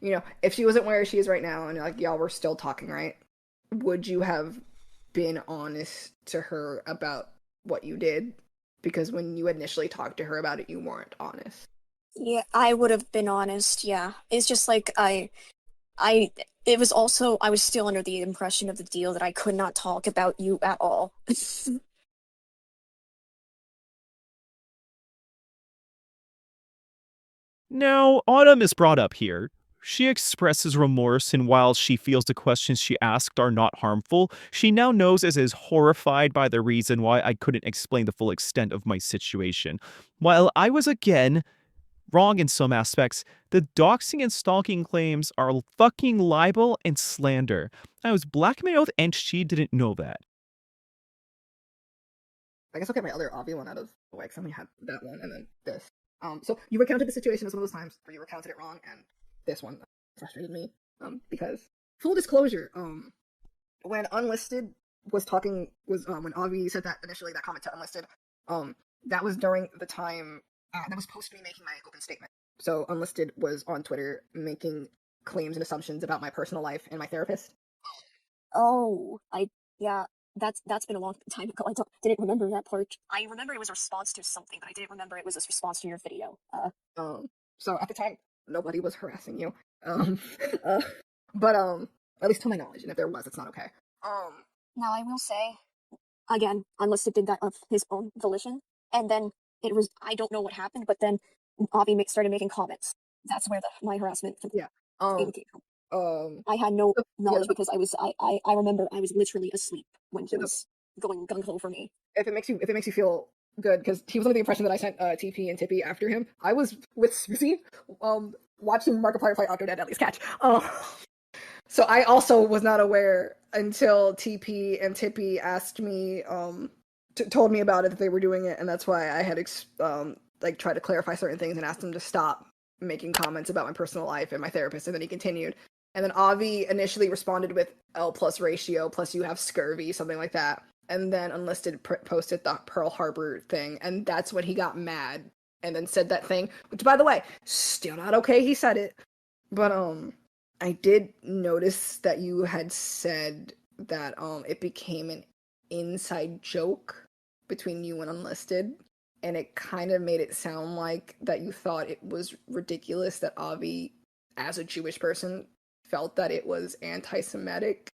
you know if she wasn't where she is right now and like y'all were still talking, right? Would you have been honest to her about what you did? Because when you initially talked to her about it, you weren't honest. Yeah, I would have been honest. Yeah, it's just like it was also I was still under the impression of the deal that I could not talk about you at all. Now, Autumn is brought up here. She expresses remorse, and while she feels the questions she asked are not harmful, she now knows as is horrified by the reason why I couldn't explain the full extent of my situation. While I was again wrong in some aspects, the doxing and stalking claims are fucking libel and slander. I was blackmailed and she didn't know that. I guess I'll get my other obvious one out of the way because I only had that one and then this. So you recounted the situation as one of those times where you recounted it wrong, and this one frustrated me. Because full disclosure, when Unlisted was talking, when Avi said that initially, that comment to Unlisted, that was during the time that was post me making my open statement. So Unlisted was on Twitter making claims and assumptions about my personal life and my therapist. Oh, yeah. That's been a long time ago. I didn't remember that part. I remember it was a response to something, but I didn't remember it was a response to your video. So at the time, nobody was harassing you. But at least to my knowledge, and if there was, it's not okay. Now I will say, again, Unlisted did that of his own volition, and then it was I don't know what happened, but then Avi started making comments. That's where my harassment came from. I had no knowledge because I remember I was literally asleep when he was going gung ho for me. If it makes you feel good, because he was under the impression that I sent TP and Tippy after him. I was with Susie, watching Markiplier play Octodad Ellie's Catch. So I also was not aware until TP and Tippy asked me, told me about it, that they were doing it, and that's why I had tried to clarify certain things and asked them to stop making comments about my personal life and my therapist, and then he continued. And then Avi initially responded with L plus ratio plus you have scurvy, something like that. And then Unlisted posted the Pearl Harbor thing, and that's when he got mad and then said that thing, which, by the way, still not okay he said it. But I did notice that you had said that it became an inside joke between you and Unlisted, and it kind of made it sound like that you thought it was ridiculous that Avi, as a Jewish person, felt that it was anti-Semitic.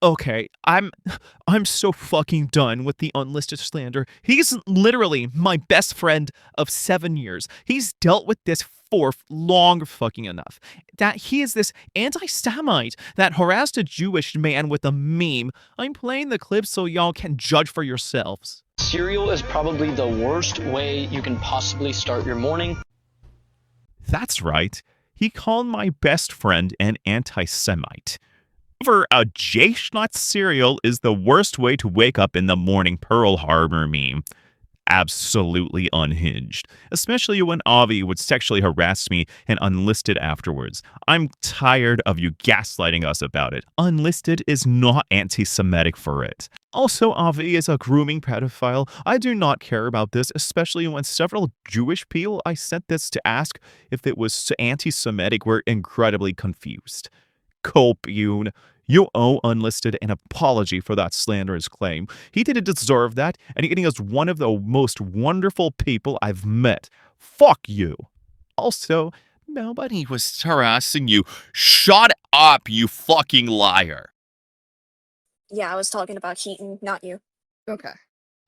Okay, I'm so fucking done with the Unlisted slander. He's literally my best friend of 7 years. He's dealt with this for long fucking enough. That he is this anti-Semite that harassed a Jewish man with a meme. I'm playing the clip so y'all can judge for yourselves. Cereal is probably the worst way you can possibly start your morning. That's right. He called my best friend an anti-Semite. A J-Schnott cereal is the worst way to wake up in the morning, Pearl Harbor meme. absolutely unhinged, especially when Avi would sexually harass me and unlisted afterwards. I'm tired of you gaslighting us about it. Unlisted is not anti-Semitic for it. Also, Avi is a grooming pedophile. I do not care about this, especially when several Jewish people I sent this to ask if it was anti-Semitic were incredibly confused. Yoon, you owe Unlisted an apology for that slanderous claim. He didn't deserve that, and he is one of the most wonderful people I've met. Fuck you. Also, nobody was harassing you. Shut up, you fucking liar. Yeah, I was talking about Hiten, not you. Okay.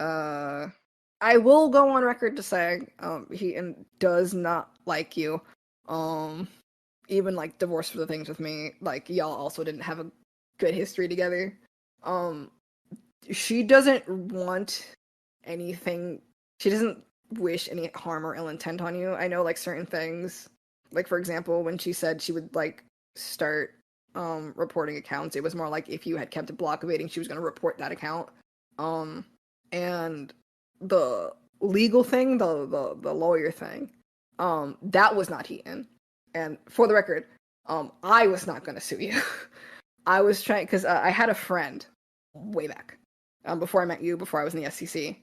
I will go on record to say, Hiten does not like you. Even like divorced for the things with me, like y'all also didn't have a good history together. She doesn't want anything. She doesn't wish any harm or ill intent on you. I know like certain things, like for example, when she said she would like start reporting accounts, it was more like if you had kept block evading, she was going to report that account. And the legal thing, the lawyer thing, that was not Hiten. And for the record, I was not going to sue you. I was trying, because I had a friend way back, before I met you, before I was in the SCC.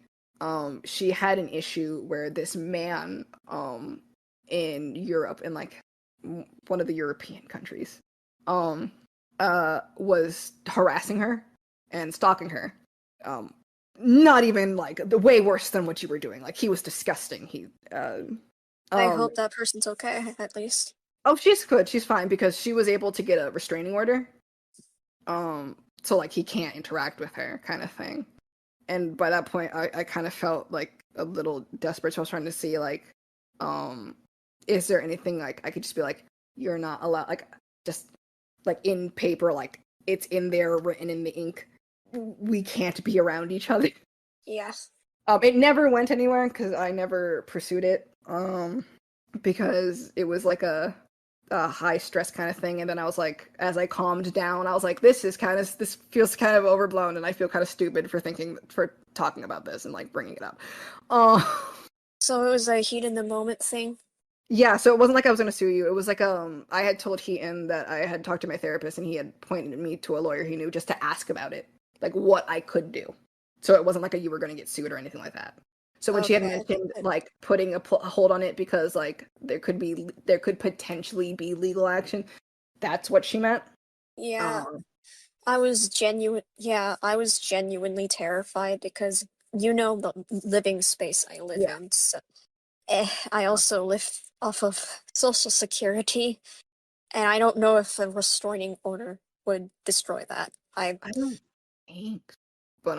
She had an issue where this man in Europe, in like one of the European countries, was harassing her and stalking her. Not even like the way worse than what you were doing. Like he was disgusting. I hope that person's okay, at least. Oh, she's good. She's fine because she was able to get a restraining order. So like he can't interact with her, kind of thing. And by that point, I kind of felt like a little desperate. So I was trying to see like, is there anything like I could just be like, you're not allowed, like just like in paper, like it's in there written in the ink. We can't be around each other. Yes. It never went anywhere because I never pursued it. Because it was like a high stress kind of thing, and then I was like, as I calmed down, I was like, this feels kind of overblown, and I feel kind of stupid for talking about this and like bringing it up. So it was a heat in the moment thing. Yeah, so it wasn't like I was gonna sue you. It was like I had told Hiten that I had talked to my therapist, and he had pointed me to a lawyer he knew just to ask about it, like what I could do. So it wasn't like you were gonna get sued or anything like that. So when she had mentioned like putting a hold on it because like there could potentially be legal action, that's what she meant. Yeah. I was genuinely genuinely terrified because you know the living space I live in. So I also live off of Social Security, and I don't know if a restraining order would destroy that. I don't think, but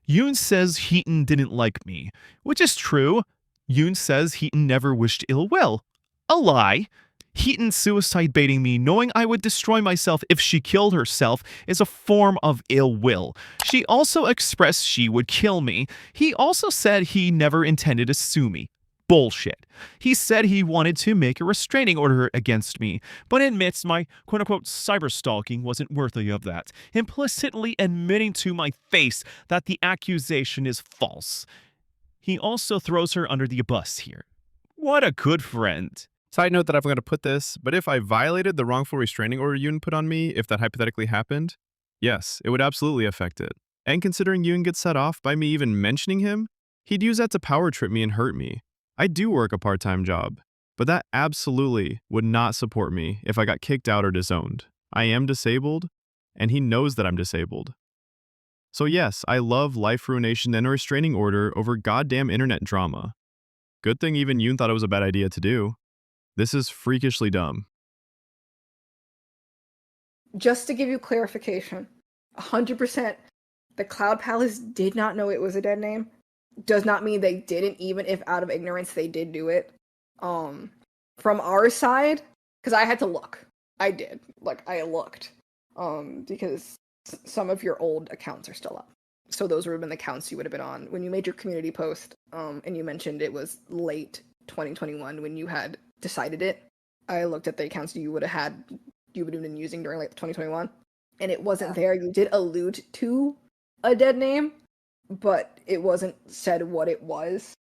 Yoon says Hiten didn't like me, which is true. Yoon says Hiten never wished ill will. A lie. Hiten suicide baiting me knowing I would destroy myself if she killed herself is a form of ill will. She also expressed she would kill me. He also said he never intended to sue me. Bullshit. He said he wanted to make a restraining order against me, but admits my quote-unquote cyberstalking wasn't worthy of that, implicitly admitting to my face that the accusation is false. He also throws her under the bus here. What a good friend. Side note that I'm going to put this, but if I violated the wrongful restraining order Yoon put on me, if that hypothetically happened, yes, it would absolutely affect it. And considering Yoon gets set off by me even mentioning him, he'd use that to power trip me and hurt me. I do work a part-time job, but that absolutely would not support me if I got kicked out or disowned. I am disabled, and he knows that I'm disabled. So yes, I love life ruination and a restraining order over goddamn internet drama. Good thing even Yoon thought it was a bad idea to do. This is freakishly dumb. Just to give you clarification, 100%, the Cloud Palace did not know it was a dead name. Does not mean they didn't, even if out of ignorance they did do it. From our side, because I had to look. I did. Like, I looked. Because some of your old accounts are still up. So those would have been the accounts you would have been on. When you made your community post, and you mentioned it was late 2021 when you had decided it, I looked at the accounts you would have been using during late 2021. and it wasn't there. You did allude to a dead name, but it wasn't said what it was.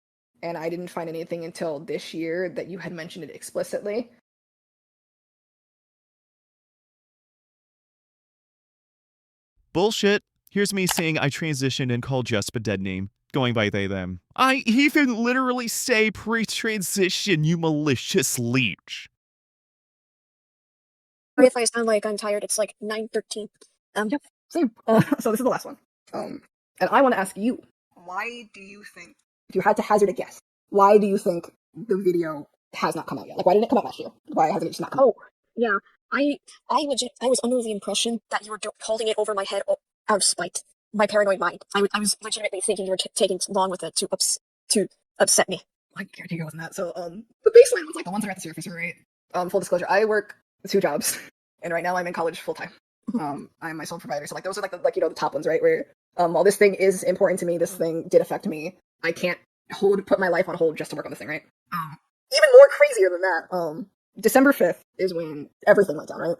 And I didn't find anything until this year that you had mentioned it explicitly. Bullshit. Here's me saying I transitioned and called Jesp a dead name, going by they, them. I even literally say pre-transition, you malicious leech. Sorry if I sound like I'm tired, it's like 9:13. Yep, same. So this is the last one. And I want to ask you, why do you think, if you had to hazard a guess, why do you think the video has not come out yet? Like, why didn't it come out last year? Why hasn't it just not come out? Oh, yeah. I was under the impression that you were holding it over my head out of spite. My paranoid mind. I was legitimately thinking you were taking long with it to upset me. I guarantee it wasn't that. So, the baseline was like the ones that are at the surface, right? Full disclosure, I work 2 jobs, and right now I'm in college full time. I'm my sole provider. So like those are like the top ones, right? Where while this thing is important to me, this thing did affect me. I can't put my life on hold just to work on this thing, right? Even more crazier than that, December 5th is when everything went down, right?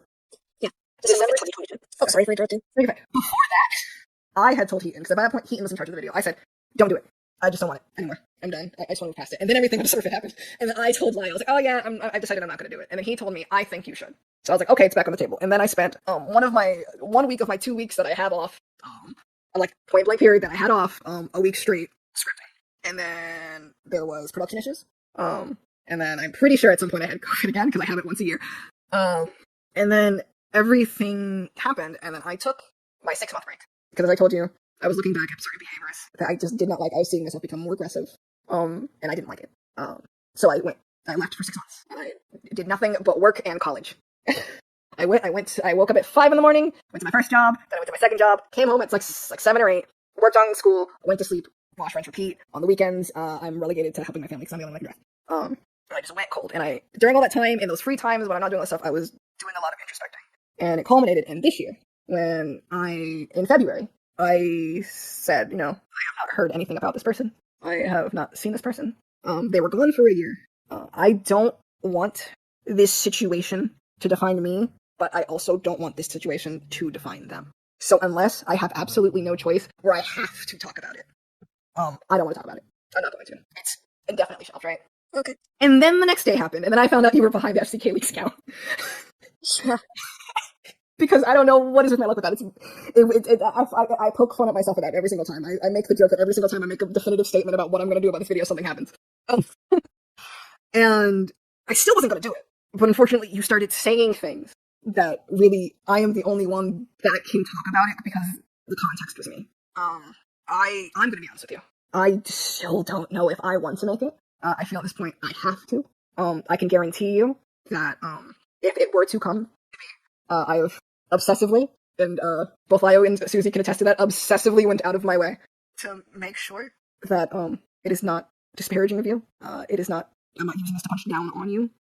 Yeah. December 2022. Oh, sorry for interrupting. Okay. Before that, I had told Hiten, because by that point Hiten was in charge of the video. I said, don't do it. I just don't want it anymore. I'm done. I just want to move past it. And then everything on December 5th happened. And then I told Lyle, I was like, oh yeah, I decided I'm not going to do it. And then he told me, I think you should. So I was like, okay, it's back on the table. And then I spent 1 week of my 2 weeks that I have off, like point blank period that I had off, a week straight scripting. And then there was production issues. And then I'm pretty sure at some point I had COVID again, because I have it once a year. And then everything happened, and then I took my 6-month break. Because as I told you, I was looking back at certain behaviors that I just did not like. I was seeing myself become more aggressive, and I didn't like it. So I left for 6 months. And I did nothing but work and college. I woke up at 5 in the morning, went to my first job, then I went to my second job, came home at like 7 or 8, worked on school, went to sleep, wash, rinse, repeat. On the weekends, I'm relegated to helping my family because I'm the only one left. I just went cold. And during all that time, in those free times when I'm not doing that stuff, I was doing a lot of introspecting. And it culminated in this year, when in February, I said, I have not heard anything about this person. I have not seen this person. They were gone for a year. I don't want this situation to define me, but I also don't want this situation to define them. So unless I have absolutely no choice where I have to talk about it, I don't want to talk about it. I'm not going to. It's indefinitely shelved, right? Okay. And then the next day happened, and then I found out you were behind the FCK Leaks account. Yeah. Because I don't know what is with my luck with that. I poke fun at myself for that every single time. I make the joke that every single time I make a definitive statement about what I'm going to do about this video, something happens. And I still wasn't going to do it. But unfortunately, you started saying things that really, I am the only one that can talk about it because the context was me. I'm going to be honest with you. I still don't know if I want to make it. I feel at this point I have to. I can guarantee you that if it were to come to me, I have obsessively, and both Lio and Susie can attest to that, obsessively went out of my way to make sure that it is not disparaging of you. I'm not using this to punch down on you.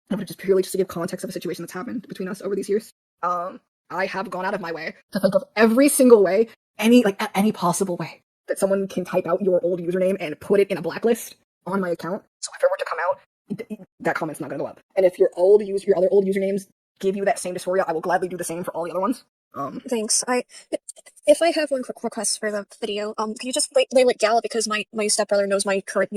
But just purely to give context of a situation that's happened between us over these years. I have gone out of my way to think of every single way, any possible way that someone can type out your old username and put it in a blacklist on my account. So if it were to come out, that comment's not going to go up. And if your other old usernames give you that same dysphoria, I will gladly do the same for all the other ones. Thanks. If I have one quick request for the video, can you just label it Gal, because my stepbrother knows my current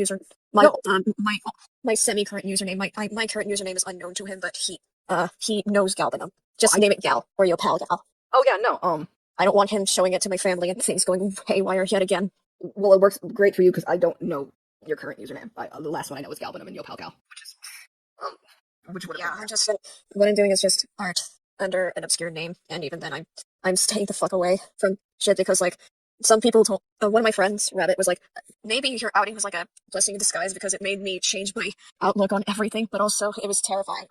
my semi-current username. My current username is unknown to him, but he knows Galbanum. Just name it Gal, or your pal Gal. Oh yeah, no. I don't want him showing it to my family and things going haywire yet again. Well, it works great for you because I don't know your current username. The last one I know is Galbanum and Yo Pal Gal, which would have been. What I'm doing is just art under an obscure name, and even then I'm staying the fuck away from shit because some people told one of my friends, Rabbit, was like, maybe your outing was like a blessing in disguise because it made me change my outlook on everything, but also it was terrifying.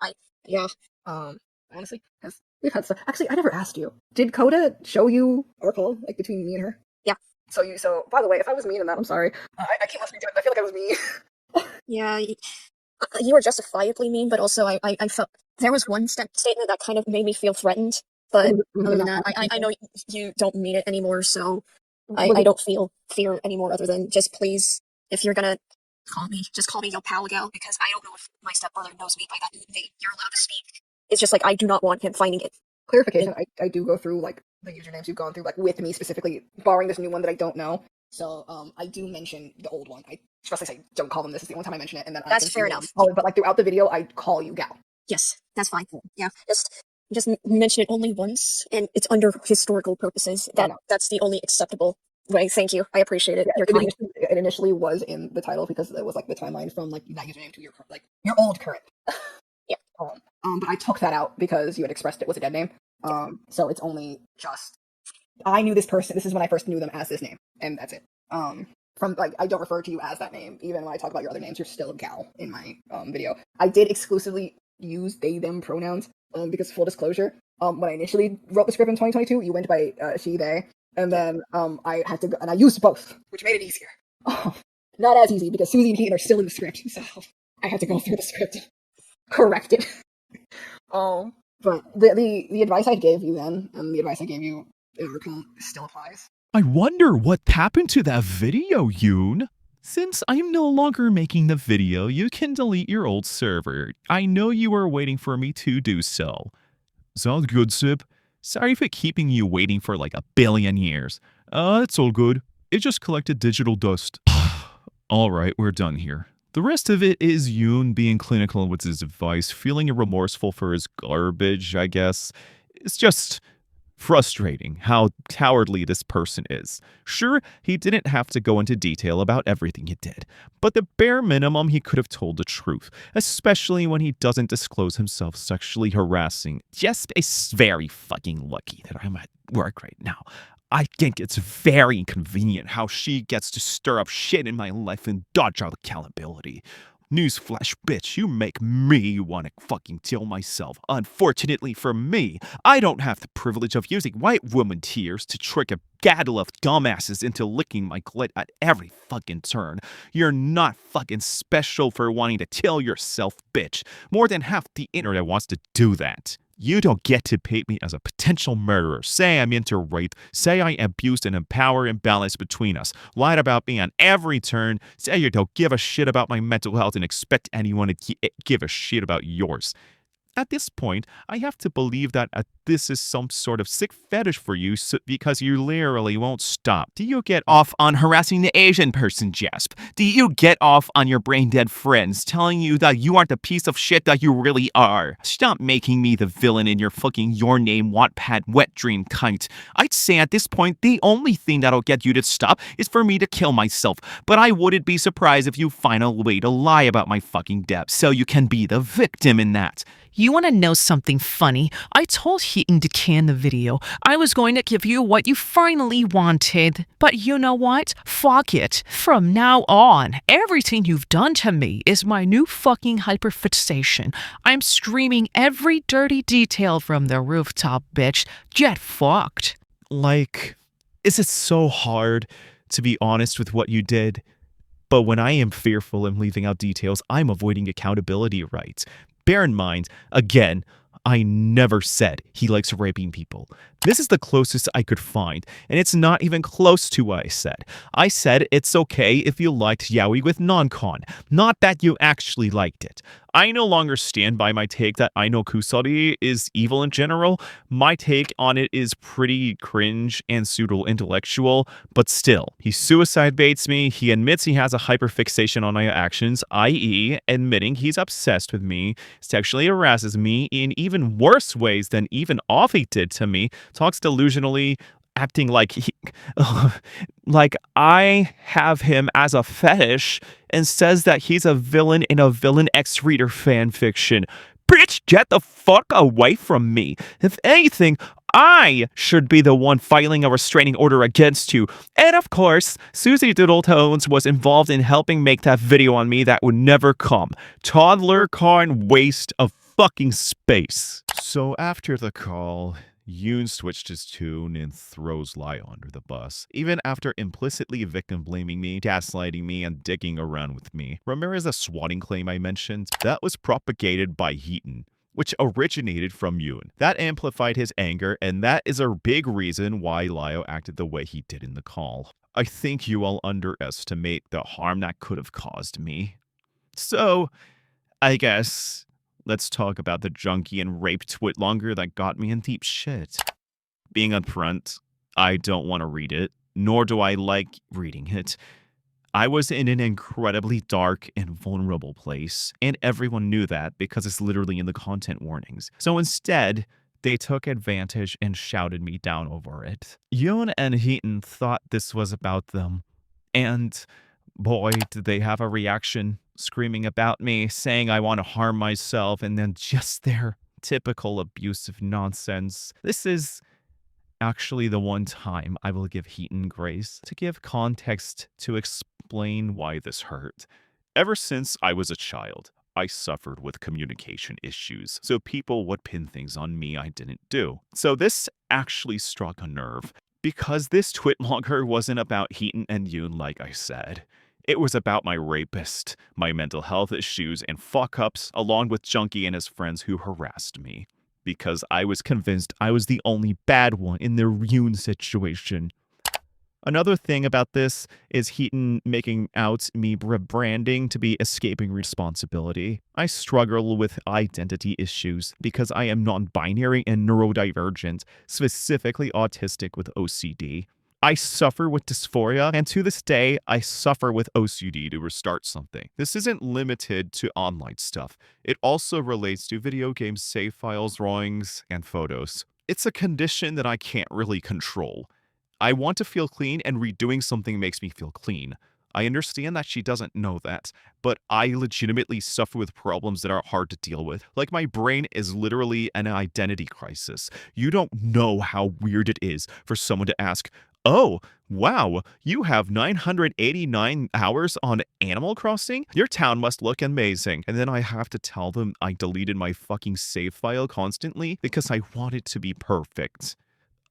Honestly, because we've had stuff. Actually, I never asked you. Did Coda show you our call, between me and her? Yeah. So by the way, if I was mean in that, I'm sorry. I can't let me do it. I feel like I was mean. Yeah, you were justifiably mean, but also I felt there was one statement that kind of made me feel threatened. But other than that, I know you don't mean it anymore, so I don't feel fear anymore other than just please, if you're gonna call me, just call me Yo Pal Gal, because I don't know if my stepbrother knows me by that name. You're allowed to speak. It's just I do not want him finding it Clarification, I do go through like the usernames you've gone through like with me specifically, barring this new one that I don't know. So I do mention the old one. I especially say don't call them this. Is the only time I mention it, and then That's fair enough. Oh, but like throughout the video, I call you Gal. Yes, that's fine. Yeah, just mention it only once, and it's under historical purposes. That's the only acceptable way. Thank you. I appreciate it. Yeah, You're kind. it initially was in the title because it was like the timeline from like that username to your your old current. Yeah. But I took that out because you had expressed it was a dead name. So it's only just I knew this person. This is when I first knew them as this name, and that's it. From like I don't refer to you as that name, even when I talk about your other names. You're still a Gal in my video. I did exclusively use they them pronouns because full disclosure, when I initially wrote the script in 2022, you went by she they, and then I had to go, and I used both, which made it easier. Not as easy because Susie and Hiten are still in the script, so I had to go through the script, correct it. But the advice I gave you then, and the advice I gave you in Recall still applies. I wonder what happened to that video, Yoon. Since I'm no longer making the video, you can delete your old server. I know you were waiting for me to do so. Sounds good, Sip. Sorry for keeping you waiting for like a billion years. It's all good. It just collected digital dust. Alright, we're done here. The rest of it is Yoon being clinical with his advice, feeling remorseful for his garbage, I guess. It's just frustrating how cowardly this person is. Sure, he didn't have to go into detail about everything he did, but the bare minimum he could have told the truth, especially when he doesn't disclose himself sexually harassing. Jesp is very fucking lucky that I'm at work right now. I think it's very inconvenient how she gets to stir up shit in my life and dodge out accountability. Newsflash, bitch, you make me want to fucking kill myself. Unfortunately for me, I don't have the privilege of using white woman tears to trick a gaggle of dumbasses into licking my clit at every fucking turn. You're not fucking special for wanting to kill yourself, bitch. More than half the internet wants to do that. You don't get to paint me as a potential murderer, say I'm into rape, say I abused an power imbalance between us, lied about me on every turn, say you don't give a shit about my mental health and expect anyone to give a shit about yours. At this point, I have to believe that this is some sort of sick fetish for you because you literally won't stop. Do you get off on harassing the Asian person, Jasp? Do you get off on your brain-dead friends telling you that you aren't the piece of shit that you really are? Stop making me the villain in your fucking Your Name Wattpad wet dream cunt. I'd say at this point, the only thing that'll get you to stop is for me to kill myself, but I wouldn't be surprised if you find a way to lie about my fucking death so you can be the victim in that. You want to know something funny? I told Hiten to can the video. I was going to give you what you finally wanted. But you know what? Fuck it. From now on, everything you've done to me is my new fucking hyperfixation. I'm screaming every dirty detail from the rooftop, bitch. Get fucked. Like, is it so hard to be honest with what you did? But when I am fearful and leaving out details, I'm avoiding accountability rights. Bear in mind, again, I never said he likes raping people. This is the closest I could find, and it's not even close to what I said. I said it's okay if you liked yaoi with non-con, not that you actually liked it. I no longer stand by my take that I know Kusari is evil in general. My take on it is pretty cringe and pseudo-intellectual, but still, he suicide baits me, he admits he has a hyperfixation on my actions, i.e. admitting he's obsessed with me, sexually harasses me in even worse ways than even Offie did to me, talks delusionally, acting like like I have him as a fetish, and says that he's a villain in a Villain X Reader fanfiction. Bitch, get the fuck away from me. If anything, I should be the one filing a restraining order against you. And of course, Susie Doodletones was involved in helping make that video on me that would never come. Toddler con waste of fucking space. So after the call, Yoon switched his tune and throws Lio under the bus, even after implicitly victim-blaming me, gaslighting me, and digging around with me. Remember the swatting claim I mentioned? That was propagated by Hiten, which originated from Yoon. That amplified his anger, and that is a big reason why Lio acted the way he did in the call. I think you all underestimate the harm that could have caused me. So, I guess let's talk about the junkie and rape twitlonger that got me in deep shit. Being upfront, I don't want to read it, nor do I like reading it. I was in an incredibly dark and vulnerable place, and everyone knew that because it's literally in the content warnings. So instead, they took advantage and shouted me down over it. Yoon and Hiten thought this was about them, and boy, did they have a reaction, screaming about me, saying I want to harm myself, and then just their typical abusive nonsense. This is actually the one time I will give Hiten grace to give context to explain why this hurt. Ever since I was a child, I suffered with communication issues, so people would pin things on me I didn't do. So this actually struck a nerve, because this twitlonger wasn't about Hiten and Yoon like I said. It was about my rapist, my mental health issues, and fuck-ups, along with Junkie and his friends who harassed me. Because I was convinced I was the only bad one in the Yoon situation. Another thing about this is Hiten making out me rebranding to be escaping responsibility. I struggle with identity issues because I am non-binary and neurodivergent, specifically autistic with OCD. I suffer with dysphoria, and to this day, I suffer with OCD to restart something. This isn't limited to online stuff. It also relates to video games, save files, drawings, and photos. It's a condition that I can't really control. I want to feel clean, and redoing something makes me feel clean. I understand that she doesn't know that, but I legitimately suffer with problems that are hard to deal with. Like, my brain is literally an identity crisis. You don't know how weird it is for someone to ask, "Oh, wow, you have 989 hours on Animal Crossing? Your town must look amazing." And then I have to tell them I deleted my fucking save file constantly because I want it to be perfect.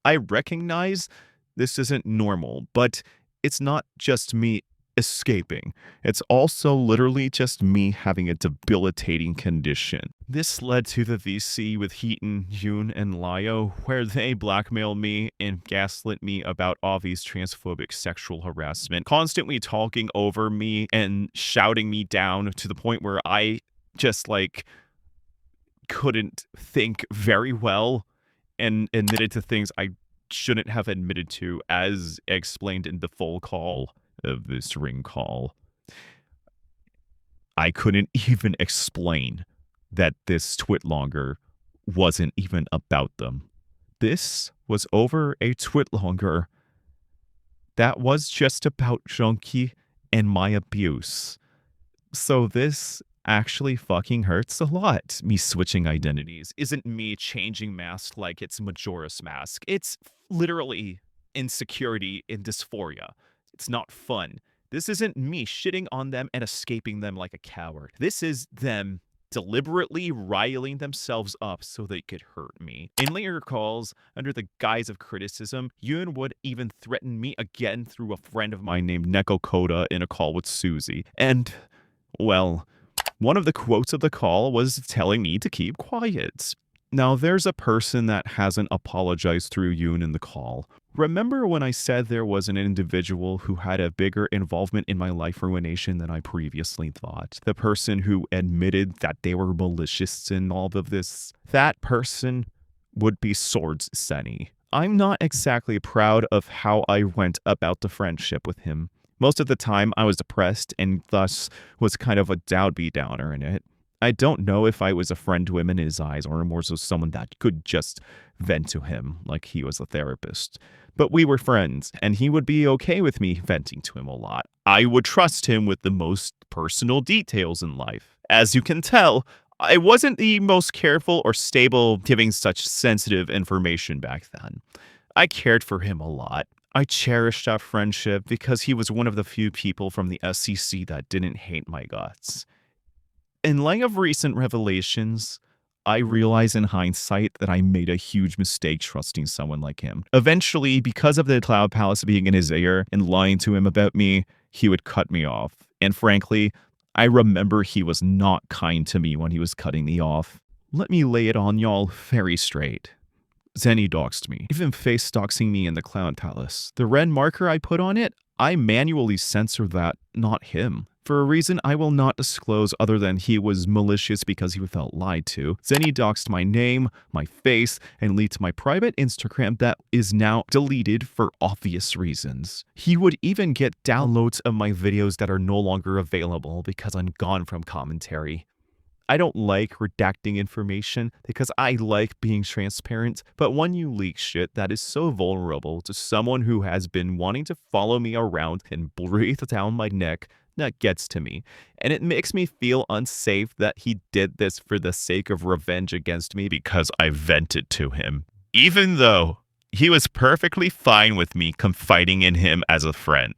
I recognize this isn't normal, but it's not just me escaping. It's also literally just me having a debilitating condition. This led to the VC with Hiten, Yoon, and Lio, where they blackmailed me and gaslit me about obvious transphobic sexual harassment, constantly talking over me and shouting me down to the point where I just couldn't think very well and admitted to things I shouldn't have admitted to, as explained in the full call of this ring call. I couldn't even explain that this twitlonger wasn't even about them. This was over a twitlonger that was just about Junkie and my abuse. So this actually fucking hurts a lot. Me switching identities isn't me changing masks like it's Majora's Mask. It's literally insecurity and dysphoria. It's not fun. This isn't me shitting on them and escaping them like a coward. This is them deliberately riling themselves up so they could hurt me. In later calls, under the guise of criticism, Yoon would even threaten me again through a friend of mine named Neko Koda in a call with Susie. And, well, one of the quotes of the call was telling me to keep quiet. Now, there's a person that hasn't apologized through Yoon in the call. Remember when I said there was an individual who had a bigger involvement in my life ruination than I previously thought? The person who admitted that they were malicious in all of this? That person would be Swords Senny. I'm not exactly proud of how I went about the friendship with him. Most of the time, I was depressed and thus was kind of a Deadbeat Downer in it. I don't know if I was a friend to him in his eyes or more so someone that could just vent to him like he was a therapist. But we were friends, and he would be okay with me venting to him a lot. I would trust him with the most personal details in life. As you can tell, I wasn't the most careful or stable giving such sensitive information back then. I cared for him a lot. I cherished our friendship because he was one of the few people from the SCC that didn't hate my guts. In light of recent revelations, I realize in hindsight that I made a huge mistake trusting someone like him. Eventually, because of the Cloud Palace being in his ear and lying to him about me, he would cut me off. And frankly, I remember he was not kind to me when he was cutting me off. Let me lay it on y'all very straight. Zenny doxed me, even face doxing me in the Cloud Palace. The red marker I put on it, I manually censored that, not him. For a reason I will not disclose other than he was malicious because he felt lied to, Zenny doxed my name, my face, and leaked my private Instagram that is now deleted for obvious reasons. He would even get downloads of my videos that are no longer available because I'm gone from commentary. I don't like redacting information because I like being transparent, but when you leak shit that is so vulnerable to someone who has been wanting to follow me around and breathe down my neck, that gets to me. And it makes me feel unsafe that he did this for the sake of revenge against me because I vented to him. Even though he was perfectly fine with me confiding in him as a friend.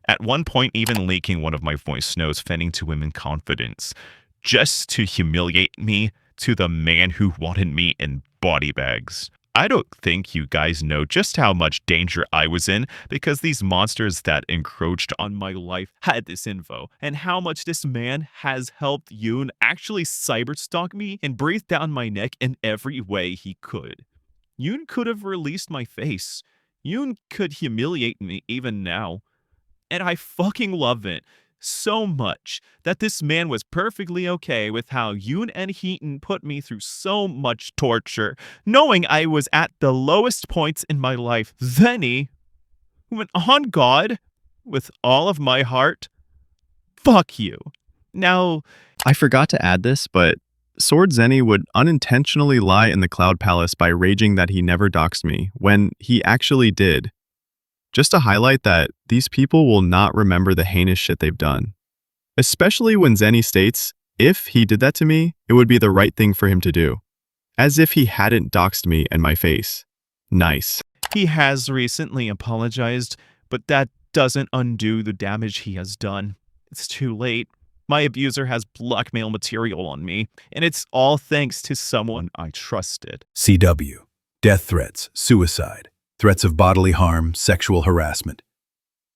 At one point even leaking one of my voice notes venting to him in confidence. Just to humiliate me to the man who wanted me in body bags. I don't think you guys know just how much danger I was in because these monsters that encroached on my life had this info, and how much this man has helped Yoon actually cyberstalk me and breathe down my neck in every way he could. Yoon could have released my face. Yoon could humiliate me even now. And I fucking love it so much that this man was perfectly okay with how Yoon and Hiten put me through so much torture, knowing I was at the lowest points in my life. Then he went on God with all of my heart. Fuck you. Now, I forgot to add this, but Sword Zenny would unintentionally lie in the Cloud Palace by raging that he never doxed me, when he actually did. Just to highlight that these people will not remember the heinous shit they've done. Especially when Zenny states, if he did that to me, it would be the right thing for him to do. As if he hadn't doxed me and my face. Nice. He has recently apologized, but that doesn't undo the damage he has done. It's too late. My abuser has blackmail material on me, and it's all thanks to someone I trusted. CW. Death threats, suicide, threats of bodily harm, sexual harassment.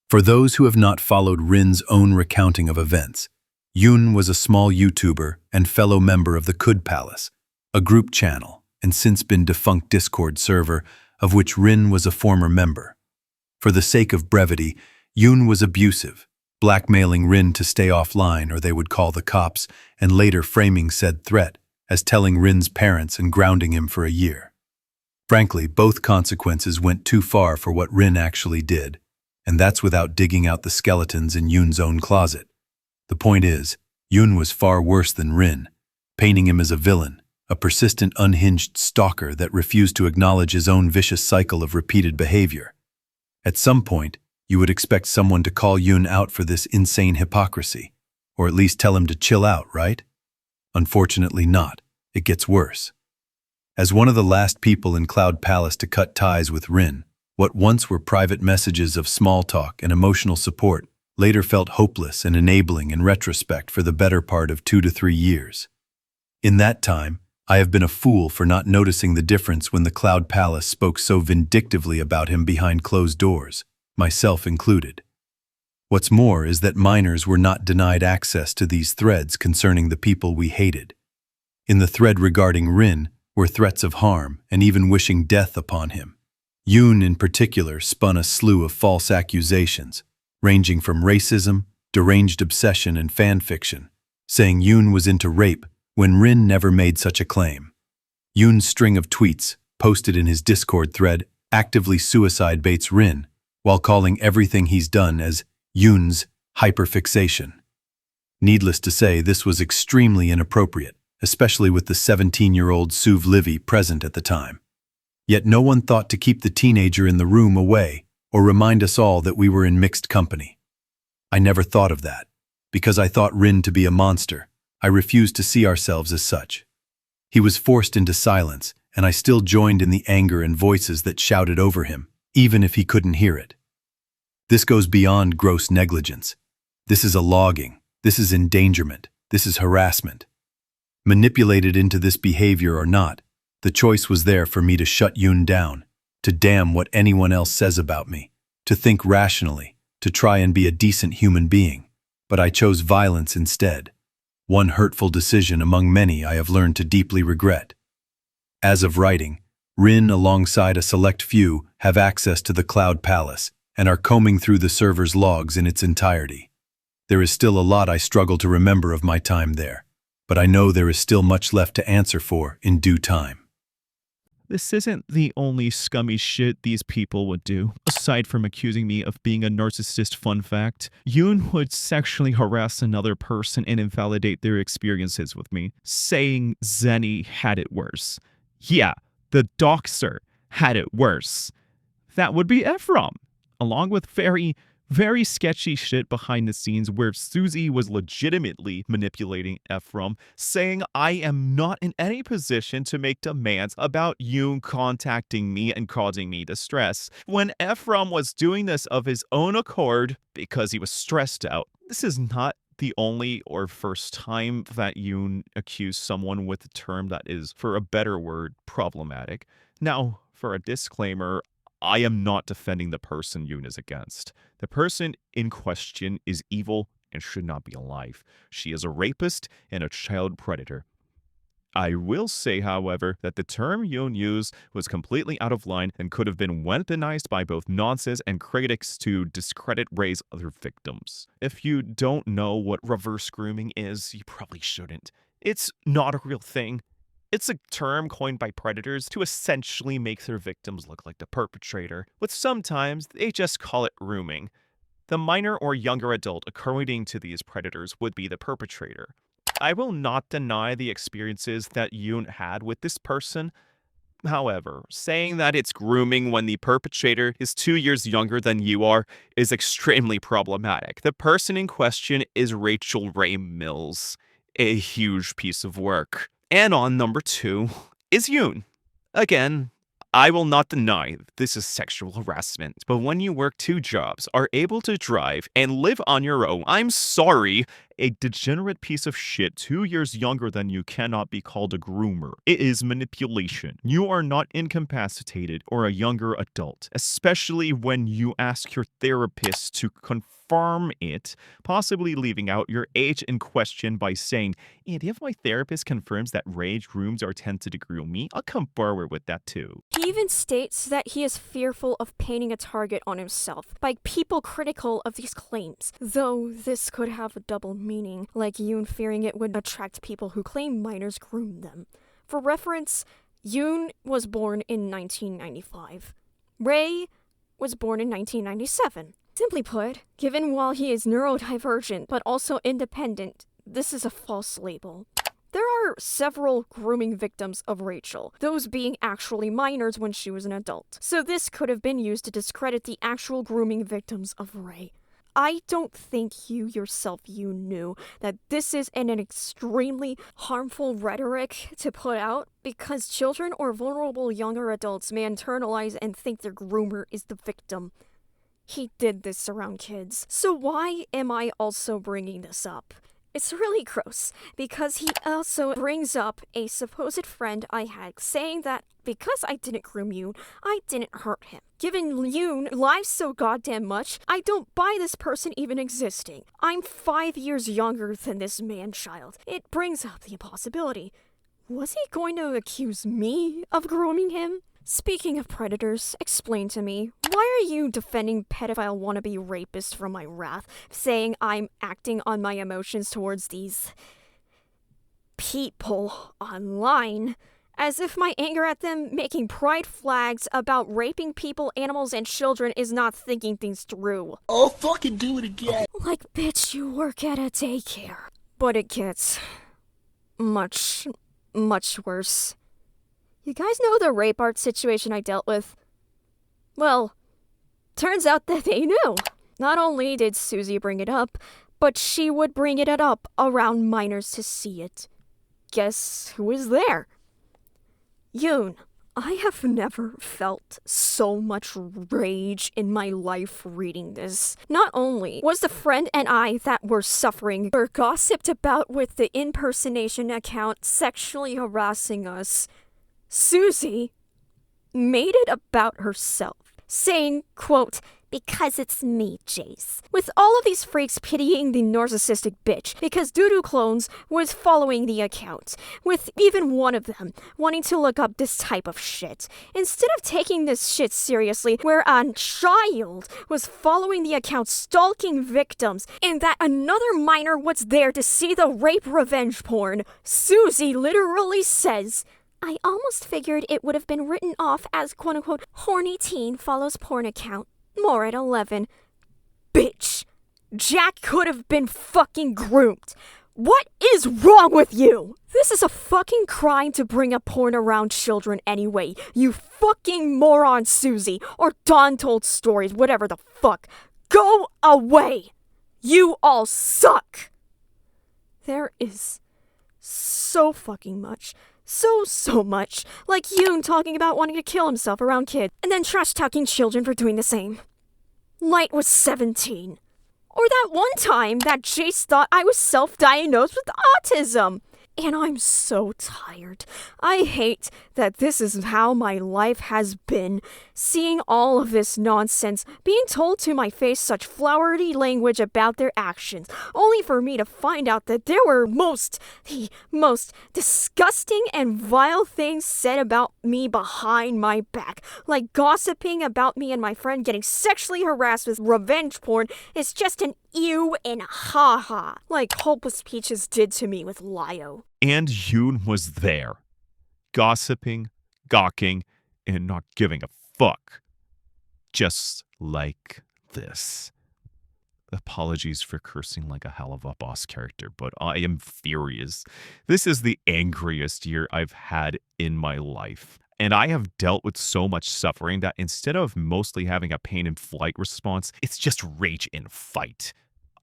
For those who have not followed Rin's own recounting of events, Yoon was a small YouTuber and fellow member of the Kud Palace, a group channel and since been defunct Discord server of which Rin was a former member. For the sake of brevity, Yoon was abusive, blackmailing Rin to stay offline or they would call the cops, and later framing said threat as telling Rin's parents and grounding him for a year. Frankly, both consequences went too far for what Rin actually did, and that's without digging out the skeletons in Yoon's own closet. The point is, Yoon was far worse than Rin, painting him as a villain, a persistent, unhinged stalker that refused to acknowledge his own vicious cycle of repeated behavior. At some point, you would expect someone to call Yoon out for this insane hypocrisy, or at least tell him to chill out, right? Unfortunately not. It gets worse. As one of the last people in Cloud Palace to cut ties with Rin, what once were private messages of small talk and emotional support later felt hopeless and enabling in retrospect for the better part of 2 to 3 years. In that time, I have been a fool for not noticing the difference when the Cloud Palace spoke so vindictively about him behind closed doors, myself included. What's more is that minors were not denied access to these threads concerning the people we hated. In the thread regarding Rin, were threats of harm and even wishing death upon him. Yoon in particular spun a slew of false accusations, ranging from racism, deranged obsession, and fanfiction, saying Yoon was into rape when Rin never made such a claim. Yoon's string of tweets, posted in his Discord thread, actively suicide baits Rin, while calling everything he's done as Yoon's hyperfixation. Needless to say, this was extremely inappropriate, especially with the 17-year-old Suv Livy present at the time. Yet no one thought to keep the teenager in the room away or remind us all that we were in mixed company. I never thought of that. Because I thought Rin to be a monster, I refused to see ourselves as such. He was forced into silence, and I still joined in the anger and voices that shouted over him, even if he couldn't hear it. This goes beyond gross negligence. This is a logging. This is endangerment. This is harassment. Manipulated into this behavior or not, the choice was there for me to shut Yoon down, to damn what anyone else says about me, to think rationally, to try and be a decent human being. But I chose violence instead. One hurtful decision among many I have learned to deeply regret. As of writing, Rin alongside a select few have access to the Cloud Palace and are combing through the server's logs in its entirety. There is still a lot I struggle to remember of my time there, but I know there is still much left to answer for in due time. This isn't the only scummy shit these people would do. Aside from accusing me of being a narcissist, fun fact, Yoon would sexually harass another person and invalidate their experiences with me, saying Zenny had it worse. Yeah, the doxer had it worse. That would be Ephraim, along with very sketchy shit behind the scenes where Susie was legitimately manipulating Ephraim, saying I am not in any position to make demands about Yoon contacting me and causing me distress, when Ephraim was doing this of his own accord because he was stressed out. This is not the only or first time that Yoon accused someone with a term that is, for a better word, problematic. Now, for a disclaimer, I am not defending the person Yoon is against. The person in question is evil and should not be alive. She is a rapist and a child predator. I will say, however, that the term Yoon used was completely out of line and could have been weaponized by both nonsense and critics to discredit Ray's other victims. If you don't know what reverse grooming is, you probably shouldn't. It's not a real thing. It's a term coined by predators to essentially make their victims look like the perpetrator, but sometimes they just call it grooming. The minor or younger adult according to these predators would be the perpetrator. I will not deny the experiences that Yoon had with this person. However, saying that it's grooming when the perpetrator is 2 years younger than you are is extremely problematic. The person in question is Rachel Ray Mills, a huge piece of work. And on number 2 is Yoon. Again, I will not deny this is sexual harassment, but when you work 2 jobs, are able to drive, and live on your own, I'm sorry, a degenerate piece of shit 2 years younger than you cannot be called a groomer. It is manipulation. You are not incapacitated or a younger adult, especially when you ask your therapist to confirm it, possibly leaving out your age in question by saying, and if my therapist confirms that Ray grooms or tend to groom me, I'll come forward with that too. He even states that he is fearful of painting a target on himself by people critical of these claims, though this could have a double meaning, like Yoon fearing it would attract people who claim minors groomed them. For reference, Yoon was born in 1995. Ray was born in 1997. Simply put, given while he is neurodivergent but also independent, this is a false label. There are several grooming victims of Rachel, those being actually minors when she was an adult. So this could have been used to discredit the actual grooming victims of Ray. I don't think you yourself knew that this is an extremely harmful rhetoric to put out because children or vulnerable younger adults may internalize and think their groomer is the victim. He did this around kids. So why am I also bringing this up? It's really gross, because he also brings up a supposed friend I had, saying that because I didn't groom Yoon, I didn't hurt him. Given Yoon lies so goddamn much, I don't buy this person even existing. I'm 5 years younger than this man-child. It brings up the possibility. Was he going to accuse me of grooming him? Speaking of predators, explain to me, why are you defending pedophile wannabe rapists from my wrath, saying I'm acting on my emotions towards these people online, as if my anger at them making pride flags about raping people, animals, and children is not thinking things through? I'll fucking do it again. Like, bitch, you work at a daycare. But it gets much, much worse. You guys know the rape art situation I dealt with? Well, turns out that they knew. Not only did Susie bring it up, but she would bring it up around minors to see it. Guess who was there? Yoon. I have never felt so much rage in my life reading this. Not only was the friend and I that were suffering were gossiped about with the impersonation account sexually harassing us, Susie made it about herself, saying, quote, Because it's me, Jace. With all of these freaks pitying the narcissistic bitch because Doodletones was following the account, with even one of them wanting to look up this type of shit. Instead of taking this shit seriously, where a child was following the account stalking victims, and that another minor was there to see the rape revenge porn, Susie literally says, I almost figured it would have been written off as quote-unquote horny teen follows porn account. More at 11. Bitch! Jack could have been fucking groomed. What is wrong with you? This is a fucking crime to bring up porn around children anyway. You fucking moron, Susie. Or Dawn told stories, whatever the fuck. Go away! You all suck! There is so fucking much. So much. Like Yoon talking about wanting to kill himself around kids, and then trash-talking children for doing the same. Light was 17. Or that one time that Jace thought I was self-diagnosed with autism. And I'm so tired. I hate that this is how my life has been. Seeing all of this nonsense, being told to my face such flowery language about their actions, only for me to find out that there were the most disgusting and vile things said about me behind my back. Like gossiping about me and my friend getting sexually harassed with revenge porn is just an ew and ha-ha, like Hopeless Peaches did to me with Lio. And Yoon was there, gossiping, gawking, and not giving a fuck. Just like this. Apologies for cursing like a hell of a boss character, but I am furious. This is the angriest year I've had in my life. And I have dealt with so much suffering that instead of mostly having a pain and flight response, it's just rage and fight.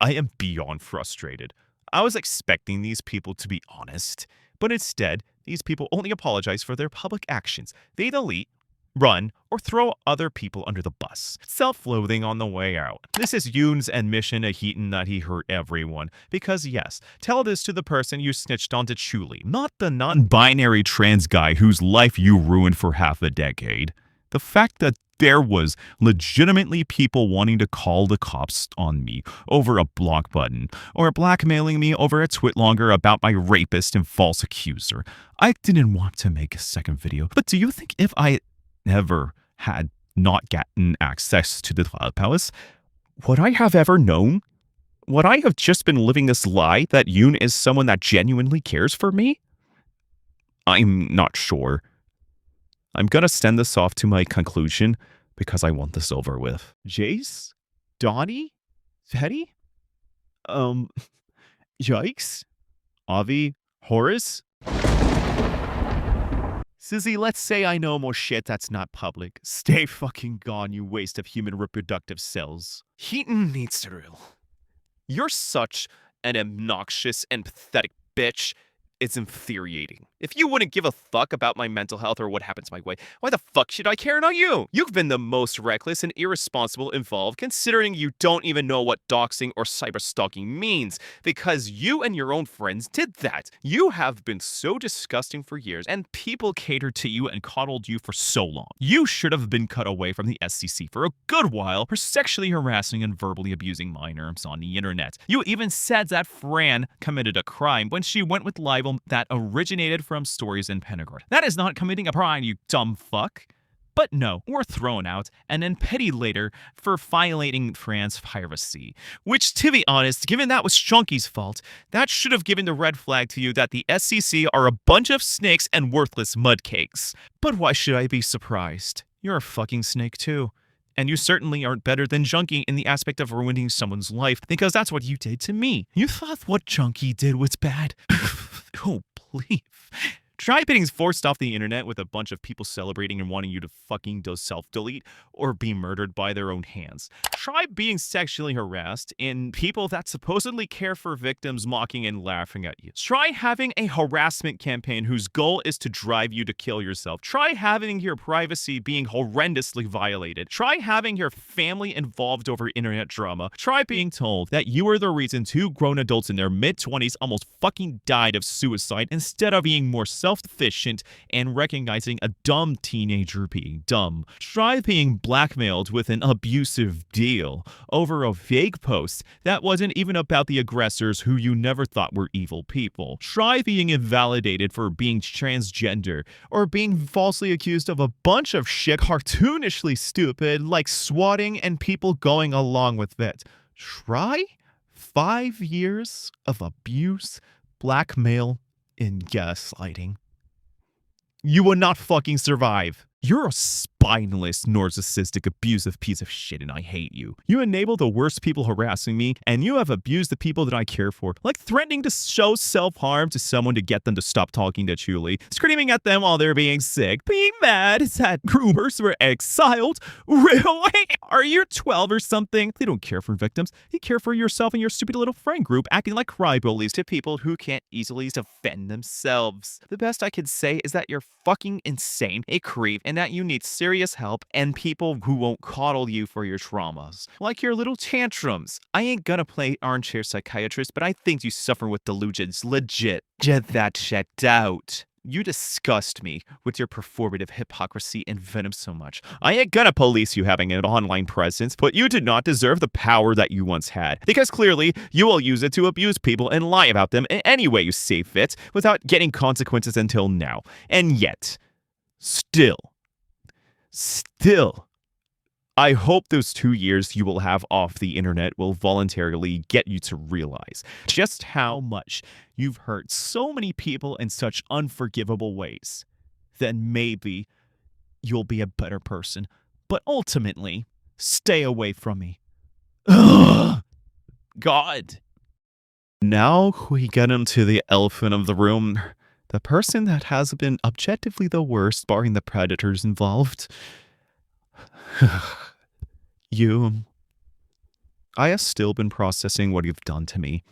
I am beyond frustrated. I was expecting these people to be honest, but instead, these people only apologize for their public actions. They delete, run, or throw other people under the bus, self-loathing on the way out. This is Yoon's admission to Hiten that he hurt everyone. Because yes, tell this to the person you snitched on to Chuli, not the non-binary trans guy whose life you ruined for half a decade. The fact that there was legitimately people wanting to call the cops on me over a block button, or blackmailing me over a twitlonger about my rapist and false accuser. I didn't want to make a second video, but do you think if I ever had not gotten access to the Cloud Palace, would I have ever known? Would I have just been living this lie that Yoon is someone that genuinely cares for me? I'm not sure. I'm gonna send this off to my conclusion because I want this over with. Jace? Donnie? Teddy? Yikes? Avi? Horace? Susie, let's say I know more shit that's not public. Stay fucking gone, you waste of human reproductive cells. Hiten needs to rule. You're such an obnoxious and pathetic bitch. It's infuriating. If you wouldn't give a fuck about my mental health or what happens my way, why the fuck should I care about you? You've been the most reckless and irresponsible involved, considering you don't even know what doxing or cyberstalking means, because you and your own friends did that. You have been so disgusting for years, and people catered to you and coddled you for so long. You should have been cut away from the SCC for a good while for sexually harassing and verbally abusing minors on the internet. You even said that Fran committed a crime when she went with libel that originated from stories in Penagort. That is not committing a crime, you dumb fuck. But no, we're thrown out and then petty later for violating Fran's privacy. Which, to be honest, given that was Chunky's fault, that should have given the red flag to you that the SCC are a bunch of snakes and worthless mudcakes. But why should I be surprised? You're a fucking snake too. And you certainly aren't better than Junkie in the aspect of ruining someone's life, because that's what you did to me. You thought what Junkie did was bad. Oh, please. Try getting forced off the internet with a bunch of people celebrating and wanting you to fucking self-delete or be murdered by their own hands. Try being sexually harassed in people that supposedly care for victims mocking and laughing at you. Try having a harassment campaign whose goal is to drive you to kill yourself. Try having your privacy being horrendously violated. Try having your family involved over internet drama. Try being told that you are the reason 2 grown adults in their mid-20s almost fucking died of suicide instead of being more self self-sufficient and recognizing a dumb teenager being dumb. Try being blackmailed with an abusive deal over a fake post that wasn't even about the aggressors who you never thought were evil people. Try being invalidated for being transgender or being falsely accused of a bunch of shit cartoonishly stupid like swatting and people going along with it. Try 5 years of abuse, blackmail, and gaslighting. You will not fucking survive. You're a spineless, narcissistic, abusive piece of shit, and I hate you. You enable the worst people harassing me, and you have abused the people that I care for, like threatening to show self-harm to someone to get them to stop talking to Julie, screaming at them while they're being sick, being mad that groomers were exiled. Really? Are you 12 or something? They don't care for victims. You care for yourself and your stupid little friend group, acting like crybabies to people who can't easily defend themselves. The best I could say is that you're fucking insane, a creep, and that you need serious help and people who won't coddle you for your traumas. Like your little tantrums. I ain't gonna play armchair psychiatrist, but I think you suffer with delusions. Legit. Get that checked out. You disgust me with your performative hypocrisy and venom so much. I ain't gonna police you having an online presence, but you do not deserve the power that you once had. Because clearly, you will use it to abuse people and lie about them in any way you see fit without getting consequences until now. And yet, still, I hope those 2 years you will have off the internet will voluntarily get you to realize just how much you've hurt so many people in such unforgivable ways. Then maybe you'll be a better person. But ultimately, stay away from me. Ugh. God. Now we get into the elephant of the room. The person that has been objectively the worst, barring the predators involved. You. I have still been processing what you've done to me,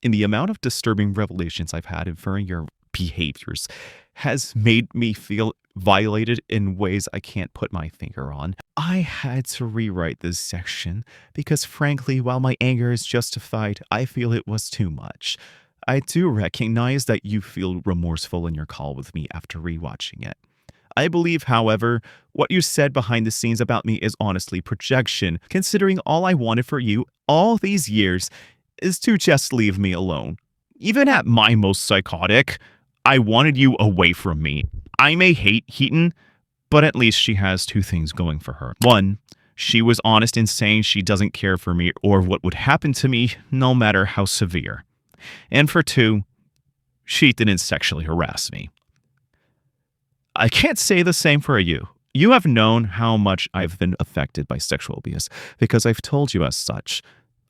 and the amount of disturbing revelations I've had inferring your behaviors has made me feel violated in ways I can't put my finger on. I had to rewrite this section because, frankly, while my anger is justified, I feel it was too much. I do recognize that you feel remorseful in your call with me after rewatching it. I believe, however, what you said behind the scenes about me is honestly projection, considering all I wanted for you all these years is to just leave me alone. Even at my most psychotic, I wanted you away from me. I may hate Hiten, but at least she has two things going for her. One, she was honest in saying she doesn't care for me or what would happen to me, no matter how severe. And for two, she didn't sexually harass me. I can't say the same for you. You have known how much I've been affected by sexual abuse because I've told you as such.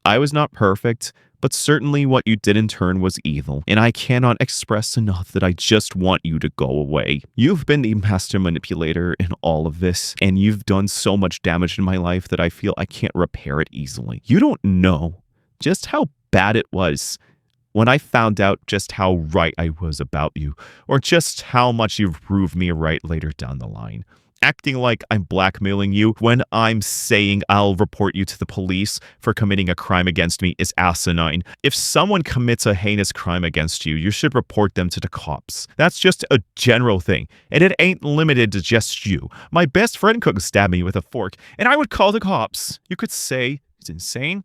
I was not perfect, but certainly what you did in turn was evil, and I cannot express enough that I just want you to go away. You've been the master manipulator in all of this, and you've done so much damage in my life that I feel I can't repair it easily. You don't know just how bad it was when I found out just how right I was about you, or just how much you've proved me right later down the line. Acting like I'm blackmailing you when I'm saying I'll report you to the police for committing a crime against me is asinine. If someone commits a heinous crime against you, you should report them to the cops. That's just a general thing, and it ain't limited to just you. My best friend could stab me with a fork, and I would call the cops. You could say it's insane,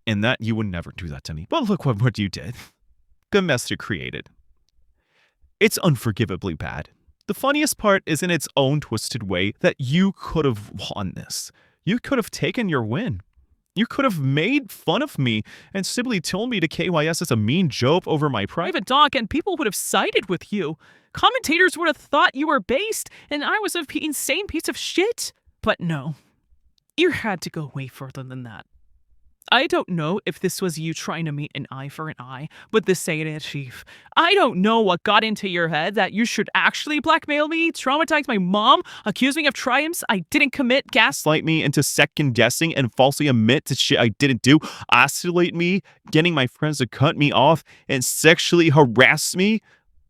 and that you would never do that to me. But look what you did. The mess you created. It's unforgivably bad. The funniest part is in its own twisted way that you could have won this. You could have taken your win. You could have made fun of me and simply told me to KYS as a mean joke over my private doc, and people would have sided with you. Commentators would have thought you were based and I was an insane piece of shit. But no, you had to go way further than that. I don't know if this was you trying to meet an eye for an eye, but this ain't it, Chief. I don't know what got into your head that you should actually blackmail me, traumatize my mom, accuse me of crimes I didn't commit, gaslight me into second guessing and falsely admit to shit I didn't do, isolate me, getting my friends to cut me off, and sexually harass me.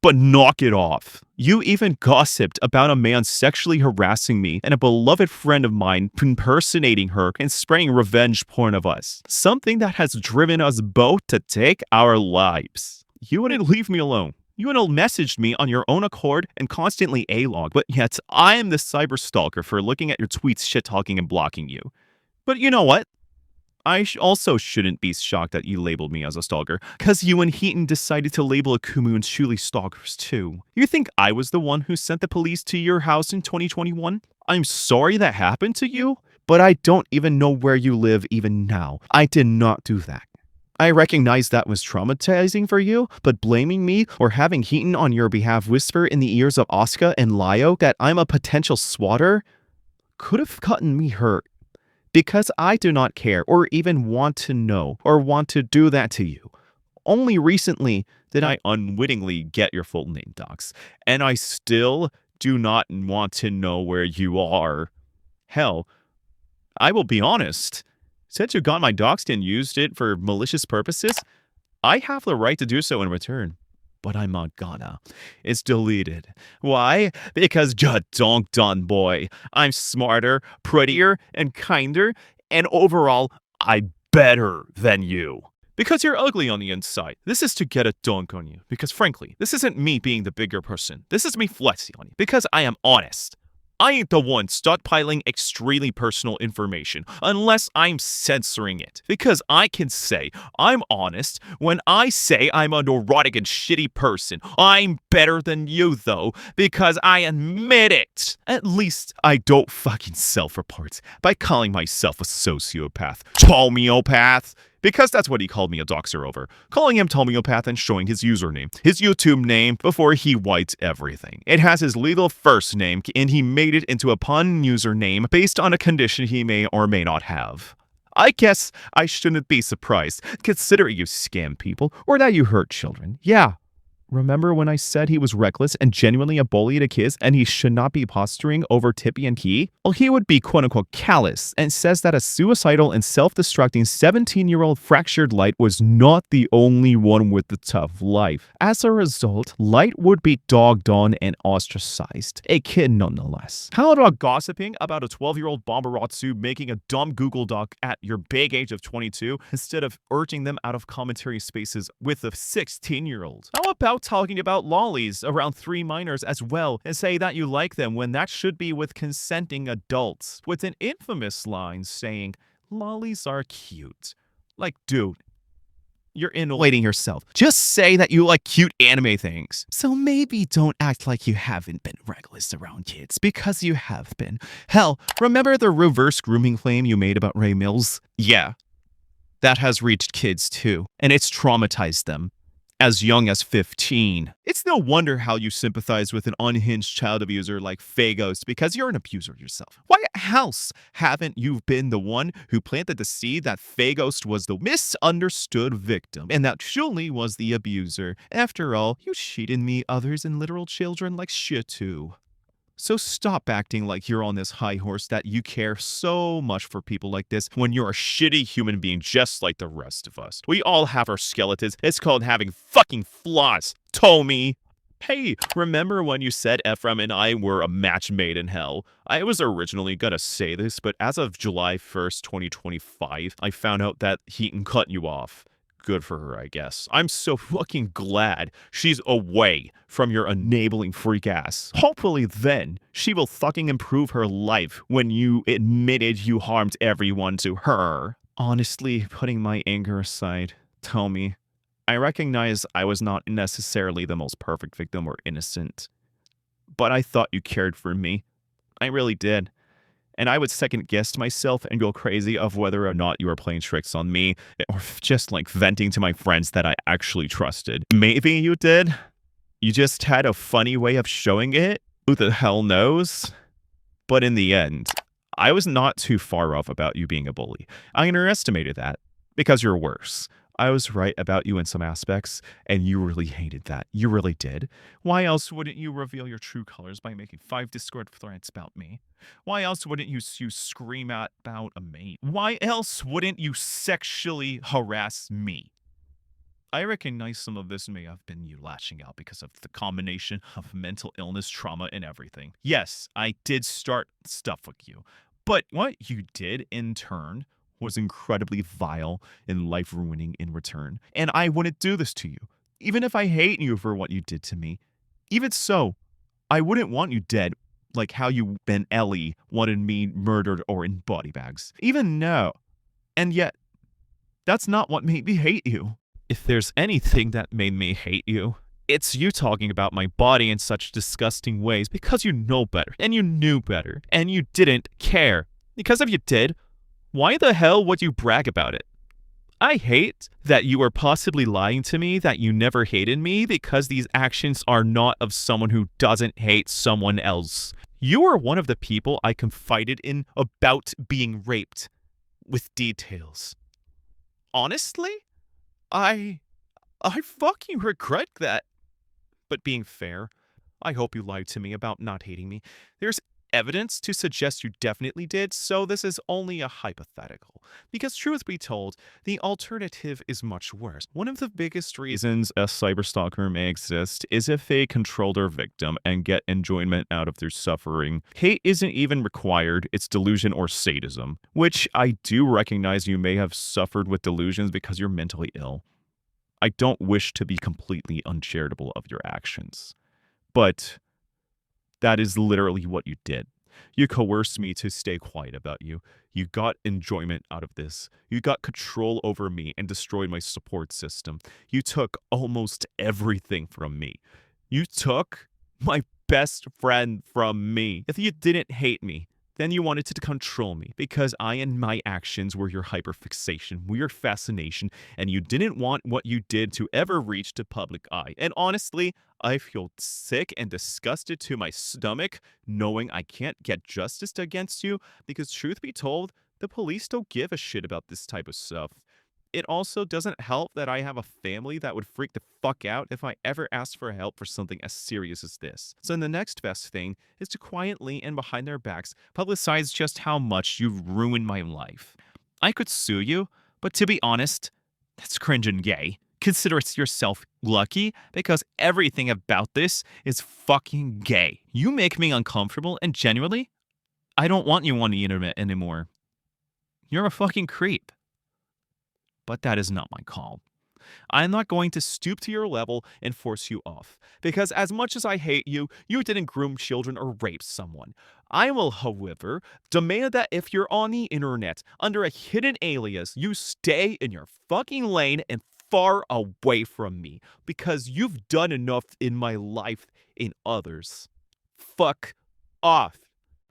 But knock it off. You even gossiped about a man sexually harassing me and a beloved friend of mine impersonating her and spraying revenge porn of us. Something that has driven us both to take our lives. You wouldn't leave me alone. You messaged me on your own accord and constantly A-log, but yet I am the cyber stalker for looking at your tweets, shit-talking, and blocking you. But you know what? I also shouldn't be shocked that you labeled me as a stalker, because you and Hiten decided to label Akumu and Shuli stalkers too. You think I was the one who sent the police to your house in 2021? I'm sorry that happened to you, but I don't even know where you live even now. I did not do that. I recognize that was traumatizing for you, but blaming me or having Hiten on your behalf whisper in the ears of Asuka and Lio that I'm a potential swatter could have gotten me hurt. Because I do not care or even want to know or want to do that to you. Only recently did I unwittingly get your full name, Docs, and I still do not want to know where you are. Hell, I will be honest. Since you got my doxed and used it for malicious purposes, I have the right to do so in return. But I'm not gonna. It's deleted. Why? Because ya donk done, boy. I'm smarter, prettier, and kinder, and overall, I'm better than you. Because you're ugly on the inside. This is to get a dunk on you. Because frankly, this isn't me being the bigger person. This is me flexing on you. Because I am honest. I ain't the one stockpiling extremely personal information unless I'm censoring it. Because I can say I'm honest when I say I'm a neurotic and shitty person. I'm better than you though because I admit it. At least I don't fucking self-report by calling myself a sociopath. Tomeopath. Because that's what he called me a doxer over. Calling him Tomeopath and showing his username, his YouTube name, before he whites everything. It has his legal first name, and he made it into a pun username based on a condition he may or may not have. I guess I shouldn't be surprised, considering you scam people, or that you hurt children. Yeah. Remember when I said he was reckless and genuinely a bully to kids and he should not be posturing over Tippy and Key? Well, he would be quote-unquote callous and says that a suicidal and self-destructing 17-year-old fractured Light was not the only one with the tough life. As a result, Light would be dogged on and ostracized. A kid nonetheless. How about gossiping about a 12-year-old Bomberatsu making a dumb Google Doc at your big age of 22 instead of urging them out of commentary spaces with a 16-year-old? How about talking about lollies around 3 minors as well and say that you like them when that should be with consenting adults, with an infamous line saying, lollies are cute. Like, dude, you're innovating yourself. Just say that you like cute anime things. So maybe don't act like you haven't been reckless around kids, because you have been. Hell, remember the reverse grooming claim you made about Ray Mills? Yeah, that has reached kids too, and it's traumatized them. As young as 15. It's no wonder how you sympathize with an unhinged child abuser like Fagos because you're an abuser yourself. Why else haven't you been the one who planted the seed that Fagos was the misunderstood victim and that Shuli was the abuser? After all, you cheated me, others, and literal children like shit too. So stop acting like you're on this high horse that you care so much for people like this when you're a shitty human being just like the rest of us. We all have our skeletons. It's called having fucking flaws, Tommy. Hey, remember when you said Ephraim and I were a match made in hell? I was originally gonna say this, but as of July 1st, 2025, I found out that Hiten cut you off. Good for her, I guess. I'm so fucking glad she's away from your enabling freak ass. Hopefully then, she will fucking improve her life when you admitted you harmed everyone to her. Honestly, putting my anger aside, tell me, I recognize I was not necessarily the most perfect victim or innocent, but I thought you cared for me. I really did. And I would second guess myself and go crazy of whether or not you were playing tricks on me or just like venting to my friends that I actually trusted. Maybe you did. You just had a funny way of showing it. Who the hell knows? But in the end, I was not too far off about you being a bully. I underestimated that because you're worse. I was right about you in some aspects, and you really hated that. You really did. Why else wouldn't you reveal your true colors by making 5 Discord threads about me? Why else wouldn't you scream out about a mate? Why else wouldn't you sexually harass me? I recognize some of this may have been you lashing out because of the combination of mental illness, trauma, and everything. Yes, I did start stuff with you, but what you did in turn was incredibly vile and life-ruining in return. And I wouldn't do this to you. Even if I hate you for what you did to me, even so, I wouldn't want you dead like how you and Ellie wanted me murdered or in body bags. Even no. And yet, that's not what made me hate you. If there's anything that made me hate you, it's you talking about my body in such disgusting ways because you know better, and you knew better, and you didn't care. Because if you did, why the hell would you brag about it? I hate that you are possibly lying to me that you never hated me because these actions are not of someone who doesn't hate someone else. You are one of the people I confided in about being raped, with details. Honestly, I fucking regret that. But being fair, I hope you lied to me about not hating me. There's evidence to suggest you definitely did, so this is only a hypothetical. Because truth be told, the alternative is much worse. One of the biggest reasons a cyberstalker may exist is if they control their victim and get enjoyment out of their suffering. Hate isn't even required, it's delusion or sadism, which I do recognize you may have suffered with delusions because you're mentally ill. I don't wish to be completely uncharitable of your actions, but that is literally what you did. You coerced me to stay quiet about you. You got enjoyment out of this. You got control over me and destroyed my support system. You took almost everything from me. You took my best friend from me. If you didn't hate me, then you wanted to control me because I and my actions were your hyperfixation, were your fascination, and you didn't want what you did to ever reach the public eye. And honestly, I feel sick and disgusted to my stomach knowing I can't get justice against you because truth be told, the police don't give a shit about this type of stuff. It also doesn't help that I have a family that would freak the fuck out if I ever asked for help for something as serious as this. So the next best thing is to quietly and behind their backs publicize just how much you've ruined my life. I could sue you, but to be honest, that's cringe and gay. Consider yourself lucky because everything about this is fucking gay. You make me uncomfortable and genuinely, I don't want you on the internet anymore. You're a fucking creep. But that is not my call. I'm not going to stoop to your level and force you off. Because as much as I hate you, you didn't groom children or rape someone. I will, however, demand that if you're on the internet under a hidden alias, you stay in your fucking lane and far away from me. Because you've done enough in my life in others. Fuck off.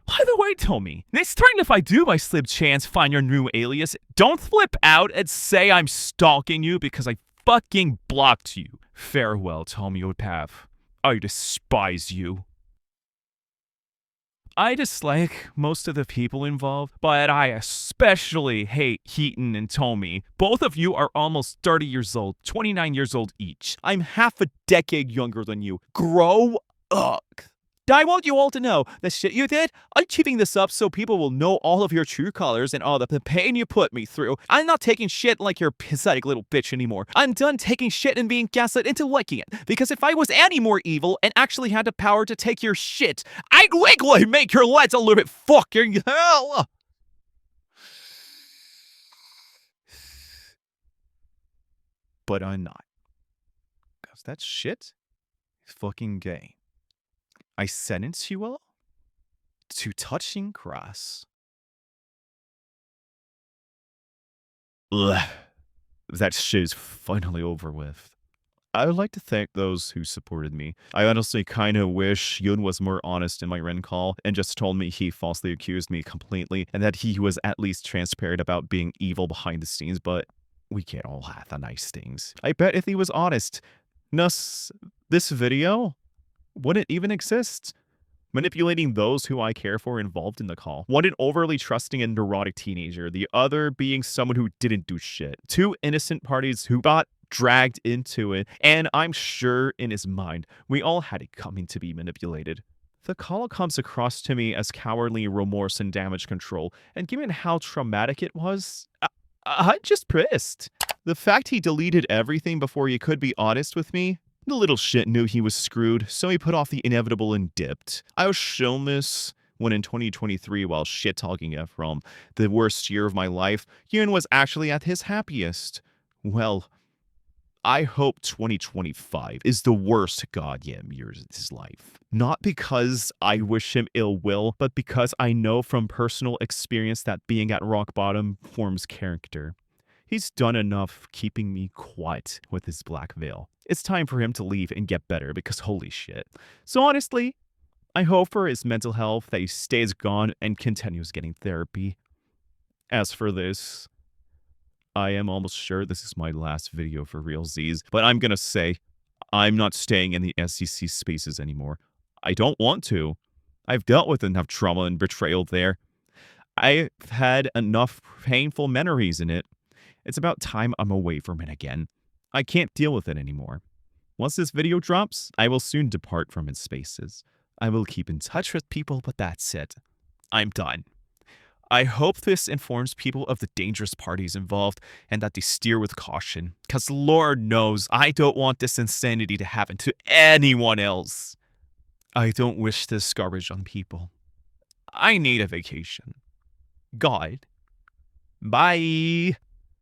By the way, Tommy, next time if I do by slip chance find your new alias, don't flip out and say I'm stalking you because I fucking blocked you. Farewell, Tommy Opav. I despise you. I dislike most of the people involved, but I especially hate Hiten and Tommy. Both of you are almost 30 years old, 29 years old each. I'm half a decade younger than you. Grow up. I want you all to know the shit you did. I'm keeping this up so people will know all of your true colors and all the pain you put me through. I'm not taking shit like your pathetic little bitch anymore. I'm done taking shit and being gaslit into liking it. Because if I was any more evil and actually had the power to take your shit, I'd legally make your lives a little bit fucking hell. But I'm not. Because that shit is fucking gay. I sentence you all to touching grass. Ugh. That shit is finally over with. I would like to thank those who supported me. I honestly kind of wish Yoon was more honest in my Ren call and just told me he falsely accused me completely and that he was at least transparent about being evil behind the scenes, but we can't all have the nice things. I bet if he was honest, this video wouldn't even exist. Manipulating those who I care for involved in the call. One an overly trusting and neurotic teenager, the other being someone who didn't do shit. Two innocent parties who got dragged into it, and I'm sure in his mind, we all had it coming to be manipulated. The call comes across to me as cowardly remorse and damage control, and given how traumatic it was, I'm just pissed. The fact he deleted everything before he could be honest with me, the little shit knew he was screwed, so he put off the inevitable and dipped. I was shown this when in 2023 while shit-talking Ephraim, the worst year of my life, Yoon was actually at his happiest. Well, I hope 2025 is the worst goddamn years of his life. Not because I wish him ill will, but because I know from personal experience that being at rock bottom forms character. He's done enough keeping me quiet with his black veil. It's time for him to leave and get better because holy shit. So honestly, I hope for his mental health that he stays gone and continues getting therapy. As for this, I am almost sure this is my last video for realsies, but I'm gonna say I'm not staying in the SCC spaces anymore. I don't want to. I've dealt with enough trauma and betrayal there. I've had enough painful memories in it. It's about time I'm away from it again. I can't deal with it anymore. Once this video drops, I will soon depart from its spaces. I will keep in touch with people, but that's it. I'm done. I hope this informs people of the dangerous parties involved and that they steer with caution, because Lord knows I don't want this insanity to happen to anyone else. I don't wish this garbage on people. I need a vacation. God. Bye.